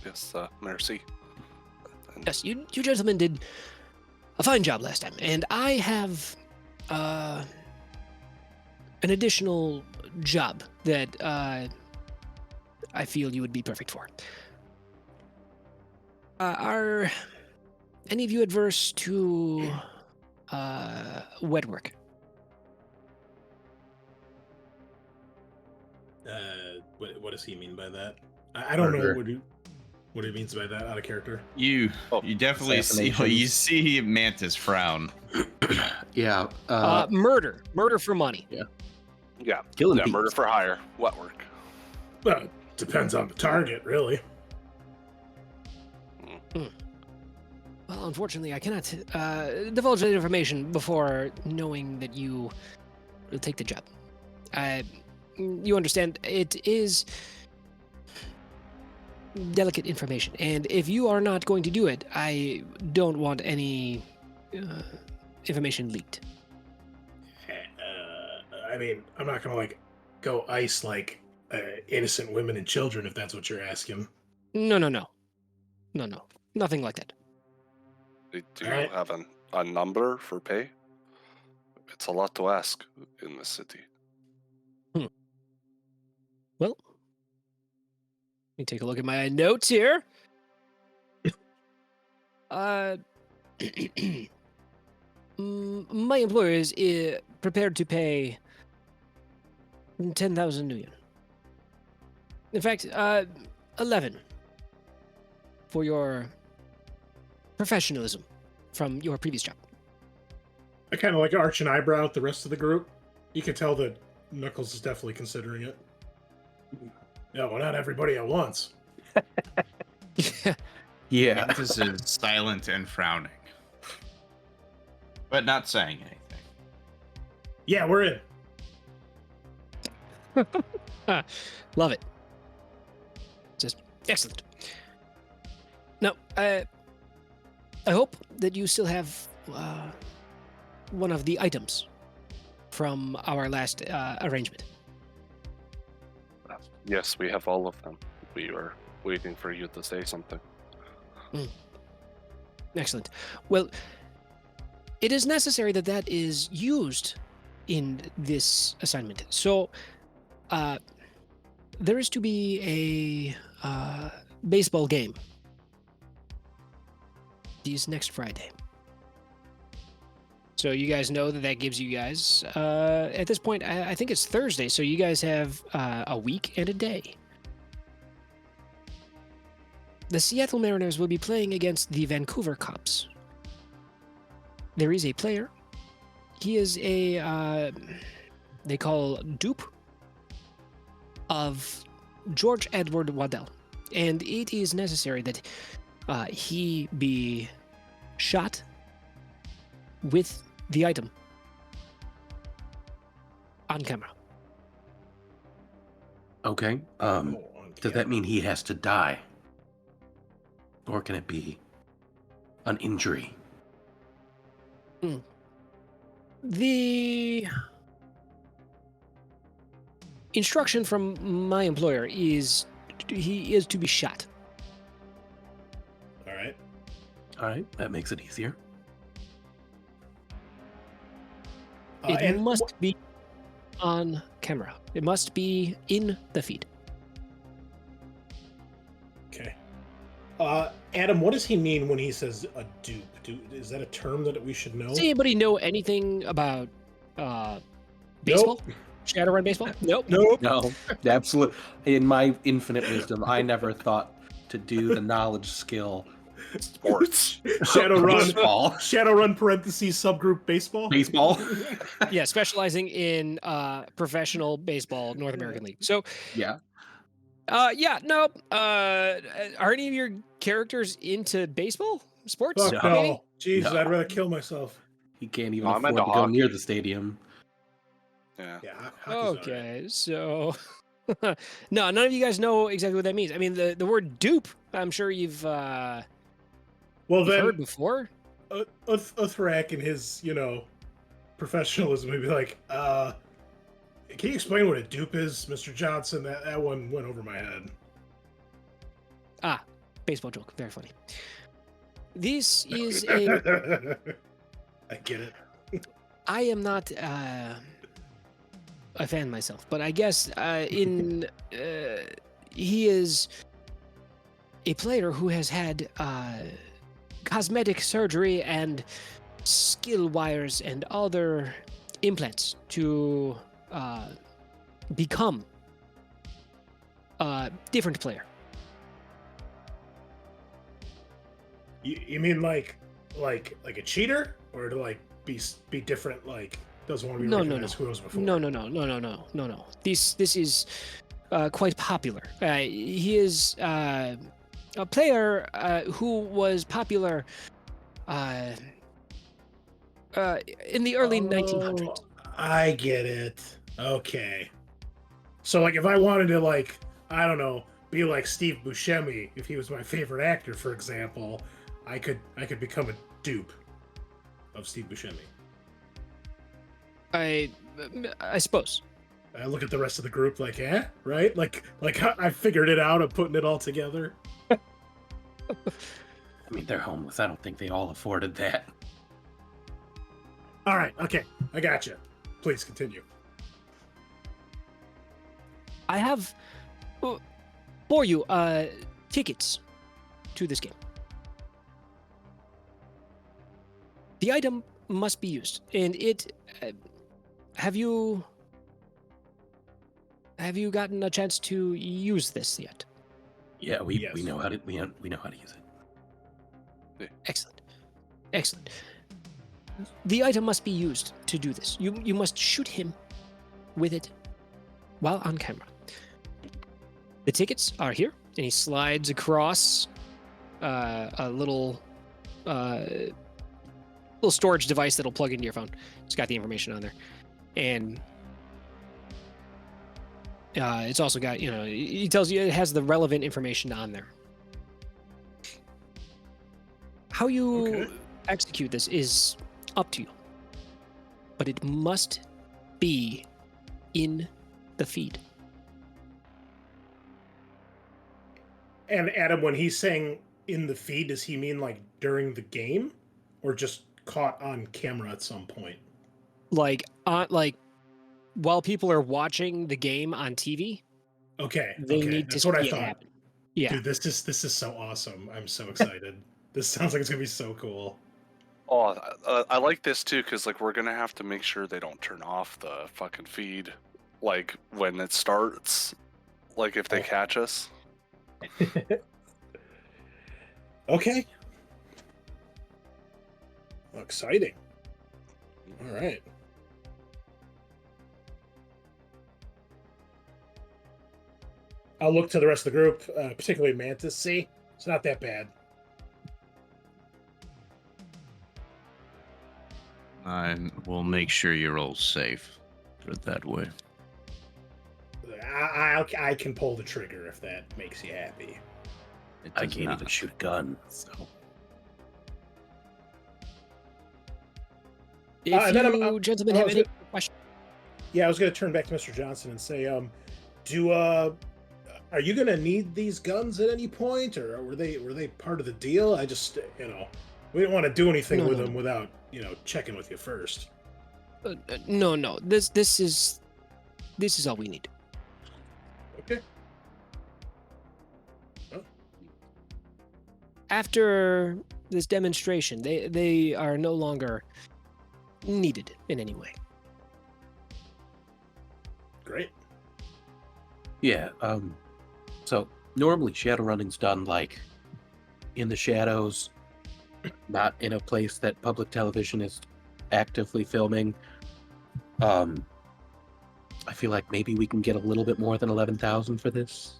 Yes, merci. Yes, you gentlemen did a fine job last time, and I have an additional job that I feel you would be perfect for. Are any of you adverse to wet work? What does he mean by that? I don't Murder. know what he means by that out of character. You Oh, definitely see Mantis frown. Yeah. Murder for money. Yeah, Killing yeah, bees. murder for hire, wet work. Well, it depends on the target, really. Well, unfortunately, I cannot divulge that information before knowing that you will take the job. You understand, it is delicate information, and if you are not going to do it, I don't want any information leaked. I mean, I'm not gonna go ice innocent women and children if that's what you're asking. No, nothing like that. Do you Alright. have a number for pay? It's a lot to ask in this city. Well, let me take a look at my notes here. My employer is prepared to pay 10,000 Nuyen. In fact, 11 for your professionalism from your previous job. I kind of arch an eyebrow at the rest of the group. You can tell that Knuckles is definitely considering it. Yeah, well, not everybody at once. Yeah. Mantis is silent and frowning, but not saying anything. Yeah, we're in. Love it. Just excellent. Now, I hope that you still have one of the items from our last arrangement. Yes, we have all of them. We were waiting for you to say something. Excellent. Well, it is necessary that is used in this assignment. So, there is to be a baseball game. These next Friday. So you guys know that gives you guys, at this point, I think it's Thursday, so you guys have a week and a day. The Seattle Mariners will be playing against the Vancouver Canucks. There is a player He is a they call dupe of George Edward Waddell, and it is necessary that he be shot with the item on camera. Okay. On Does that camera. mean he has to die? Or can it be an injury? The instruction from my employer is he is to be shot. All right. All right, that makes it easier. It And must be on camera. It must be in the feed. okay. Adam, what does he mean when he says a dupe? Is that a term that we should know? Does anybody know anything about baseball? Shadowrun baseball? Nope. Nope. No, absolutely. In my infinite wisdom, I never thought to do the knowledge skill. Sports. Shadowrun. Baseball. Shadowrun parentheses subgroup baseball. Baseball. Yeah, specializing in professional baseball, North American League. So, Yeah. yeah, no. Are any of your characters into baseball sports? Fuck No. no. Jesus, No. I'd rather kill myself. He can't even I'm afford into to go hockey. near the stadium. Yeah. Yeah. Hockey's all right. Okay, so no, none of you guys know exactly what that means. I mean, the word dupe, I'm sure you've Well, heard then before. Ullrich and his, professionalism would be like, can you explain what a dupe is, Mr. Johnson? That one went over my head. Baseball joke, very funny. This is a. I get it. I am not a fan myself, but I guess he is a player who has had cosmetic surgery and skill wires and other implants to become a different player. You mean like a cheater, or to like be different? Like doesn't want to be No. recognized who was before? No. This is quite popular. He is a player who was popular in the early 1900s. Oh, I get it. Okay. So like if I wanted to like, I don't know, be like Steve Buscemi, if he was my favorite actor, for example, I could become a dupe of Steve Buscemi. I suppose. I look at the rest of the group like, right? Like I figured it out. I'm putting it all together. I mean, they're homeless. I don't think they all afforded that. All right. Okay. I got you. Please continue. I have for you tickets to this game. The item must be used, and it. Have you gotten a chance to use this yet? Yeah, we Yes. know how to we know how to use it. Excellent. The item must be used to do this. You must shoot him with it while on camera. The tickets are here, and he slides across a little storage device that'll plug into your phone. It's got the information on there, and it's also got, he tells you it has the relevant information on there. How you Okay. execute this is up to you, but it must be in the feed. And Adam, when he's saying in the feed, does he mean like during the game, or just caught on camera at some point? Like while people are watching the game on TV, Okay. they okay. need That's to what I see it thought. happen. Yeah. Dude, this is so awesome. I'm so excited. This sounds like it's gonna be so cool. Oh, I like this too because like we're gonna have to make sure they don't turn off the fucking feed, like when it starts, like if they catch us. Okay. Exciting. All right. I'll look to the rest of the group, particularly Mantis. See, it's not that bad. I will make sure you're all safe. Put it that way. I can pull the trigger if that makes you happy. It I does can't not. even shoot a gun, so. If and then you gentlemen have any questions. Yeah, I was going to turn back to Mr. Johnson and say, are you going to need these guns at any point, or were they part of the deal? I just, we didn't want to do anything with them without, checking with you first. No. This is all we need. Okay. Oh. After this demonstration, they are no longer needed in any way. Great. Yeah, so normally Shadowrunning's done like in the shadows, not in a place that public television is actively filming. I feel like maybe we can get a little bit more than 11,000 for this.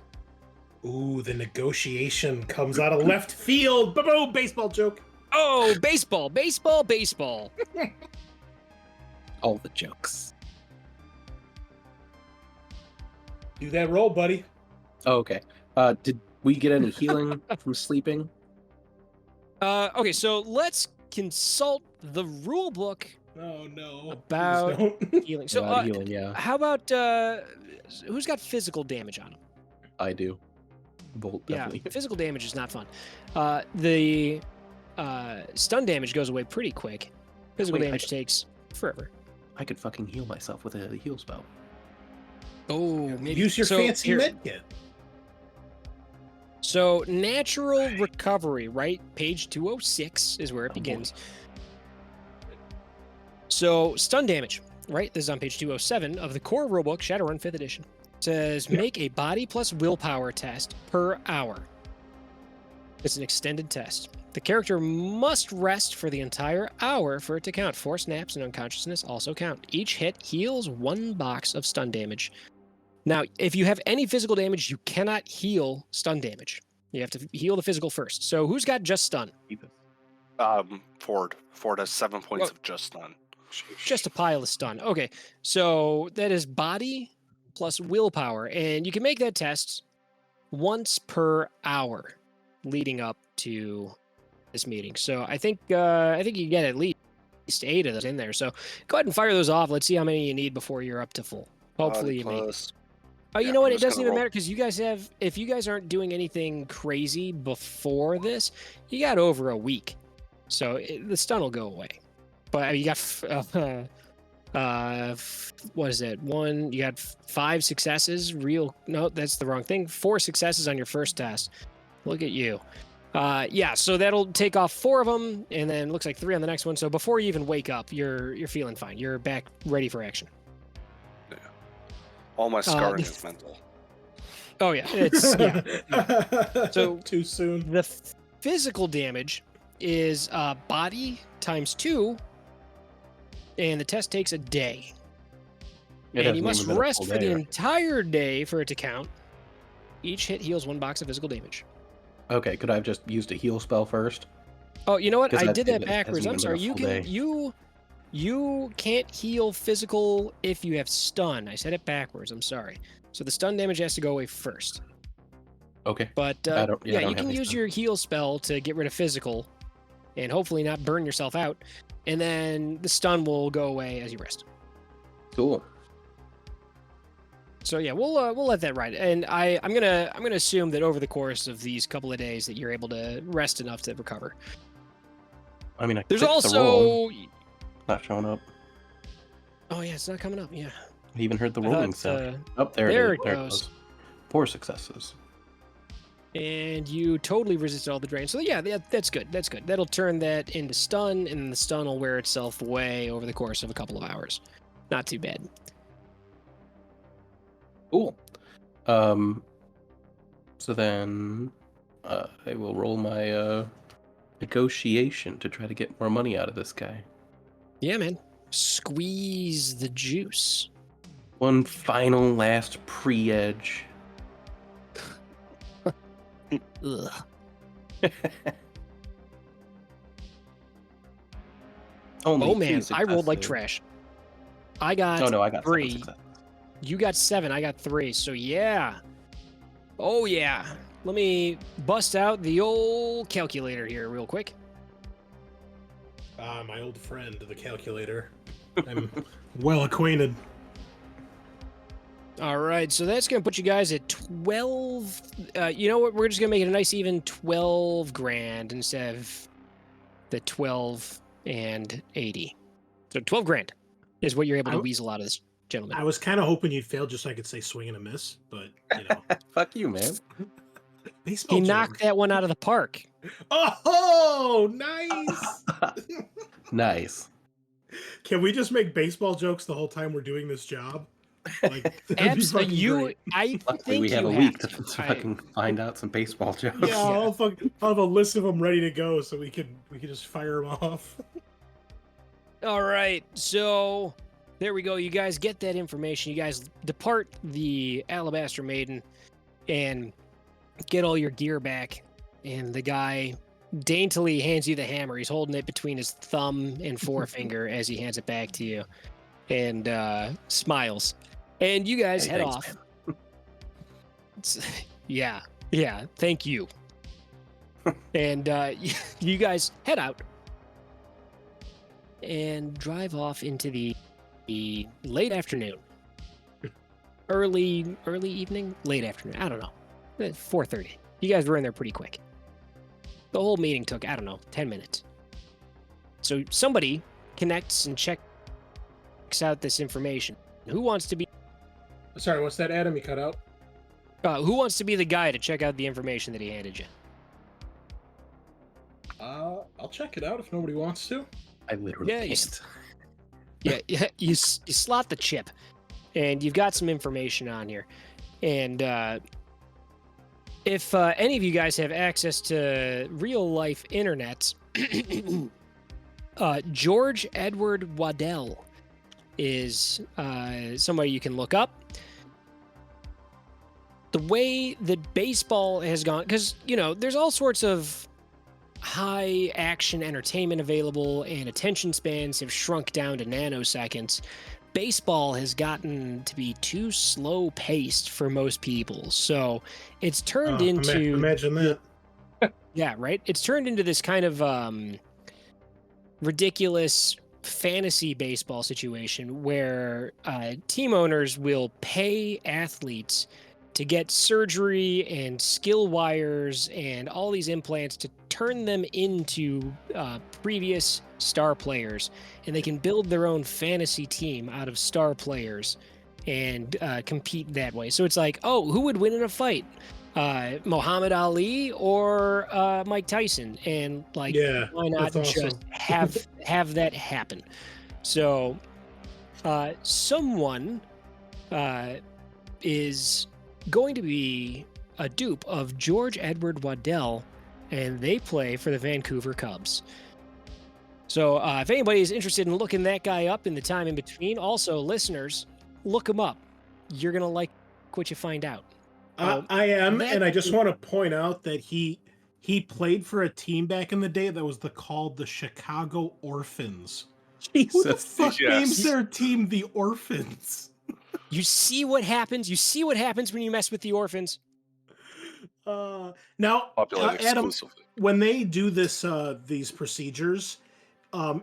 Ooh, the negotiation comes out of left field. Boom, baseball joke. Oh, baseball. All the jokes. Do that roll, buddy. Oh, okay. Did we get any healing from sleeping? Okay, so let's consult the rule book Oh no. about Please don't. healing. So, Healing, yeah, how about who's got physical damage on him? I do. Bolt, definitely. Yeah, physical damage is not fun. The stun damage goes away pretty quick. Physical Wait, damage takes forever. I could fucking heal myself with a heal spell. Oh, maybe. Use your So, fancy here. med kit. So, natural recovery, right? Page 206 is where it begins. So, stun damage, right? This is on page 207 of the core rulebook, Shadowrun 5th edition. It says, make a body plus willpower test per hour. It's an extended test. The character must rest for the entire hour for it to count. 4 snaps and unconsciousness also count. Each hit heals 1 box of stun damage. Now, if you have any physical damage, you cannot heal stun damage. You have to heal the physical first. So who's got just stun? Ford. Ford has 7 points of just stun. Just a pile of stun. Okay, so that is body plus willpower, and you can make that test once per hour leading up to this meeting. So I think you get at least 8 of those in there. So go ahead and fire those off. Let's see how many you need before you're up to full. Hopefully you make. Oh, you know what? It doesn't even matter because you guys have. If you guys aren't doing anything crazy before this, you got over a week, so the stun will go away. But you got what is it? You got 5 successes. No, that's the wrong thing. 4 successes on your first test. Look at you. Yeah, so that'll take off 4 of them, and then looks like 3 on the next one. So before you even wake up, you're feeling fine. You're back ready for action. Yeah. All my scarring is mental. Oh yeah, it's yeah. So too soon. The physical damage is body times 2, and the test takes a day. And you must rest for the entire day for it to count. Each hit heals 1 box of physical damage. Okay, could I have just used a heal spell first? Oh, you know what? 'Cause I that did that hasn't backwards. even I'm been sorry. a You full can day. you can't heal physical if you have stun. I said it backwards. I'm sorry. So the stun damage has to go away first. Okay. But I don't you have can any use stun. your heal spell to get rid of physical, and hopefully not burn yourself out. And then the stun will go away as you rest. Cool. So yeah, we'll let that ride. And I'm gonna assume that over the course of these couple of days that you're able to rest enough to recover. I mean, There's fixed the roll. also Not showing up. oh yeah, it's not coming up. Yeah. I even heard the I rolling thought, sound. Oh, there there it is. it There it goes. goes. 4 successes. And you totally resisted all the drain. So yeah, that's good. That's good. That'll turn that into stun, and the stun will wear itself away over the course of a couple of hours. Not too bad. Cool. So then I will roll my negotiation to try to get more money out of this guy. Yeah, man. squeeze the juice. One final last pre-edge. Ugh. Only Oh two man, I rolled like successes. trash. I got Oh no, I got 7 3. successes. You got 7. I got 3. So yeah. Oh yeah. Let me bust out the old calculator here real quick. My old friend, the calculator. I'm well acquainted. All right, so that's going to put you guys at 12. You know what? We're just going to make it a nice even 12 grand instead of the 12 and 80. So 12 grand is what you're able to weasel out of this gentleman. I was kind of hoping you'd fail just so I could say swing and a miss, but, you know. Fuck you, man. Baseball He joke. knocked that one out of the park. Oh, nice! Nice. Can we just make baseball jokes the whole time we're doing this job? Like, that'd be fucking great. I Luckily, think we have you a week to to. fucking find out some baseball jokes. Yeah, I'll have a list of them ready to go so we can just fire them off. All right, so there we go. You guys get that information. You guys depart the Alabaster Maiden and get all your gear back. And the guy daintily hands you the hammer. He's holding it between his thumb and forefinger as he hands it back to you, and smiles. And you guys Hey, head thanks, off. Yeah, thank you. And you guys head out and drive off into the late afternoon. Early evening? Late afternoon. I don't know. 4:30. You guys were in there pretty quick. The whole meeting took, I don't know, 10 minutes. So somebody connects and checks out this information. Who wants to be Sorry, what's that, Adam? You cut out? who wants to be the guy to check out the information that he handed you? I'll check it out if nobody wants to. I literally Yeah, you can't. You slot the chip, and you've got some information on here. And if any of you guys have access to real-life internet, George Edward Waddell is somebody you can look up. The way that baseball has gone, because, you know, there's all sorts of high action entertainment available, and attention spans have shrunk down to nanoseconds. Baseball has gotten to be too slow paced for most people. So it's turned into. Imagine that. Yeah, right? It's turned into this kind of ridiculous fantasy baseball situation where team owners will pay athletes to get surgery and skill wires and all these implants to turn them into previous star players, and they can build their own fantasy team out of star players and compete that way. So it's like, oh, who would win in a fight? Muhammad Ali or Mike Tyson? And like, Yeah, why not that's just awesome. have that happen? So someone is going to be a dupe of George Edward Waddell, and they play for the Vancouver Cubs. So if anybody is interested in looking that guy up in the time in between, also listeners, look him up. You're going to like what you find out. I am, and I just want to point out that he played for a team back in the day that was called the Chicago Orphans. Who the fuck names their team the Orphans? You see what happens? You see what happens when you mess with the orphans? Now, Populated Adam, exclusively. when they do this, these procedures,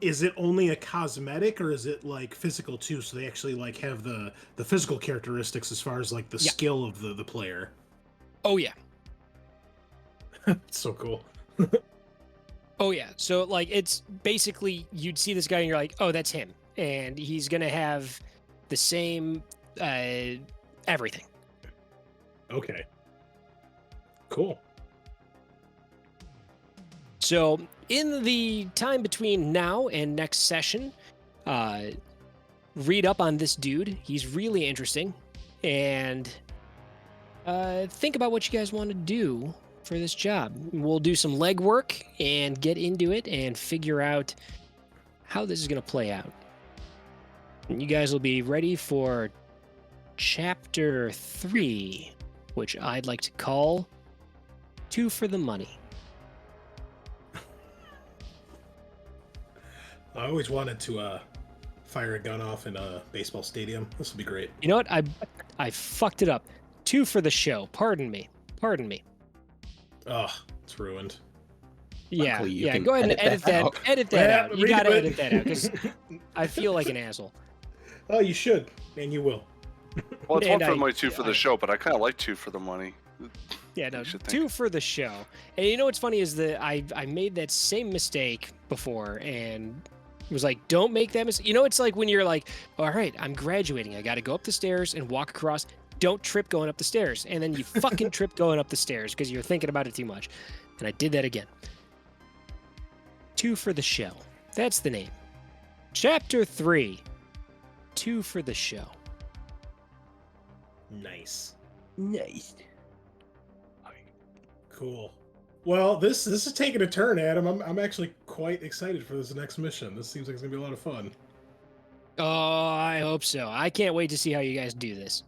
is it only a cosmetic or is it like physical too? So they actually like have the physical characteristics as far as like the skill of the player. Oh yeah. It's so cool. Oh yeah. So like it's basically you'd see this guy and you're like, oh, that's him, and he's gonna have the same everything. Okay. Cool. So in the time between now and next session, read up on this dude. He's really interesting, and think about what you guys want to do for this job. We'll do some legwork and get into it and figure out how this is going to play out. And you guys will be ready for chapter 3, which I'd like to call 2 for the Money. I always wanted to fire a gun off in a baseball stadium. This would be great. You know what? I fucked it up. 2 for the show. Pardon me. Oh, it's ruined. Yeah, Luckily, you yeah. can Go ahead and edit edit that that. out. Edit that Yeah, out. You read gotta it. edit that out because I feel like an asshole. Oh, you should, and you will. Well, it's And 1 for the I- money, 2 for I- the show, but I kind of like 2 for the money. Yeah, no, You should 2 think. for the show. And you know what's funny is that I made that same mistake before and was like, don't make that mistake. You know, it's like when you're like, all right, I'm graduating. I got to go up the stairs and walk across. Don't trip going up the stairs. And then you fucking trip going up the stairs because you're thinking about it too much. And I did that again. 2 for the show. That's the name. Chapter 3. 2 for the show. Nice. Nice. Cool. Well, this is taking a turn, Adam. I'm actually quite excited for this next mission. This seems like it's gonna be a lot of fun. Oh, I hope so. I can't wait to see how you guys do this.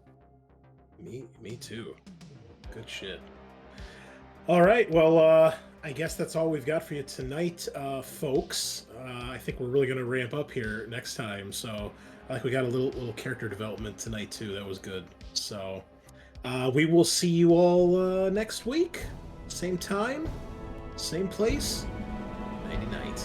Me too. Good shit. All right. Well, I guess that's all we've got for you tonight, folks. I think we're really gonna ramp up here next time. So, we got a little character development tonight too. That was good. So, we will see you all next week. Same time, same place. Nighty night.